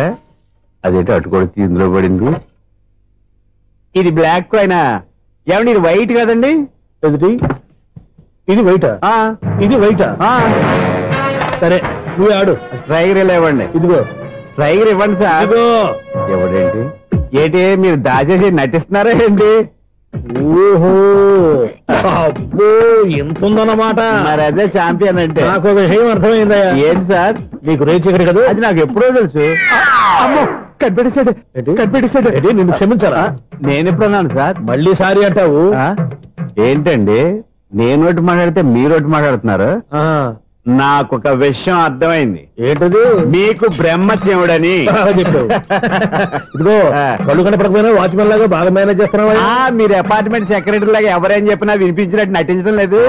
అదేంటి అటుకొడితే ఇందులో పడింది. ఇది బ్లాక్ అయినా ఏమండి? ఇది వైట్ కదండి? ఎదుటి ఇది వైటా? ఇది వైటా? సరే నువ్వే ఆడు. స్ట్రైకర్ ఇలా ఇవ్వండి. ఇదిగో స్ట్రైకర్ ఇవ్వండి సార్. ఎవడేంటి ఏంటి మీరు దాచేసి నటిస్తున్నారా ఏంటి? ఓహో అబ్బో ఎంత ఉందన్నమాట. మరి అదే ఛాంపియన్ అంటే. నాకు విషయం అర్థమైందయ్యా. ఏంటి సార్? నీకు రేచి ఇక్కడ కదా? అది నాకు ఎప్పుడో తెలుసు. అమ్మో కనిపెట్టేసాడు, కనిపెట్టేసాడు. నిన్ను క్షమించారా? నేను ఎప్పుడన్నాను సార్? మళ్ళీ సారీ అంటావు ఏంటండి? నేను ఒకటి మాట్లాడితే మీరు ఒకటి మాట్లాడుతున్నారు. నాకు ఒక విషయం అర్థమైంది. ఏంటది? మీకు బ్రహ్మత్యముడని చెప్పావు. ఇదిగో కళ్ళు కనపడకపోయినా వాచ్మెన్ లాగా బాగా మేనేజ్ చేస్తున్నావా? మీరు అపార్ట్మెంట్ సెక్రటరీ లాగా ఎవరేం చెప్పినా వినిపించినట్టు నటించడం లేదు.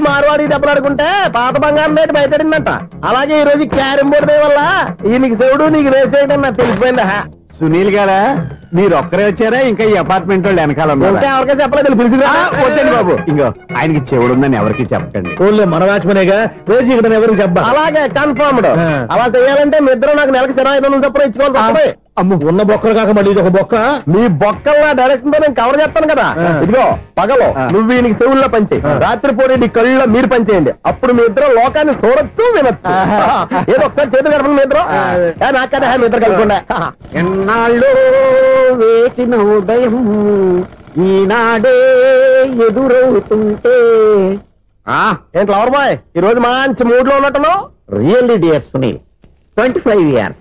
మార్వాడి దెబ్బలాడుకుంటే పాత బంగారం రేటు బయటడిందంట. అలాగే ఈ రోజు క్యారం బోర్డు వల్ల ఈయనకి శివుడు నీకు రేసేయడం నాకు తెలిసిపోయిందా? సునీల్ గారా మీరు ఒక్కరే వచ్చారా? ఇంకా ఈ అపార్ట్మెంట్ వాళ్ళు వెనకాల ఎవరికీ చెప్పలేదు. వద్దండి బాబు, ఇంకో ఆయనకి చెవుడు ఉందని ఎవరికి చెప్పండి. ఓన్లీ మన వాచ్మనేగా రోజు ఇక్కడ ఎవరికి చెప్పా. అలాగే కన్ఫర్మ్డ్. అలా చేయాలంటే మీ ఇద్దరు నాకు నెలకి 500 చొప్పున ఇచ్చుకోవాలి. అమ్మ ఉన్న బొక్కలు కాక మళ్ళీ ఇది ఒక బొక్క. మీ బొక్కల డైరెక్షన్ తో నేను కవర్ చేస్తాను కదా. ఇదిగో పగలో నువ్వు ఈయనకి చెవుల్లో పనిచేయి, రాత్రి పూట నీ కళ్ళలో మీరు పనిచేయండి. అప్పుడు మీ ఇద్దరు లోకాన్ని చూడొచ్చు వినొచ్చు. ఏదో ఒకసారి చేతులు కలపండి మీ ఇద్దరు. నాకదే మీ ఇద్దరు కలపకుండా. ఎన్నాళ్ళు వేసిన ఉదయం ఈనాడే ఎదురవుతుంటే. ఏంటి లవర్ బాయ్ ఈ రోజు మంచి మూడ్ లో ఉన్నట్టున్నావు? రియల్లీ డియర్ సునీల్, 25 years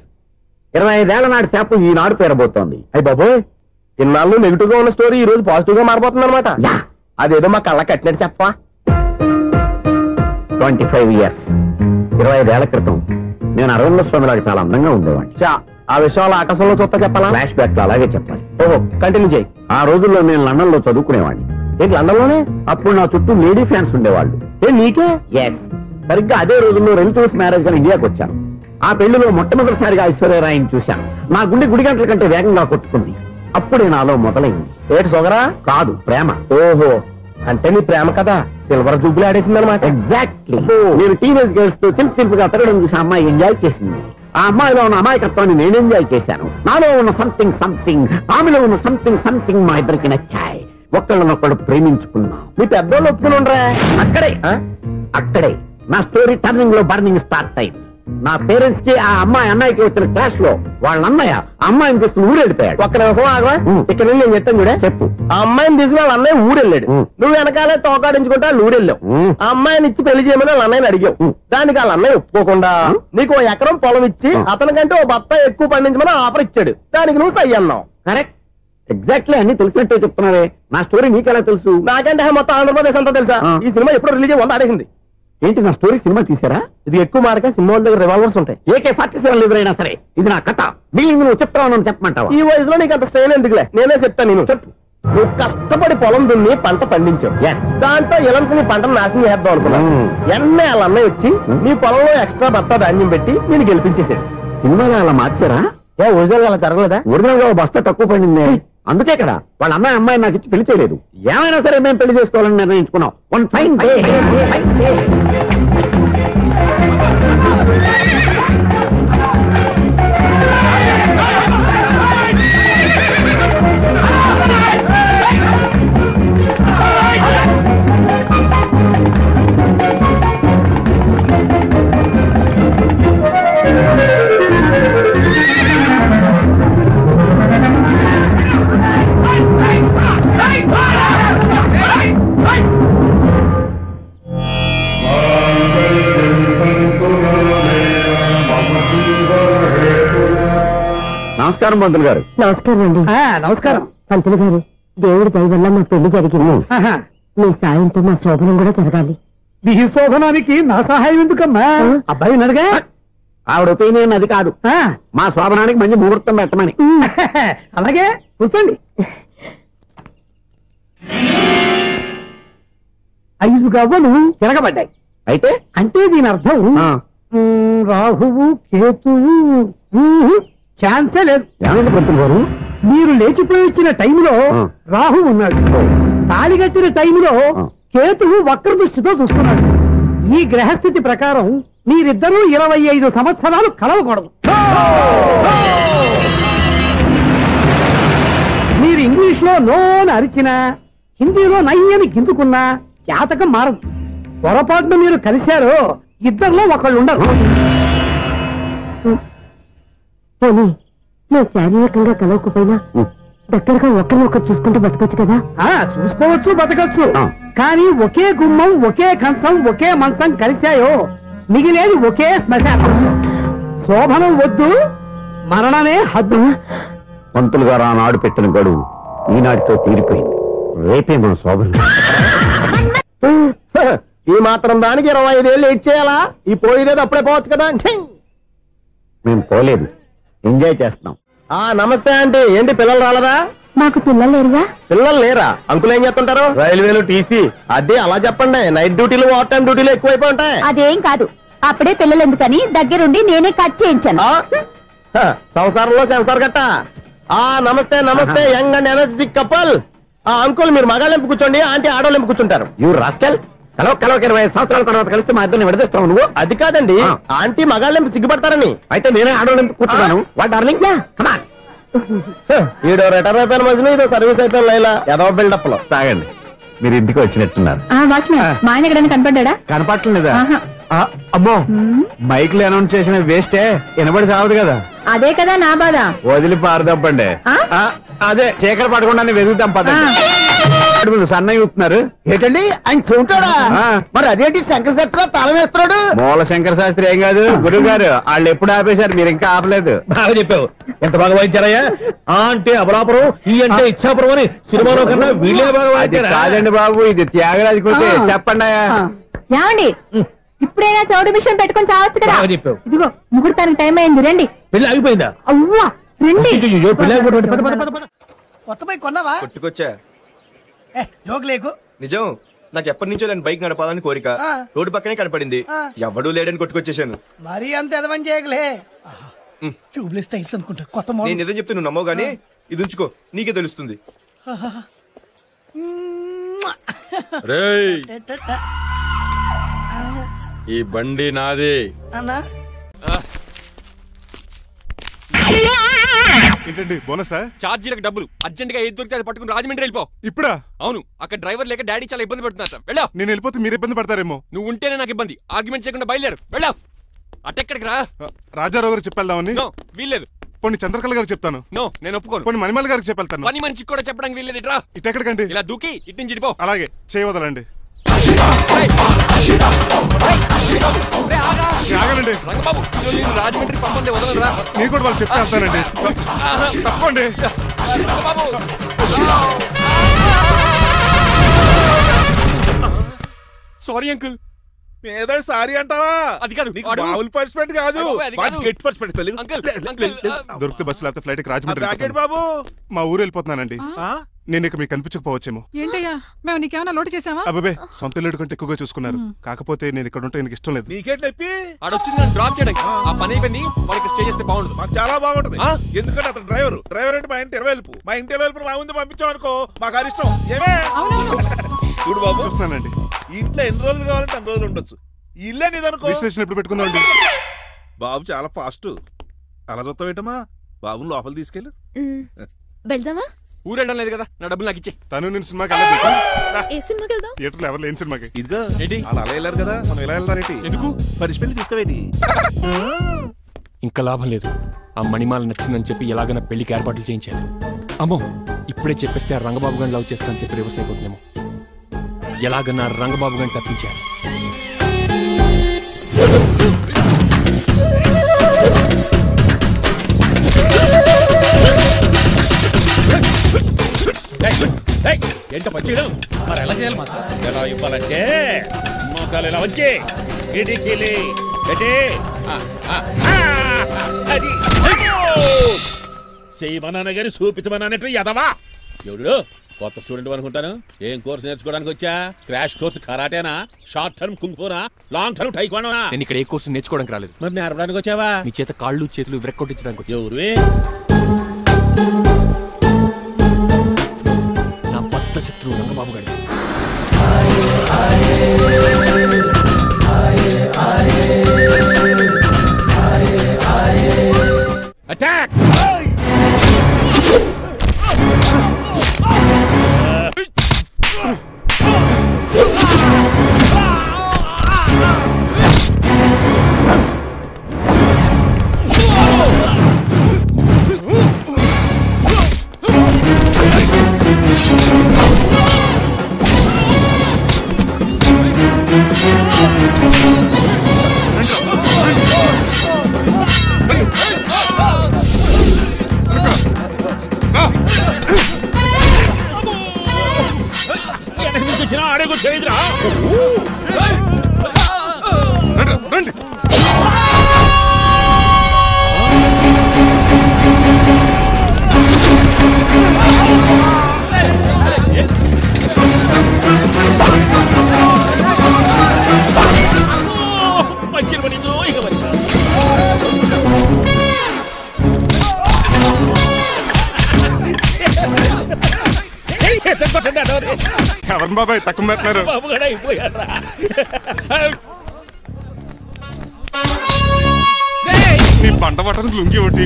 25 ఏళ్ల నాటి చేప ఈనాడు పేరబోతోంది. అయ్యి బాబోయ్, ఇన్నాళ్ళు నెగిటివ్ గా ఉన్న స్టోరీ ఈ రోజు పాజిటివ్ గా మారిపోతుంది అనమాట. అదేదో మా కళ్ళ కట్టినట్టు చెప్పా. 25 years 25 ఏళ్ల క్రితం నేను అరవింద స్వామిలాగా చాలా అందంగా ఉండేవాడిని. ఆ విషయాలు ఆకాశంలో చూస్తా చెప్పాలా? ఫ్లాష్ బ్యాక్ లో అలాగే చెప్పాలి. ఓహో కంటిన్యూ చేయి. ఆ రోజుల్లో నేను లండన్ లో చదువుకునేవాడిని. ఏంటి లండన్ లోనే? అప్పుడు నా చుట్టూ లేడీ ఫ్యాన్స్ ఉండేవాళ్ళు. నీకే? ఎస్. సరిగ్గా అదే రోజుల్లో రిలేటివ్స్ మ్యారేజ్ గా ఇండియాకి వచ్చాను. ఆ పెళ్లిలో మొట్టమొదటిసారిగా ఐశ్వర్యరాయని చూశాను. నా గుండె గుడి గంటల కంటే వేగంగా కొట్టుకుంది. అప్పుడే నాలో మొదలైంది. ఏటి సొగరా? కాదు, ప్రేమ. ఓహో, అంటే నీ ప్రేమ కదా సిల్వర్ జూబ్లీ ఆడేసింది అనమాట. ఎగ్జాక్ట్లీ. నేను టీనేజ్ గర్ల్స్ తో చిలుపుగా తిరగడం చూసి అమ్మాయి ఎంజాయ్ చేసింది. ఆ అమ్మాయిలో ఉన్న అమాయకత్వాన్ని నేను ఎంజాయ్ చేశాను. నాలో ఉన్న సంథింగ్ ఆమెలో ఉన్న సంథింగ్ మా ఇద్దరికి నచ్చాయి. ఒక్కళ్ళనొక్కడు ప్రేమించుకున్నాం. మీ పెద్దోళ్ళు ఒప్పుకుని ఉండరా? అక్కడే నా స్టోరీ టర్నింగ్ లో బర్నింగ్ స్టార్ట్ అయింది. నా పేరెంట్స్ కి ఆ అమ్మాయి అన్నయ్యకి వచ్చిన క్లాష్ లో వాళ్ళ అన్నయ్య అమ్మాయిని తీసుకుని ఊరెళ్ళిపోయాడు. ఒక్క నిమిషం ఆగా, ఇక్కడ నుంచి నేను చెప్తాను కూడా. చెప్పు. ఆ అమ్మాయిని తీసుకుని వాళ్ళ అన్నయ్య ఊరెళ్ళాడు. నువ్వు వెనకాలే తోకాడించుకుంటా ఊరెళ్ళావు. ఆ అమ్మాయిని ఇచ్చి పెళ్లి చేయమని వాళ్ళ అన్నయ్యని అడిగావు. దానికి వాళ్ళ అన్నయ్య ఒప్పుకోకుండా నీకు 1 ఎకరం పొలం ఇచ్చి అతనికంటే ఓ బత్త ఎక్కువ పండించమని ఆఫర్ ఇచ్చాడు. దానికి నువ్వు సై అన్నావు. కరెక్ట్. ఎగ్జాక్ట్లీ అన్ని తెలిసినట్టే చెప్తున్నావే. నా స్టోరీ నీకెలా తెలుసు? నాకంటే మొత్తం ఆంధ్రప్రదేశ్ అంతా తెలుసా? ఈ సినిమా ఎప్పుడు రిలీజ్ 100 ఆడేసింది. ఏంటి నా స్టోరీ సినిమా తీసారా? ఇది ఎక్కువ మార్క సినిమా దగ్గర రివాల్వర్స్ ఉంటాయి. AK-47 ఎవరైనా సరే ఇది నా కథ. మిగిలింది నువ్వు చెప్తావు చెప్పమంటావా? ఈ వయసులో నీకు అంత స్ట్రెయిన్ ఎందుకులే, నేనే చెప్తాను. నేను చెప్పు. నువ్వు కష్టపడి పొలం దున్ని పంట పండించావు. దాంతో ఇలన్స్ నీ పంటను నాశనం చేద్దాం అనుకున్నావు. ఎన్నే వాళ్ళ అన్నయ్య వచ్చి నీ పొలంలో ఎక్స్ట్రా బత్తా ధాన్యం పెట్టి నేను గెలిపించేసాడు. సినిమాలో అలా మార్చారా? ఒరిజినల్ గా అలా జరగలేదా? ఒరిజినల్ గా బస్తా తక్కువ పడింది. అందుకే కదా వాళ్ళ అమ్మాయి నాకు ఇచ్చి పెళ్లి చేయలేదు. ఏమైనా సరే మేము పెళ్లి చేసుకోవాలని నిర్ణయించుకున్నాం. One fine day. నమస్కారం పంతులు గారు. నమస్కారం అండి. నమస్కారం పంతులు గారు. దేవుడి దయ వల్ల మా పెళ్లి జరిగింది. మీ సాయంతో మా శోభనం కూడా జరగాలి. మీ శోభనానికి నా సహాయం ఎందుకమ్మా? అబ్బాయి ఉన్నాడుగా. ఆవిడ ఒపీనియన్ అది కాదు, మా శోభనానికి మంచి ముహూర్తం పెట్టమని. అలాగే కూర్చోండి. 5 గవ్వలు తిరగబడ్డాయి. అయితే అంటే దీని అర్థం రాహువు కేతువు ఛాన్సే లేదు. ఏమైంది పంతులు గారు? మీరు లేచిపోయి వచ్చిన టైంలో రాహు ఉన్నాడు, తాళిగట్టిన టైంలో కేతువు వక్ర దృష్టితో చూస్తున్నాడు. ఈ గ్రహస్థితి ప్రకారం మీరిద్దరూ 25 సంవత్సరాలు కలవకూడదు. మీరు ఇంగ్లీష్ లో నోని అరిచినా, హిందీలో నయ్యని గింజుకున్నా జాతకం మారదు. పొరపాటున మీరు కలిశారో ఇద్దరిలో ఒకళ్ళు ఉండరు. నువ్వు శారీరకంగా కలవకపోయినా దగ్గరగా ఒకరినొకరు చూసుకుంటూ బతకొచ్చు కదా. చూసుకోవచ్చు, బతకచ్చు. కానీ ఒకే గుమ్మం, ఒకే కంచం, ఒకే మంచం కలిశాయో మిగిలేది ఒకే శ్మశానం. శోభనం వద్దు, మరణమే హద్దు. పంతులు గారు ఆనాడు పెట్టిన గడువు ఈనాటితో తీరిపోయింది. రేపే మన శోభనం. ఈ మాత్రం దానికి 25 ఏళ్ళు ఇచ్చేయాలా? ఈ పోయేదేది అప్పుడే పోవచ్చు కదా. మేము పోలేదు, ఎంజాయ్ చేస్తున్నాం. నమస్తే ఆంటీ. ఏంటి పిల్లలు రాలేదా? మాకు పిల్లలు లేరుగా. పిల్లలు లేరా? అంకులు ఏం చేస్తుంటారు? రైల్వేలు, టీసీ. అదే అలా చెప్పండి. నైట్ డ్యూటీలు, ఓవర్ టైం డ్యూటీలు ఎక్కువైపోయి ఉంటాయి. అదేం కాదు, అప్పుడే పిల్లలు ఎందుకని దగ్గరుండి నేనే కట్ చేయించాను. సంసారంలో సెన్సార్ గట్ట. నమస్తే నమస్తే, young and energetic couple. Uncle మీరు మగాళ్ళెంపు కూర్చోండి, ఆంటీ ఆడోళ్ళెంపు కూర్చుంటారు. You rascal. కలవక 20 సంవత్సరాల తర్వాత కలిస్తే మా ఇద్దరిని విడదీస్తావు నువ్వు. అది కాదండి, ఆంటీ మగాళ్ళెంపు సిగ్గుపడతారని. అయితే నేనే ఆడోళ్ళెంపు కూర్చున్నాను. What darling, come on. ఈడో రిటైర్ అయిపోయిన మధ్యలో ఇదో సర్వీస్ అయిపోయిన లైలా ఏదో బిల్డప్ లో. తాగండి, మీరు ఇంటికి వచ్చినట్టున్నారు. వాచ్మెన్ మా ఆయన ఎక్కడైనా కనపడ్డా? కనపడలేదా? అమ్మో, మైక్లు అనౌన్స్ చేసిన వేస్టే, వినబడి సావదు కదా. అదే కదా నా బాధ. వదిలి పారదప్పండి. అదే చీకటి పడకుండా వెతుకుతాం పదండి. సన్నయ్య చూస్తున్నారు ఏంటండి? ఆయన చూంటాడా? మరి అదేంటి శంకర శాస్త్రి తాళం వేస్తున్నాడు? మూల శంకర శాస్త్రి ఏం కాదు, గురువు గారు. వాళ్ళు ఎప్పుడు ఆపేశారు, మీరు ఇంకా ఆపలేదు. బాగా చెప్పావు. ఎంత బాగా వాయించారయ్యా. అంటే అబలాపురం, ఈ అంటే ఇచ్చాపురం అని సినిమాలో కన్నా వీళ్ళే బాగా వాయించారు. కాదండి బాబు, ఇది త్యాగరాజు కూర్చే. చెప్పండి. ఏమండి, ఇప్పుడైనా చౌడు మిషన్ పెట్టుకొని చావచ్చు కదా. ఇదిగో ముహూర్తానికి టైం అయింది, రండి. పెళ్లి ఆగిపోయిందా? అవ్వా రండి. కొత్త బైక్ కొన్నావా? కొట్టుకొచ్చా. జోక్ లేకు. నిజం, నాకు ఎప్పటి నుంచో దాని బైక్ నడపాలని కోరిక. రోడ్డు పక్కనే కనపడింది, ఎవడూ లేడని కొట్టుకొచ్చేసాను. మరీ అంత ఎదవని చేయగలే. ట్యూబ్లెస్ టైల్స్ అనుకుంటా, కొత్త మోడల్. నేను ఏదో చెప్తే నువ్వు నమ్మవు గానీ ఇది ఉంచుకో, నీకే తెలుస్తుంది. ఈ బండి నాదే. ఏంటండి బోనసా? ఛార్జీలకు డబ్బులు అర్జెంట్ గా ఏది దొరికితే అది పట్టుకుని రాజమండ్రి వెళ్ళిపో. ఇప్పుడా? అవును, అక్కడ డ్రైవర్ లేక డాడీ చాలా ఇబ్బంది పడుతున్నారు. వెళ్ళావు. నేను వెళ్ళిపోతే మీరు ఇబ్బంది పడతారేమో. నువ్వు ఉంటేనే నాకు ఇబ్బంది. ఆర్గ్యుమెంట్ చేయకుండా బయలుదేరు. వెళ్ళావు. అటెక్కడికి రా. రాజారావు గారు చెప్పేద్దామని. వీల్లేదు. పోనీ చంద్రకళ గారికి చెప్తాను. నో, నేను ఒప్పుకోను. పోనీ మణిమల్ గారికి చెప్పేళ్తాను. పని మనిషికి కూడా చెప్పడానికి వీల్లేదు. ఇట్రా. ఇటెక్కడికండి? ఇలా దూకి ఇటు నుంచి ఇడిపో. అలాగే, చేయవదలండి. రంగబాబు, రాజమండ్రి పంపండి, వదలరా. మీరు కూడా వాళ్ళు చెప్పేస్తానండి. తప్పండి. Sorry uncle. ఏదో సారీ అంటావా? అది కాదు, మామూలు పనిష్మెంట్ కాదు, గట్టి పనిష్మెంట్. దొరికితే బస్సు లేకపోతే ఫ్లైట్ కి రాజమండ్రి. బాబు, మా ఊరు వెళ్ళిపోతున్నానండి. నేను ఇక మీకు కనిపించకపోవచ్చేమో. ఏంటయ్యా, మేము నీకేమైనా లోటు చేసామా? అబ్బాబే, సొంత ఇల్లు కంటే ఎక్కువగా చూసుకున్నారు. కాకపోతే నేను ఇక్కడ ఉంటే నాకు ఇష్టం లేదు. నీకేంటి నొప్పి? ఆడొచ్చింది నన్ను డ్రాప్ చేయడానికి. ఆ పని అయిపోయింది, వాళ్ళకి స్టే చేస్తే బాగుండదు. మాకు చాలా బాగుంటది. ఎందుకంటే అతను డ్రైవర్ అంటే మా ఇంటి ఇరవైపు. మా ఇంటి ఇరవైపు మా ముందు పంపించాం అనుకో, మాకు అది ఇష్టం. ఏమే చూడు బాబు, చూస్తున్నానండి. ఇంట్లో ఎన్ని రోజులు కావాలంటే అన్ని రోజులు ఉండొచ్చు. ఇల్లే నీదనుకో. రిజిస్ట్రేషన్ ఎప్పుడు పెట్టుకుందామండి? బాబు చాలా ఫాస్ట్. అలా చూస్తావేటమ్మా? బాబుని లోపల తీసుకెళ్ళు. వెళ్దామా? ఊరు వెళ్ళడం లేదు కదా, నా డబ్బులు నాకు ఇచ్చే. తను నేను సినిమాకి ఏ సినిమాకి వెళ్దాం? థియేటర్లో ఎవరు లేని సినిమాకి. ఇదిగా అలా అలా వెళ్ళారు కదా, మనం ఇలా వెళ్తారేంటి? ఎందుకు? పరిష్పెళ్ళి తీసుకోవేటి? ఇంకా లాభం లేదు. ఆ మణిమాల నచ్చిందని చెప్పి ఎలాగైనా పెళ్లికి ఏర్పాట్లు చేయించాను. అమ్మో, ఇప్పుడే చెప్పేస్తే ఆ రంగబాబు గారిని లవ్ చేస్తానని చెప్పి రివర్స్ అయిపోతుందేమో. ఎలాగన్నా రంగబాబు గారిని తప్పించాను. ఏంటో పచ్చేయడం మరి ఎలా చేయాలి మాత్రం ఎలా ఇవ్వాలంటే మోకాలు ఇలా వచ్చి ఇడికిలి అది చేయమన్నాను కానీ చూపించమన్నట్టు ఎదవా ఎవడు కొత్త స్టూడెంట్ అనుకుంటాను ఏం కోర్సు నేర్చుకోవడానికి వచ్చా క్రాష్ కోర్సు కరాటేనా షార్ట్ టర్మ్ కుంగ్ఫూనా లాంగ్ టర్మ్ టైక్వాండోనా నేను ఇక్కడ ఏ కోర్సు నేర్చుకోవడానికి రాలేదు మరి నేర్పడానికి వచ్చావా నీ చేత కాళ్ళు చేతులు విరక్కొట్టించడానికి వచ్చా ఎవరువే నా బద్ద శత్రువు రంగబాబు గారి అటాక్ ఎవరు బాబాయ్ తక్కువ మెత్తున్నారు నీ పంట పట్టడానికి లుంగి ఒకటి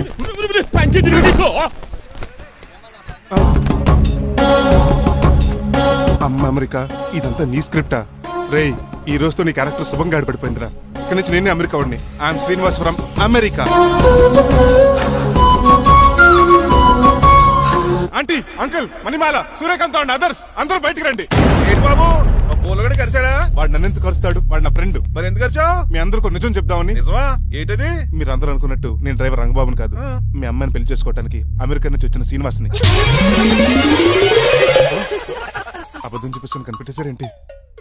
అమ్మ అమెరికా ఇదంతా నీ స్క్రిప్టా రే ఈ రోజుతో నీ క్యారెక్టర్ శుభంగా ఆడిపడిపోయిందిరా ఇక్కడి నుంచి నేనే అమెరికా వాడిని I'm Srinivas from America aunty uncle Manimala Suryakant and others అందరూ బయటికి రండి ఏంటి బాబు పూలగడ కలిసాడా వాడు నన్ను ఎందుకు కరుస్తాడు వాడు నా ఫ్రెండ్ మరి ఎందుకు కలిసావు మీ అందరికీ నిజం చెప్దామని నిజమా ఏంటది మీరు అందరూ అనుకున్నట్టు నేను డ్రైవర్ రంగబాబుని కాదు మీ అమ్మాయిని పెళ్లి చేసుకోవడానికి అమెరికా నుంచి వచ్చిన శ్రీనివాస్ని అబద్ధం చూపిస్తాను కనిపెట్టేశారేంటి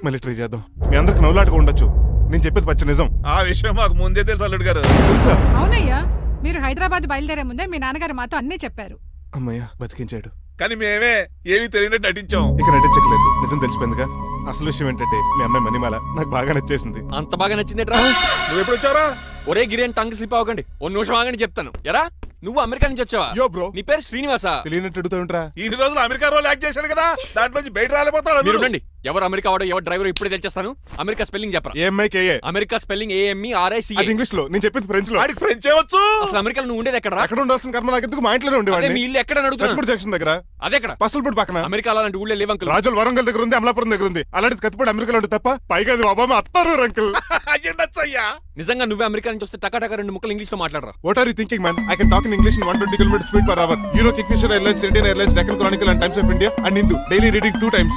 మళ్ళీ ట్రై చేద్దాం మీ అందరికి నవ్వులాటగా ఉండొచ్చు నేను చెప్పేది పచ్చ నిజం ఆ విషయం మాకు ముందే తెలుసు అల్లుడు గారు తెలుసా అవునయ్యా మీరు హైదరాబాద్ బయలుదేరే ముందే మీ నాన్నగారు మాతో అన్నీ చెప్పారు అమ్మయ్య బతికించాడు కానీ మేమే ఏమీ తెలియనట్టు నటించాం ఇక నటించట్లేదు నిజం తెలిసిపోయిందిగా అసలు విషయం ఏంటంటే మీ అమ్మాయి మణిమాల నాకు బాగా నచ్చేసింది అంత బాగా నచ్చిందేట్రా నువ్వు ఎప్పుడు వచ్చారా ఒరే గిరి టంగ్ స్లిప్ అవ్వకండి ఓ నిమిషం ఆగండి చెప్తాను ఎరా నువ్వు అమెరికా నుంచి వచ్చావా యో బ్రో నీ పేరు శ్రీనివాసా తెలియనట్టు అడుగుతావుంట్రా ఇన్ని రోజులు అమెరికా రోల్ యాక్ట్ చేశాడు కదా దాంట్లోంచి బయట రాలేపోతాడు మీరు రండి ఎవరు అమెరికా వాడో ఎవరు డ్రైవర్ ఇప్పుడే తెలిచేస్తాను అమెరికా స్పెల్లింగ్ చెప్పరా ఏఎంఐకేఏ అమెరికా స్పెల్లింగ్ AMERICA అది ఇంగ్లీష్ లో నేను చెప్పింది ఫ్రెంచ్ లో వాడికి ఫ్రెంచ్ ఏవచ్చు అసలు అమెరికాలో నువ్వు ఉండేది ఎక్కడ ఎక్కడ ఉండాల్సిన కర్మ నాకు ఎందుకు మా ఇంట్లోనే అదే ఉండేవాడిని మీ ఇల్లు ఎక్కడ అడుగుతున్నాను కత్తిపూడి జంక్షన్ దగ్గర అదెక్కడ పసలపూడి పక్కన అమెరికా అలాంటి ఊళ్ళో లేవు అంకుల్ రాజుల వరంగల్ దగ్గర ఉంది అమలాపురం దగ్గర ఉంది అలాంటి కత్తిపూడి అమెరికాలో ఉంటుంది తప్ప పైగా అది ఒబామా అత్తారు అంకుల్ అయ్యా నిజంగా నువ్వే అమెరికా నుంచి వస్తే టకా రెండు ముక్కలు ఇంగ్లీష్ లో మాట్లాడరా what are you thinking man I can talk in English in 120 kilometres speed per hour you know Kingfisher Airlines Indian Airlines Deccan Chronicle and Times of India and Hindu daily reading 2 times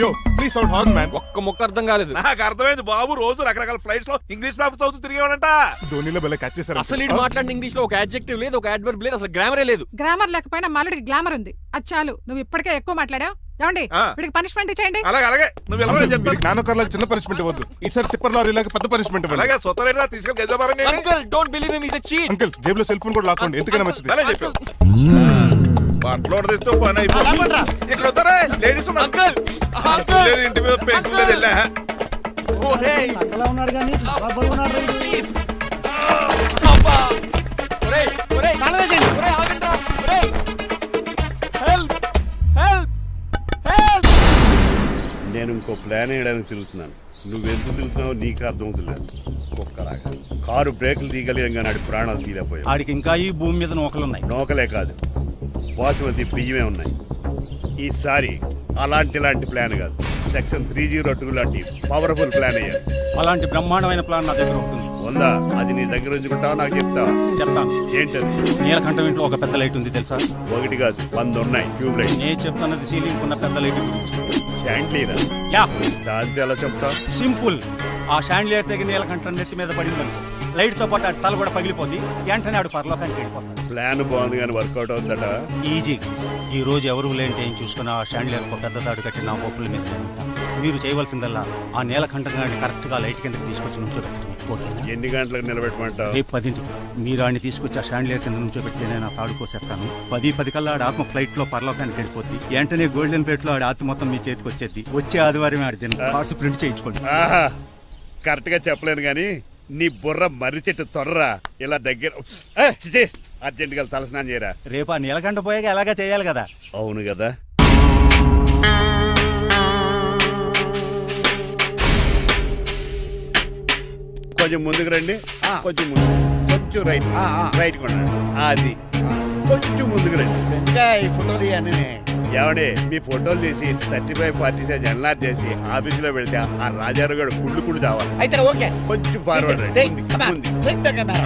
yo please sound horn man ఒక్క ముక్క అర్థం కాలేదు నాకు అర్థమైంది బాబు రోజు రకరకాల ఫ్లైట్స్ లో ఇంగ్లీష్ పేపర్స్ చదువుతూ తిరిగేవాడంట ధోనిలో భలే క్యాచ్ చేశారు అసలు ఇటు మాట్లాడిన ఇంగ్లీష్ లో ఒక అడ్జెక్టివ్ లేదు ఒక అడ్వర్బ్ లేదు అసలు గ్రామరే లేదు గ్రామర్ లేకపోయినా మాలుడికి గ్లామర్ ఉంది అది చాలు నువ్వు ఇప్పటికే ఎక్కువ మాట్లాడావు ఏమండి వీడికి పనిష్మెంట్ ఇచ్చేయండి అలాగే నువ్వు ఎలా చెప్తాను నాన్నకర్లకు చిన్న పనిష్మెంట్ ఇవ్వద్దు ఈసారి టిప్పర్ లారీలకు పెద్ద పనిష్మెంట్ ఇవ్వండి అలాగే సొత్తరేనా తీసుకెళ్ళి గజబారని uncle don't believe him is a cheat uncle జేబులో సెల్ ఫోన్ కూడా లాక్కోండి ఎందుకైనా మంచిది అలా చెప్పు బట్టలు తెస్తూ పని అయిపోయింది ఇక్కడ వస్తారా లేడీస్ అంకుల్ లేదు ఇంటి మీద పెంకులు లేదు వెళ్ళా అక్కడ ఉన్నాడు కానీ బాగున్నాడు ప్లీజ్ అబ్బా ఒరేయ్ కాలవేజన్ ఒరేయ్ ఆగండ్రా ఒరేయ్ హెల్ప్ నేను ఇంకో ప్లాన్ వేయడానికి తిరుగుతున్నాను నువ్వెందుకు తిరుగుతున్నావు నీకు అర్థమవుతులేదు ఒక్కలాగా కారు బ్రేకులు తీయగలిగాం కానీ ఆడి ప్రాణాలు తీయలేకపోయాయి ఆడికి ఇంకా ఈ భూమి మీద నూకలున్నాయి నూకలే కాదు బాసుమతి బియ్యమే ఉన్నాయి ఈసారి ఇలాంటి ప్లాన్ కాదు సెక్షన్ 302 లాంటి పవర్ఫుల్ ప్లాన్ అయ్యారు అలాంటి బ్రహ్మాండమైన ప్లాన్ నా దగ్గర ఉంటుంది ఉందా అది నీ దగ్గర ఉంచుకుంటావా నాకు చెప్తావా చెప్తాను ఏంటది నీలకంఠం ఇంట్లో ఒక పెద్ద లైట్ ఉంది తెలుసా ఒకటి కాదు 100 ఉన్నాయి ట్యూబ్ లైట్ నేను చెప్తున్నది సీలింగ్ ఉన్న పెద్ద లైట్ షాండ్లీరా యా దాంతో ఎలా చెప్తా సింపుల్ ఆ షాండ్లియర్ తెగ నీలకంఠం నెత్తి మీద పడిందని లైట్ తో పాటు ఆడి తల కూడా పగిలిపోద్ది వెంటనే ఆడు పరలోకానికి వెళ్ళిపోతాడు. ప్లాన్ బాగుంది కానీ వర్కౌట్ అవుతుందట. ఈజీ. ఈ రోజు ఎవరు లేంటే ఏం చూసుకున్న ఆ షాండ్లియర్ పెద్ద తాడు కట్టి నా పప్పుల మీద ఉంటా. మీరు చేయవలసిందల్లా ఆ నీలకంఠం గారిని కరెక్ట్ గా లైట్ కిందకి తీసుకొచ్చి నుంచోబెట్టండి. ఎన్ని గంటలకు నిలబెట్టమంటావు? రేపు 10ంటికి మీరు ఆడిని తీసుకొచ్చి ఆ షాండ్లియర్ కింద నుంచోబెడితే నేను ఆ తాడు కోసేస్తాను. 10 కల్లా ఆడ ఆత్మ ఫ్లైట్ లో పరలోకానికి వెళ్ళిపోద్ది. వెంటనే గోల్డెన్ ప్లేట్ లో ఆడి ఆత్మ మొత్తం మీ చేతికి వచ్చేది. వచ్చే ఆదివారం ఆడి కార్డ్స్ ప్రింట్ చేయించుకోండి. కరెక్ట్ గా చెప్పలేను గానీ నీ బుర్ర మర్రి చెట్టు తొర్రా. ఇలా దగ్గర అర్జెంట్ గా తలస్నానం చేయరా. రేపు ఆ నీలకంఠ పోయాక ఎలాగా చేయాలి కదా. అవును కదా. కొంచెం ముందుకు రండి. కొంచెం ముందు, కొంచెం రైట్, రైట్ కొనండి. అది కొంచెం ముందుకు రండి. ఈ ఫోటోలు ఇవన్నీ ఏమండి మీ ఫోటోలు తీసి 35, 40 సైజ్ ఎన్లార్ చేసి ఆఫీసులో పెడితే ఆ రాజారావు గారు కుళ్ళు తావాలి. అయితే ఓకే, కొంచెం ఫార్వర్డ్ రండి.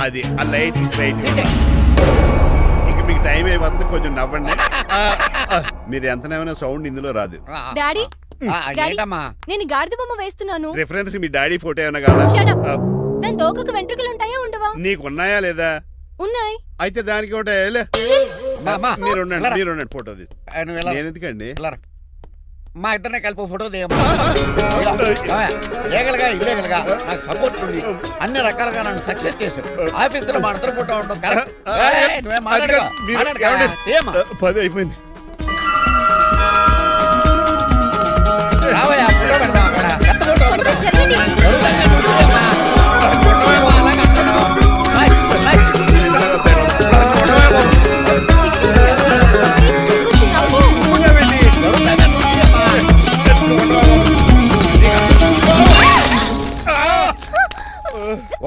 అది ఆ లైట్ రైట్. ఇక మీకు టైం అయిపోతుంది, కొంచెం నవ్వండి. మీరు ఎంతనేమైనా సౌండ్ ఇందులో రాదు. డాడీ నేను గాడిద బొమ్మ వేస్తున్నాను. రిఫరెన్స్ మీ డాడీ ఫోటో ఏమైనా కావాలా? దాని దోకకు వెంట్రుకలు ఉంటాయా ఉండవా? నీకు ఉన్నాయా లేదా? ఉన్నాయి. అయితే దానికి ఒకటే మీరు ఉండండి ఫోటో తీసి. నేను ఎందుకండి మా ఇద్దరిని కలిపి ఫోటో లీగల్గా ఇల్లీగల్గా నాకు సపోర్ట్ ఉంది. అన్ని రకాలుగా నన్ను సక్సెస్ చేశారు. ఆఫీసులో మా ఇద్దరు ఫోటో ఉండడం కరెక్ట్. 10 అయిపోయింది. రావయ్యా ఫోటో పెడతాం అక్కడ.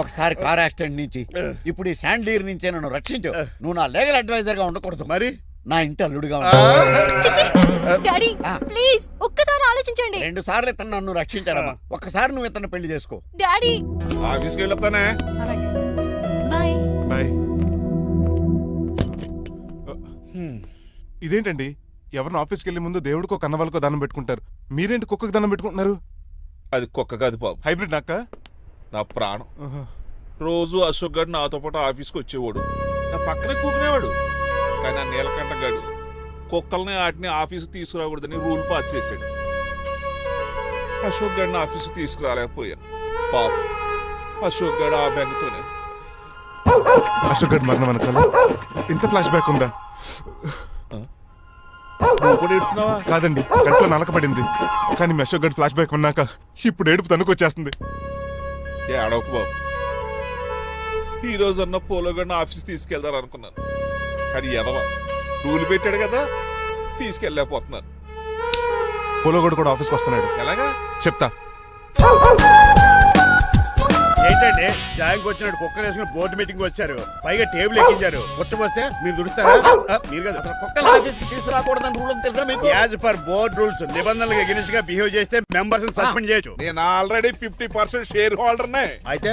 ఒకసారి కార్ యాక్సిడెంట్ నుంచి ఇప్పుడు ఈ శాండ్లీర్ నుంచే నన్ను రక్షించు. నువ్వు నా లీగల్ అడ్వైజర్ గా ఉండకూడదు, మరి నా ఇంటి అల్లుడుగా డాడీ ప్లీజ్ ఒక్కసారి ఆలోచించండి. 2 సార్లు ఇతను నన్ను రక్షించాడమ్మా. ఒక్కసారి నువ్వు ఇతను పెళ్లి చేసుకో. డాడీ ఆఫీస్కి వెళ్ళొస్తానే. Bye bye. ఇదేంటండి ఎవరిని ఆఫీస్కి వెళ్ళే ముందు దేవుడికో కన్నవాళ్ళకో దండం పెట్టుకుంటారు, మీరేంటి కుక్కకి దండం పెట్టుకుంటున్నారు? అది కుక్క కాదు బాబు, హైబ్రిడ్ నక్క. నా ప్రాణం. రోజు అశోక్ గడు నాతో పాటు ఆఫీస్కి వచ్చేవాడు, నా పక్కనే కూకునేవాడు. కానీ ఆ నీలకంఠ గడు కుక్కల్ని వాటిని ఆఫీస్కి తీసుకురాకూడదని రూల్ పాస్ చేశాడు. అశోక్ గడిని ఆఫీస్కి తీసుకురాలేకపోయాను. పాప అశోక్ గడు ఆ బెంగతోనే. అశోక్ గడ్ మరణం వెనకాల ఇంత ఫ్లాష్ బ్యాక్ ఉందా? కాదండి, కంట్లో నలకపడింది. కానీ మీ అశోక్ గడ్ ఫ్లాష్ బ్యాక్ ఉన్నాక ఇప్పుడు ఏడుపు తనుకొచ్చేస్తుంది. ఏడవకు బాబు, ఈ రోజు అన్న పోలో గడిని ఆఫీస్ తీసుకెళ్దాం అనుకున్నాను. కానీ ఎదవా రూల్ పెట్టాడు కదా, తీసుకెళ్ళలేకపోతున్నాను. పోలోగోడు కూడా ఆఫీస్కి వస్తున్నాడు. ఎలాగా చెప్తా. ఏంటంటే జాయింగ్ వచ్చినట్టు కుక్కర్ వేసుకుని బోర్డు మీటింగ్ వచ్చారు, పైగా టేబుల్ ఎక్కించారు. వస్తే మీరు దుడుస్తారా? మీరు కదా అసలు కుక్కల ఆఫీస్కి తీసుకురాకూడదని రూల్ తెలుసా మీకు? యాజ్ పర్ బోర్డ్ రూల్స్ నిబంధనలకు ఎగెనిస్ట్ గా బిహేవ్ చేస్తే మెంబర్స్ సస్పెండ్ చేయొచ్చు. నేను ఆల్రెడీ 50% షేర్ హోల్డర్ నే. అయితే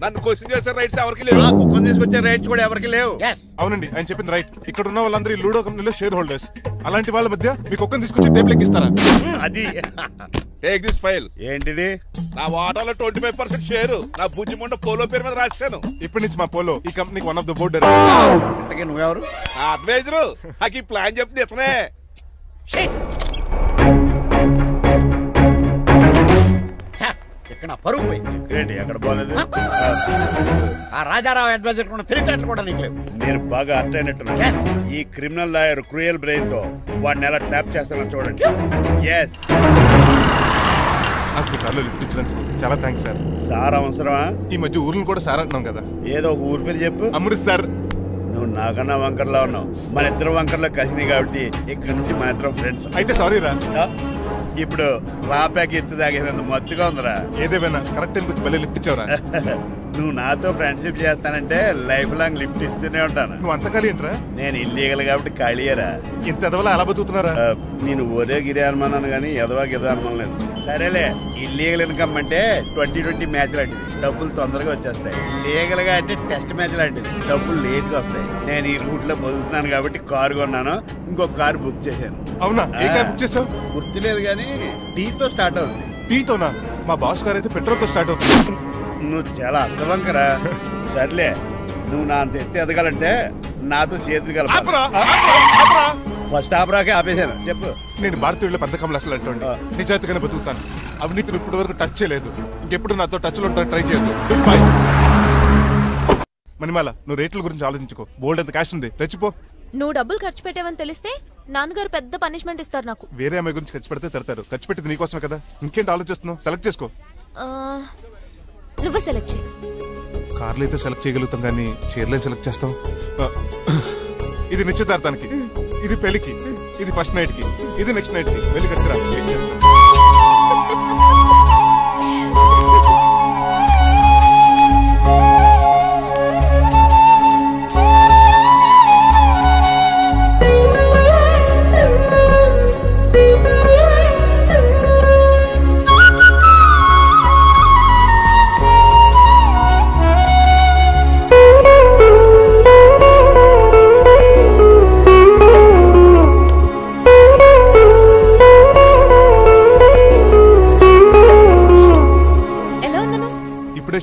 నన్ను క్వశ్చన్ చేసే రైట్స్ ఎవరికి లేవు. కుక్కను తీసుకొచ్చే రైట్స్ కూడా ఎవరికి లేవు. అవునండి, ఆయన చెప్పింది రైట్. ఇక్కడ ఉన్న వాళ్ళందరూ లూడో కంపెనీలో షేర్ హోల్డర్స్. అలాంటి వాళ్ళ మధ్య మీ కుక్కను తీసుకొచ్చి టేబుల్ ఎక్కిస్తారా? అది టేక్ దిస్ ఫైల్. ఏంటిది? నా వాటాలో 25% షేరు నా బుజ్జిమండ పోలో పేరు మీద రాశాను. ఇప్పటి నుంచి మా పోలో ఈ కంపెనీకి వన్ ఆఫ్ ద బోర్డ్. నువ్వెవరు? అడ్వైజరు. నాకు ఈ ప్లాన్ చెప్తుంది ఇతనే. ఇక్కడ పరుగు పోయింది. ఎక్కడ బాగాలేదు. ఆ రాజారావు అడ్వైజర్ కూడా తెలియటట్లు కూడా నీకు లేవు. మీరు బాగా అర్థ అయినట్టున్నారు. ఈ క్రిమినల్ లాయర్ క్రూయల్ బ్రెయిన్ తో వాడిని ఎలా ట్రాప్ చేస్తానో చూడండి. నాకు కార్లో లిఫ్ట్ ఇచ్చినందుకు చాలా థ్యాంక్స్ సార్. సార్ అవసరమా? ఈ మధ్య ఊర్లు కూడా సార్ అంటున్నాం కదా. ఏదో ఒక ఊరి పేరు చెప్పు. అమృత్సర్. నువ్వు నాకన్నా వంకర్లా ఉన్నావు. మన ఇద్దరు వంకర్లో కలిసినాయి కాబట్టి ఇక్కడ నుంచి మన ఇద్దరం ఫ్రెండ్స్. అయితే సారీ రా. ఇప్పుడు రాపాకి ఎత్తు తాగేదంత మత్తుగా ఉందిరా. ఏదేమైనా కరెక్ట్ టైంకి వచ్చి మళ్ళీ లిఫ్ట్ ఇచ్చావురా. నువ్వు నాతో ఫ్రెండ్షిప్ చేస్తానంటే లైఫ్ లాంగ్ లిఫ్ట్ ఇస్తూనే ఉంటాను. నువ్వు అంత ఖాళీ ఏంట్రా? నేను ఇల్లీగల్ కాబట్టి ఖాళీయరా. ఇంత ఎదవలా ఎలా బతుకుతున్నారా? నేను ఒరే గిరి అనుమానాను కానీ ఎదవా గిదా అనుమానం లేదు. సరేలే, ఇల్లీగల్ ఇన్కమ్ అంటే 2020 మ్యాచ్ లాంటిది, డబ్బులు తొందరగా వచ్చేస్తాయి. లీగల్ గా అంటే టెస్ట్ మ్యాచ్ లాంటిది, డబ్బులు లేట్ గా వస్తాయి. నేను ఈ రూట్ లో బతుకుతున్నాను కాబట్టి కారు కొన్నాను, ఇంకొక కారు బుక్ చేశాను. అవునా? ఏ కారు బుక్ చేసావు? గుర్తులేదు కానీ టీతో స్టార్ట్ అవుతుంది. టీతోనా? మా బాస్ కార్ అయితే పెట్రోల్ తో స్టార్ట్ అవుతుంది. నువ్వు చాలా అసలు వంకరా. సర్లే నువ్వు నా అంత ఎత్తి ఎదగాలంటే నాతో చేతులు కలపాలి. ఫస్ట్ ఆపరాకే ఆపేశాను. చెప్పు. నేను భారతీయుల పెద్ద కమలు అసలు అంటోండి. నిజాయితీగానే బతుకుతాను. అవినీతిని ఇప్పటి వరకు టచ్ చేయలేదు. ఇంకెప్పుడు నాతో టచ్ లో ఉంటాను ట్రై చేయొద్దు. బాయ్. మణిమాల, నువ్వు రేట్ల గురించి ఆలోచించుకో. బోల్డ్ అంత క్యాష్ ఉంది, రెచ్చిపో. నువ్వు డబ్బులు ఖర్చు పెట్టావని తెలిస్తే నాన్నగారు పెద్ద పనిష్మెంట్ ఇస్తారు నాకు. వేరే అమ్మాయి గురించి ఖర్చు పెడితే తిడతారు. ఖర్చు పెట్టింది నీకోసమే కదా. ఇంకేంటి ఆలోచిస్తున్నావు? సెలెక్ట్ చేసుకో. నువ్వే సెలెక్ట్ చేయి. కార్లు అయితే సెలెక్ట్ చేయగలుగుతాం కానీ చీరలేం సెలెక్ట్ చేస్తాం. ఇది నిశ్చితార్థానికి, ఇది పెళ్లికి, ఇది ఫస్ట్ నైట్ కి, ఇది నెక్స్ట్ నైట్ కి. వెళ్ళి కట్టుకురా. ఏం చేస్తాం?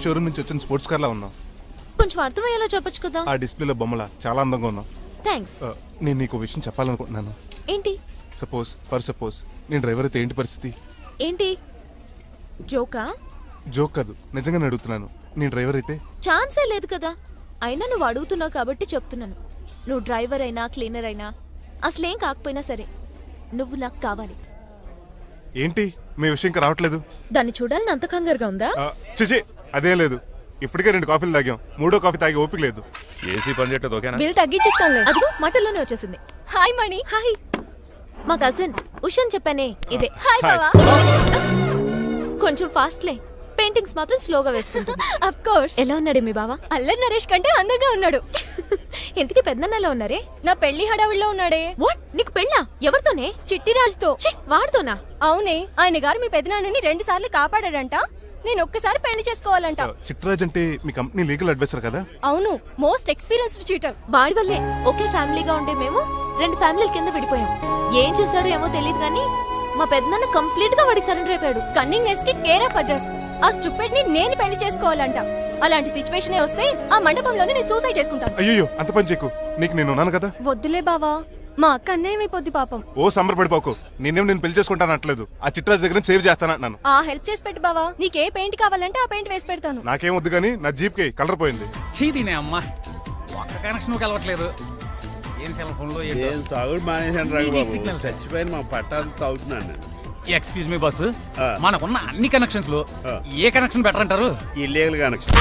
షోరూమ్ నుంచి వచ్చిన స్పోర్ట్స్ కార్ లా ఉన్నావు. కొంచెం అర్థమయ్యేలా చెప్పొచ్చు కదా. ఆ డిస్ప్లేలో బొమ్మలా చాలా అందంగా ఉన్నావు. థాంక్స్. నేను నీకు విషయం చెప్పాలనుకుంటున్నాను. ఏంటి? సపోజ్ నేను డ్రైవర్ అయితే ఏంటి పరిస్థితి? ఏంటి జోకా? జోక్ కాదు, నిజంగానే అడుగుతున్నాను. నేను డ్రైవర్ అయితే? ఛాన్సే లేదు కదా. అయినా నువ్వు అడుగుతున్నావు కాబట్టి చెప్తున్నాను. నువ్వు డ్రైవర్ అయినా క్లీనర్ అయినా అసలేం కాకపోయినా సరే నువ్వు నాకు కావాలి. ఏంటి మీ విషయం ఇంకా రావట్లేదు? దాన్ని చూడాలని అంత కంగారుగా ఉందా? చిచి అదేం లేదు. ఇప్పటికే 2 కాఫీలు తాగాం. 3వ కాఫీ తాగే ఓపిక లేదు. ఏసీ పని చేయట్లేదు. ఓకేనా? బిల్ తగ్గించిస్తానులే. అదిగో మాటల్లోనే వచ్చేసింది. హాయ్ మణి. హాయ్. మా కజిన్ ఉషాన్ చెప్పానే ఇదే. హాయ్ బావా. కొంచెం ఫాస్ట్లే. పెయింటింగ్స్ మాత్రం స్లోగా వేస్తుంటుంది. Of course. ఎలా ఉన్నాడే మీ బావ? అల్లరి నరేష్ కంటే అందంగా ఉన్నాడు. ఎందుకు పెద్దన్నలో ఉన్నారే? నా పెళ్లి హడావిడిలో ఉన్నాడే. వాట్? నీకు పెళ్ళా? ఎవరితోనే? చిట్టిరాజుతో. వాడుతోనా? అవునే. ఆయన గారు మీ పెద్దనాన్నని 2 సార్లు కాపాడాడంట. నేను ఒక్కసారి పెళ్లి చేసుకోవాలంట. చిట్టిరాజ్ అంటే మీ కంపెనీ లీగల్ అడ్వైజర్ కదా? అవును, మోస్ట్ ఎక్స్పీరియన్స్డ్ చీటర్. వాడి వల్లే ఒకే ఫ్యామిలీగా ఉండే మేము 2 ఫ్యామిలీల కింద విడిపోయాం. ఏం చేశాడో ఏమో తెలియదు కానీ మా పెద్దనాన్న కంప్లీట్ గా వాడికి సరెండర్ అయిపోయాడు. కన్నింగ్నెస్ కి కేర్ ఆఫ్ అడ్రస్. ఆ స్టూపిడ్ ని నేను పెళ్లి చేసుకోవాలంట. అలాంటి సిచువేషన్ వస్తే ఆ మండపంలోనే నేను సూసైడ్ చేసుకుంటాను. అయ్యో అంత పని చేయకు. నీకు నేను ఉన్నాను కదా. వద్దులే బావా, మా అక్క అన్యాయమైపోద్ది పాపం. ఓ సంబరపడిపోకు. నేను పెళ్లి చేసుకుంటాను అంటలేదు. ఆ చిట్రాజ్ దగ్గర సేవ్ చేస్తానంటున్నాను. ఆ హెల్ప్ చేసి పెట్టు బావా. నీకే పెయింట్ కావాలంటే ఆ పెయింట్ వేసి పెడతాను. నాకేం వద్దు కానీ నా జీప్ కి కలర్ పోయింది. చీదీనే అమ్మా, ఒక్క కనెక్షన్ కలవట్లేదు. ఏం సెల్ ఫోన్ లో ఏం తాగుడు మానేశాను రాఘబాబు. చచ్చిపోయిన మా పట్టాలు తాగుతున్నాను నేను. ఎక్స్క్యూజ్ మీ బాస్, మనకున్న అన్ని కనెక్షన్స్ లో ఏ కనెక్షన్ బెటర్ అంటారు? Illegal connection.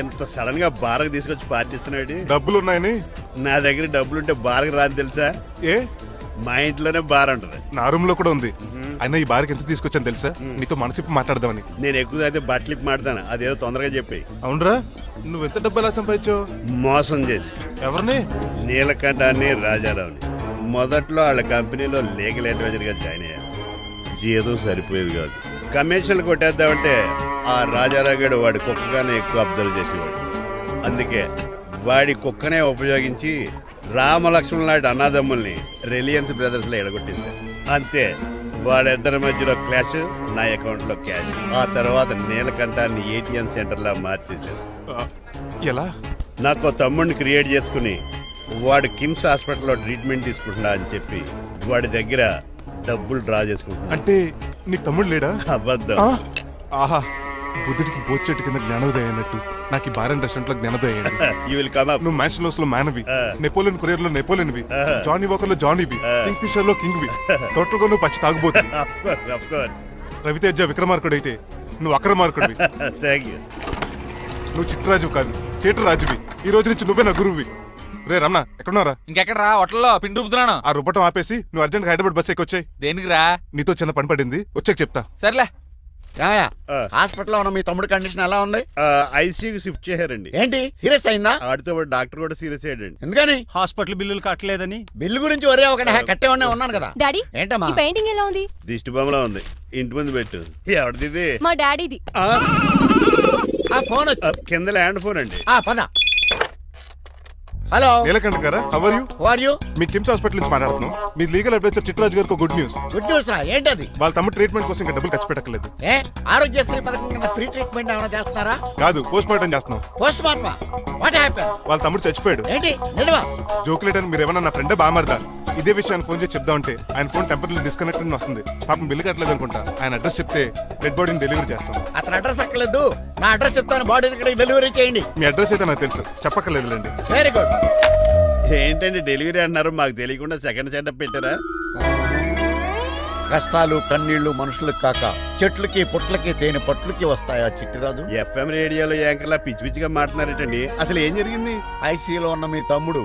ఎంత సడన్ గా బార్కు తీసుకొచ్చి పార్టీస్తున్నాడు. డబ్బులు ఉన్నాయని? నా దగ్గర డబ్బులుంటే బార్కు రాని తెలుసా? ఏ మా ఇంట్లోనే బార్ ఉంటుంది. నా రూమ్ లో కూడా ఉంది. అయినా ఈ బార్కి ఎంత తీసుకొచ్చాను తెలుసా? నీతో మనసిప్పి మాట్లాడదామని. నేను ఎక్కువ అయితే బట్టలిప్పి మాట్లాడతాను. అదేదో తొందరగా చెప్పి. అవునరా, నువ్వు ఎంత డబ్బు ఎలా సంపాదించావు? మోసం చేసి. ఎవరిని? నీలకంఠాన్ని, రాజారావుని. మొదట్లో వాళ్ళ కంపెనీలో లీగల్ అడ్వైజర్ గా జాయిన్ అయ్యాను. జీతం సరిపోయేది కాదు. కమిషన్లు కొట్టేద్దామంటే ఆ రాజారావు గడు వాడి కుక్కగానే ఎక్కువ అబ్జర్వ్ చేసేవాడు. అందుకే వాడి కుక్కనే ఉపయోగించి రామలక్ష్మణ్ లాంటి అన్నదమ్ముల్ని రిలయన్స్ బ్రదర్స్ లో ఎడగొట్టింది. అంతే, వాళ్ళిద్దరి మధ్యలో క్లాష్, నా అకౌంట్ లో క్యాష్. ఆ తర్వాత నీలకంఠాన్ని ATM సెంటర్ లా మార్చేశాను. ఎలా? నాకు తమ్ముడిని క్రియేట్ చేసుకుని వాడు కిమ్స్ హాస్పిటల్లో ట్రీట్మెంట్ తీసుకుంటున్నా అని చెప్పి వాడి దగ్గర డబ్బులు డ్రా చేసుకుంటున్నా. అంటే నీకు తమ్ముడు లేడా? అబద్ధం. ఆహా, బుద్ధుడికి బోచెట్టు కింద జ్ఞానోదయం అన్నట్టు నాకు ఈ బార్ అండ్ రెస్టారెంట్ లో జ్ఞానోదయం. నువ్వు మ్యాన్షలోస్ లో మ్యాన్వి, నెపోలియన్ కొరియర్ లో నెపోలియన్వి, జానీ వాకర్ లో జానీవి, కింగ్ ఫిషర్ లో కింగ్వి. టోటల్ గా నువ్వు పచ్చి తాగుబోతు. రవితేజ విక్రమార్కుడు అయితే నువ్వు అక్రమార్కుడివి. నువ్వు చిట్రాజు కాదు, చీటరాజువి. ఈ రోజు నుంచి నువ్వే నా గురువువి. రే రమణ, ఎక్కడున్నారా? ఇంకెక్కడరా, హోటల్లో పిండి రుబ్బుతున్నాను. ఆ రుబ్బటం ఆపేసి నువ్వు అర్జెంట్ హైదరాబాద్ బస్ ఎక్కొచ్చాయి. దేనికిరా? నీతో చిన్న పని పడింది, వచ్చాక చెప్తా. సర్లే. హాస్పిటల్లో ఉన్న మీ తమ్ముడు కండిషన్ ఎలా ఉంది? ఐసీయూకి షిఫ్ట్ చేశారండి. ఏంటి, సీరియస్ అయిందా? ఆడితో డాక్టర్ కూడా సీరియస్ అయ్యాడండి. ఎందుకని? హాస్పిటల్ బిల్లులు కట్టలేదని. బిల్లు గురించి ఒరే ఒకటి కట్టేవాడినే ఉన్నాను కదా. డాడీ, ఏంటమ్మా ఈ పెయింటింగ్ ఎలా ఉంది? దిష్టి బొమ్మలా ఉంది. ఇంటి ముందు పెట్టు. ఎవరిది? మా డాడీది. ఆ ఫోన్ కింద ల్యాండ్ ఫోన్ అండి. పద. హలో నీలకంఠ గారా, how are you? How are you? మీ కిమ్స్ హాస్పిటల్ నుంచి మాట్లాడుతున్నాం. మీ లీగల్ అడ్వైజర్ చిట్రాజు గారికి గుడ్ న్యూస్. గుడ్ న్యూస్ రా, ఏంటది? వాళ్ళ తమ్ముడు ట్రీట్మెంట్ కోసం ఇంకా డబ్బులు ఖర్చు పెట్టలేదు. ఏ ఆరోగ్యశ్రీ పథకం కింద ఫ్రీ ట్రీట్మెంట్ ఏమైనా చేస్తున్నారా? కాదు, పోస్ట్ మార్టం చేస్తున్నాం. పోస్ట్ మార్టమా? What happen? వాళ్ళ తమ్ముడు చచ్చిపోయాడు. ఏంటి నిజమా? జోకులేట్ అని మీరు ఏమన్నా నా ఫ్రెండ్ బామర్దా? ఇదే విషయాన్ని ఫోన్ చేసి చెప్దామంటే ఆయన ఫోన్ టెంపరీ డిస్కనెక్ట్ అని వస్తుంది. పాపం బిల్లు కట్టలేదు అనుకుంటా. ఆయన అడ్రస్ చెప్తే డెడ్ బాడీని డెలివరీ చేస్తాం. అతని అడ్రస్ అక్కర్లేదు, నా అడ్రస్ చెప్తాను, బాడీని ఇక్కడ డెలివరీ చేయండి. మీ అడ్రస్ అయితే నాకు తెలుసు, చెప్పక్కర్లేదులేండి. Very good. ఏంటండి డెలివరీ అన్నారు, మాకు తెలియకుండా సెకండ్ సెటప్ పెట్టారా? కష్టాలు కన్నీళ్లు మనుషులకు కాక చెట్లకి పుట్లకి తేనె పట్లకి వస్తాయా చిట్టిరాజు? ఎఫ్ఎం రేడియోలో యాంకర్లా పిచ్చి పిచ్చిగా మాట్లాడారేటండి. అసలు ఏం జరిగింది? ఐసీలో ఉన్న మీ తమ్ముడు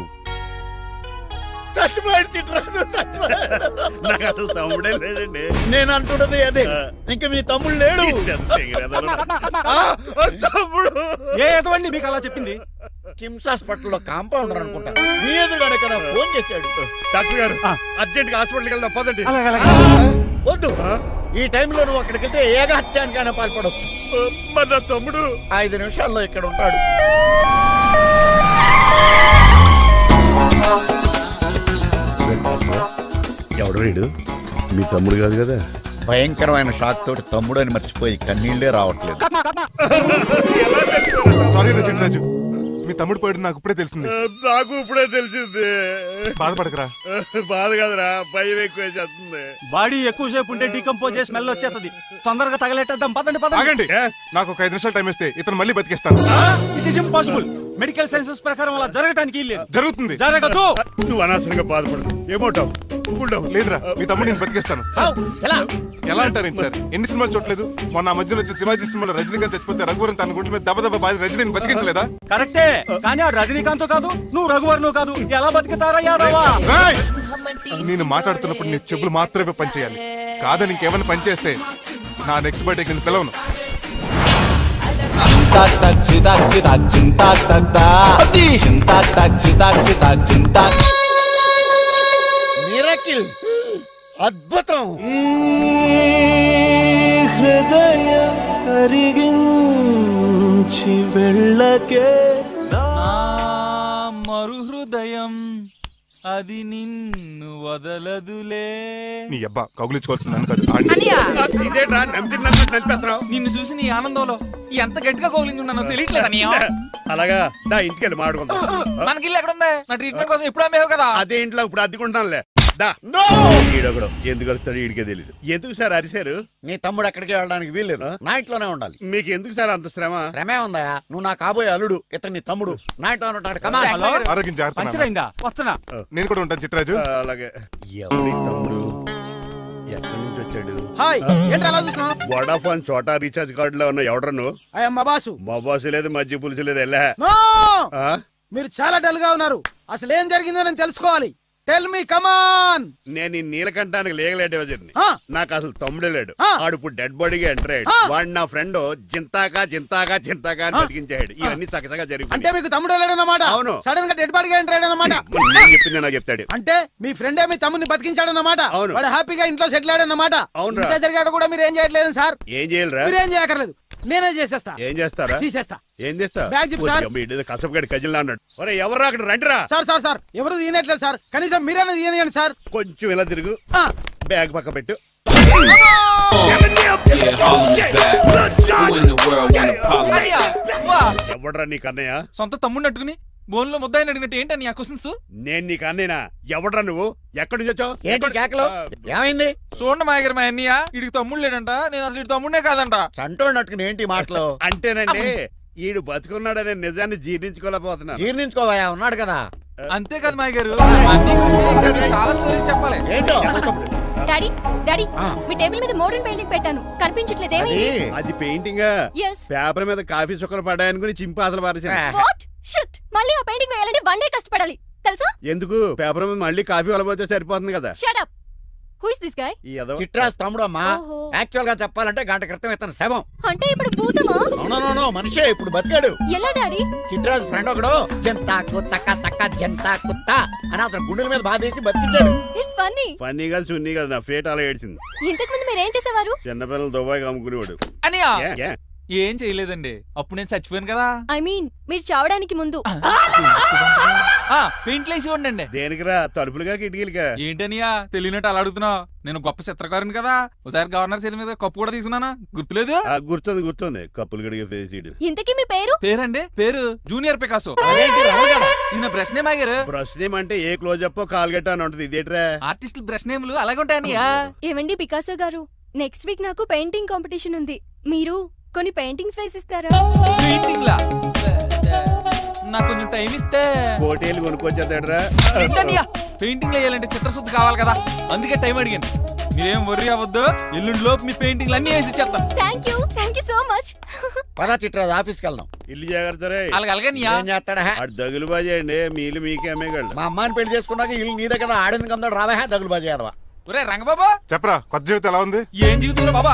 చచ్చిపోయాడు చిట్టిరాజు, చచ్చిపోయాడు. నాకు అసలు తమ్ముడే లేడండి. నేను అంటున్నది అదే, ఇంకా మీ తమ్ముడు లేడు. తమ్ముడు ఏ ఎదవండి మీకు అలా చెప్పింది? కిమ్స్ హాస్పిటల్లో కాంపౌండర్ అనుకుంటా, మీ ఎదురుగానే కదా ఫోన్ చేశాడు. డాక్టర్ గారు అర్జెంట్ గా హాస్పిటల్కి వెళ్దాం పదండి. వద్దు, ఈ టైంలో నువ్వు అక్కడికి వెళ్తే ఏకహత్యానికైనా పాల్పడవచ్చు. మరి నా తమ్ముడు 5 నిమిషాల్లో ఇక్కడ ఉంటాడు. ఎవడు వీడు? మీ తమ్ముడు కాదు కదా? భయంకరమైన షాక్ తోటి తమ్ముడు అని మర్చిపోయి కన్నీళ్లే రావట్లేదు. సారీ చిట్రాజు, మీ తమ్ముడు పోయాడు నాకు ఇప్పుడే తెలిసింది. నాకు ఇప్పుడే తెలిసింది. బాధపడకరా. బాధ కాదురా, భయం ఎక్కువ చేస్తుంది. బాడీ ఎక్కువసేపు ఉంటే డీకంపోజ్ చేసి స్మెల్ వచ్చేస్తుంది. తొందరగా తగలెట్టేద్దాం, పదండి పదండి. ఆగండి, నాకు ఒక 5 నిమిషాలు టైం ఇస్తే ఇతను మళ్ళీ బతికేస్తాను. It is impossible. Medical sciences ప్రకారం అలా జరగటానికి లేదు. జరుగుతుంది. జరగదు. నువ్వు అనవసరంగా బాధపడదు. ఏమోటావు? లేదురా, మీ తమ్ముడు నేను బతికేస్తాను. ఎలా అంటారేంటి సార్? ఎన్ని సినిమాలు చూడలేదు? మొన్న మధ్యలో వచ్చి శివాజీ సినిమాలో రజనీకాంత్ చచ్చిపోతే రఘువరన్ తన గుండె మీద దెబ్బ బాధ రజనీని బతికించలేదా? కరెక్టే, కానీ ఆ రజనీకాంత్ కాదు, నువ్వు రఘువర్ను కాదు. ఎలా బతుకుతారా యాదవా? నేను మాట్లాడుతున్నప్పుడు నీ చెప్పులు మాత్రమే పనిచేయాలి. కాదని ఇంకేమైనా పనిచేస్తే నా నెక్స్ట్ బర్త్డేకి నేను సెలవును. మిరకిల్, అద్భుతం. హృదయం కరిగించి వెళ్ళకే మరు హృదయం అది నిన్ను వదలదులే. నీ అబ్బా కౌగులించుకోవాల్సింది నన్ను కాదు. నిన్ను చూసి నీ ఆనందంలో ఎంత గట్టిగా కౌగులించున్నానో తెలియట్లేదు. అలాగా దా ఇంటికి వెళ్ళి మాడుకుందాం. మనకి ఇల్లు ఎక్కడ ఉంది? నా ట్రీట్మెంట్ కోసం ఇప్పుడు అమ్మేవు కదా. అదే ఇంట్లో ఇప్పుడు అద్దెకుంటానులే. ఈడొకడు ఎందుకు వస్తాడు ఈడికే తెలియదు. ఎందుకు సార్ అరిశారు? నీ తమ్ముడు ఎక్కడికి వెళ్ళడానికి వీల్లేదు, నా ఇంట్లోనే ఉండాలి. మీకు ఎందుకు సార్ అంత శ్రమ? శ్రమే ఉందా? నువ్వు నా కాబోయే అల్లుడు, ఇతను నీ తమ్ముడు, నా ఇంట్లో ఉంటాడు. ఆరోగ్యం జాగ్రత్త. వస్తున్నా. నేను కూడా ఉంటాను చిట్రాజు. అలాగే. ఎవరి తమ్ముడు? ఎక్కడి నుంచి వచ్చాడు? హాయ్, ఏంటి అలా చూస్తున్నావు? వడాఫోన్ చోటా రీఛార్జ్ కార్డు లో ఉన్న ఎవడరు నువ్వు? మా బాసు. మా బాసు లేదు, మధ్య పులుసు లేదు. వెళ్ళా. మీరు చాలా డల్ గా ఉన్నారు. అసలు ఏం జరిగిందో నేను తెలుసుకోవాలి. టెల్ మీ, కమాన్. నేను ఈ నీలకంఠానికి లీగల్ అడ్వైజర్ని. నాకు అసలు తమ్ముడే లేడు. ఆడు ఇప్పుడు డెడ్ బాడీగా ఎంటర్ అయ్యాడు. వాడు నా ఫ్రెండ్ జింతాకా జింతాకా జింతాకా అని బతికించాడు. ఇవన్నీ చక్కగా జరిగింది. అంటే మీకు తమ్ముడే లేడన్నమాట? అవును. సడన్ గా డెడ్ బాడీగా ఎంటర్ అయ్యాడన్నమాట. నేను చెప్పింది నాకు చెప్తాడు. అంటే మీ ఫ్రెండే మీ తమ్ముడిని బతికించాడన్నమాట. అవును. వాడు హ్యాపీగా ఇంట్లో సెటిల్ అయ్యాడన్నమాట. అవును. ఇంత జరిగాక కూడా మీరు ఏం చేయట్లేదు సార్. ఏం చేయాలరా? మీరేం చేయక్కర్లేదు, నేనే చేసేస్తా. ఏం చేస్తారా? తీసేస్తా. ఏం చేస్తా? బ్యాగ్ చెప్పు సార్. కసపగడి కజిల్లా అన్నాడు. ఒరే ఎవరు అక్కడ రండిరా. సార్ సార్ సార్, ఎవరు తీయనట్లేదు సార్. కనీసం మీరైనా తీయనియండి సార్. కొంచెం ఇలా తిరుగు, బ్యాగ్ పక్క పెట్టు. ఎవడరా నీ కన్నయ్య? సొంత తమ్ముడిని అట్టుకుని బోన్ లో ముద్దాయిని అడిగినట్టు ఏంటని ఆ క్వశ్చన్స్? నేను నీ కన్నయ్యనా? ఎవడరా నువ్వు? ఎక్కడి నుంచి వచ్చావు? ఏంటి కేకలు? ఏమైంది? చూడండి మాయగారు, మా అన్నయ్య వీడికి తమ్ముడు లేడంట. నేను అసలు ఇటు తమ్ముడే కాదంట. చంటోడినట్టుకుని ఏంటి మాటలు? అంటేనండి ఈడు బతుకున్నాడనే నిజాన్ని జీర్ణించుకోలేకపోతున్నాను. జీర్ణించుకోవా, ఉన్నాడు కదా. అంతేకాదు మాయగారు, చాలా స్టోరీస్ చెప్పాలి. ఏంటో? డాడీ డాడీ, మీ టేబుల్ మీద మోడర్న్ పెయింటింగ్ పెట్టాను, కనిపించట్లేదు. అది పెయింటింగ్. పేపర్ మీద కాఫీ చుక్కలు పడ్డాయనుకుని చింపాసలు పారేసాను. మళ్ళీ ఆ పెయింటింగ్ వేయాలంటే 1 డే కష్టపడాలి తెలుసా? ఎందుకు? పేపర్ మీద మళ్ళీ కాఫీ వలపోతే సరిపోతుంది కదా. Shut up. Who is this guy? చిట్రాజ్ తమ్ముడు అమ్మా. యాక్చువల్ గా చెప్పాలంటే గంట క్రితం ఇతను శవం. అంటే ఇప్పుడు భూతమా? నో మనిషే, ఇప్పుడు బతికాడు. ఎలా డాడీ? చిట్రాజ్ ఫ్రెండ్ ఒకడు జంతాకు తక్క తక్క జంతా కుత్త అని అతను గుండెల మీద బాధేసి బతికించాడు. It's funny. ఫన్నీ కాదు, సున్నీ కాదు, నా ఫేట్ అలా ఏడ్చింది. ఇంతకు ముందు మీరు ఏం చేసేవారు? చిన్నపిల్లలు దుబాయ్ అమ్ముకునేవాడు. అనియా ఏం చేయలేదండి. అప్పుడు నేను చచ్చిపోయాను కదా. ఐ మీన్ మీరు చావడానికి ముందు. పెయింట్లు వేసి ఉండండి. దేనికిరా? తలుపులుగా కిటికీలుగా? ఏంటనియా తెలియనట్టు అలా అడుగుతున్నావు? నేను గొప్ప చిత్రకారుని కదా. ఒకసారి గవర్నర్ చేతి మీద కప్పు కూడా తీసుకున్నానా? గుర్తులేదు? గుర్తుంది. కప్పులు గడిగే ఫేస్. ఇంతకీ మీ పేరు? పేరండి పేరు జూనియర్ పికాసో. ఈయన బ్రష్ నేమ్ ఆగారు. బ్రష్ నేమ్ అంటే ఏ క్లోజప్ కాల్గెట్ అని ఉంటది. ఇదేట్రా? ఆర్టిస్టులు బ్రష్ నేమ్లు అలాగే ఉంటాయనియా. ఏమండి పికాసో గారు, నెక్స్ట్ వీక్ నాకు పెయింటింగ్ కాంపిటీషన్ ఉంది. మీరు కొన్ని పెయింటింగ్స్ వేసిస్తారా? పెయింటింగ్ లా? నాకు కొంచెం టైం ఇస్తే కోటేలు కొనుక్కొచ్చేదేట్రా? పెయింటింగ్ వేయాలంటే చిత్రశుద్ధి కావాలి కదా, అందుకే టైం అడిగాను. మీరేం వర్రీ అవ్వద్దు, ఎల్లుండి లోపు మీ పెయింటింగ్లు అన్ని వేసి ఇచ్చేస్తాను. Thank you so much. పదా చిట్రాజు ఆఫీస్కి వెళ్దాం. ఇల్లు జాగ్రత్త రే. దగులు బాజీ అండి. మీలు మీకే అమ్మేగాళ్ళు. మా అమ్మాయిని పెళ్లి చేసుకున్నాక ఇల్లు నీదే కదా, ఆడింది కదా రావా దగులు బాజీ అదవా. ఒరే రంగబాబా చెప్పరా, కొత్త జీవితం ఎలా ఉంది? ఏం జీవితంలో బాబా,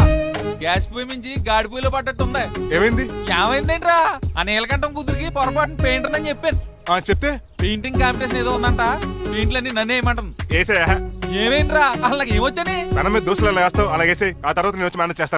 గ్యాస్ పొయ్యి మించి గాడి పొయ్యిలో పడ్డట్టు ఉంది. ఏమైంది? ఏమైందేంట్రా? ఆ నీలకంఠం కూతురికి పొరపాటున పెయింటర్ అని చెప్పాను. చెప్తే పెయింటింగ్ కాంపిటీషన్ ఏదో ఉందంట, పెయింట్లన్నీ నన్నే ఏమంటాను. ఏసేయా? ఏమైందిరా? అసలు నాకు ఏమొచ్చని? మన మీద దోశలు వేస్తావు, అలాగేసే. ఆ తర్వాత నేను వచ్చి మేనేజ్ చేస్తాను.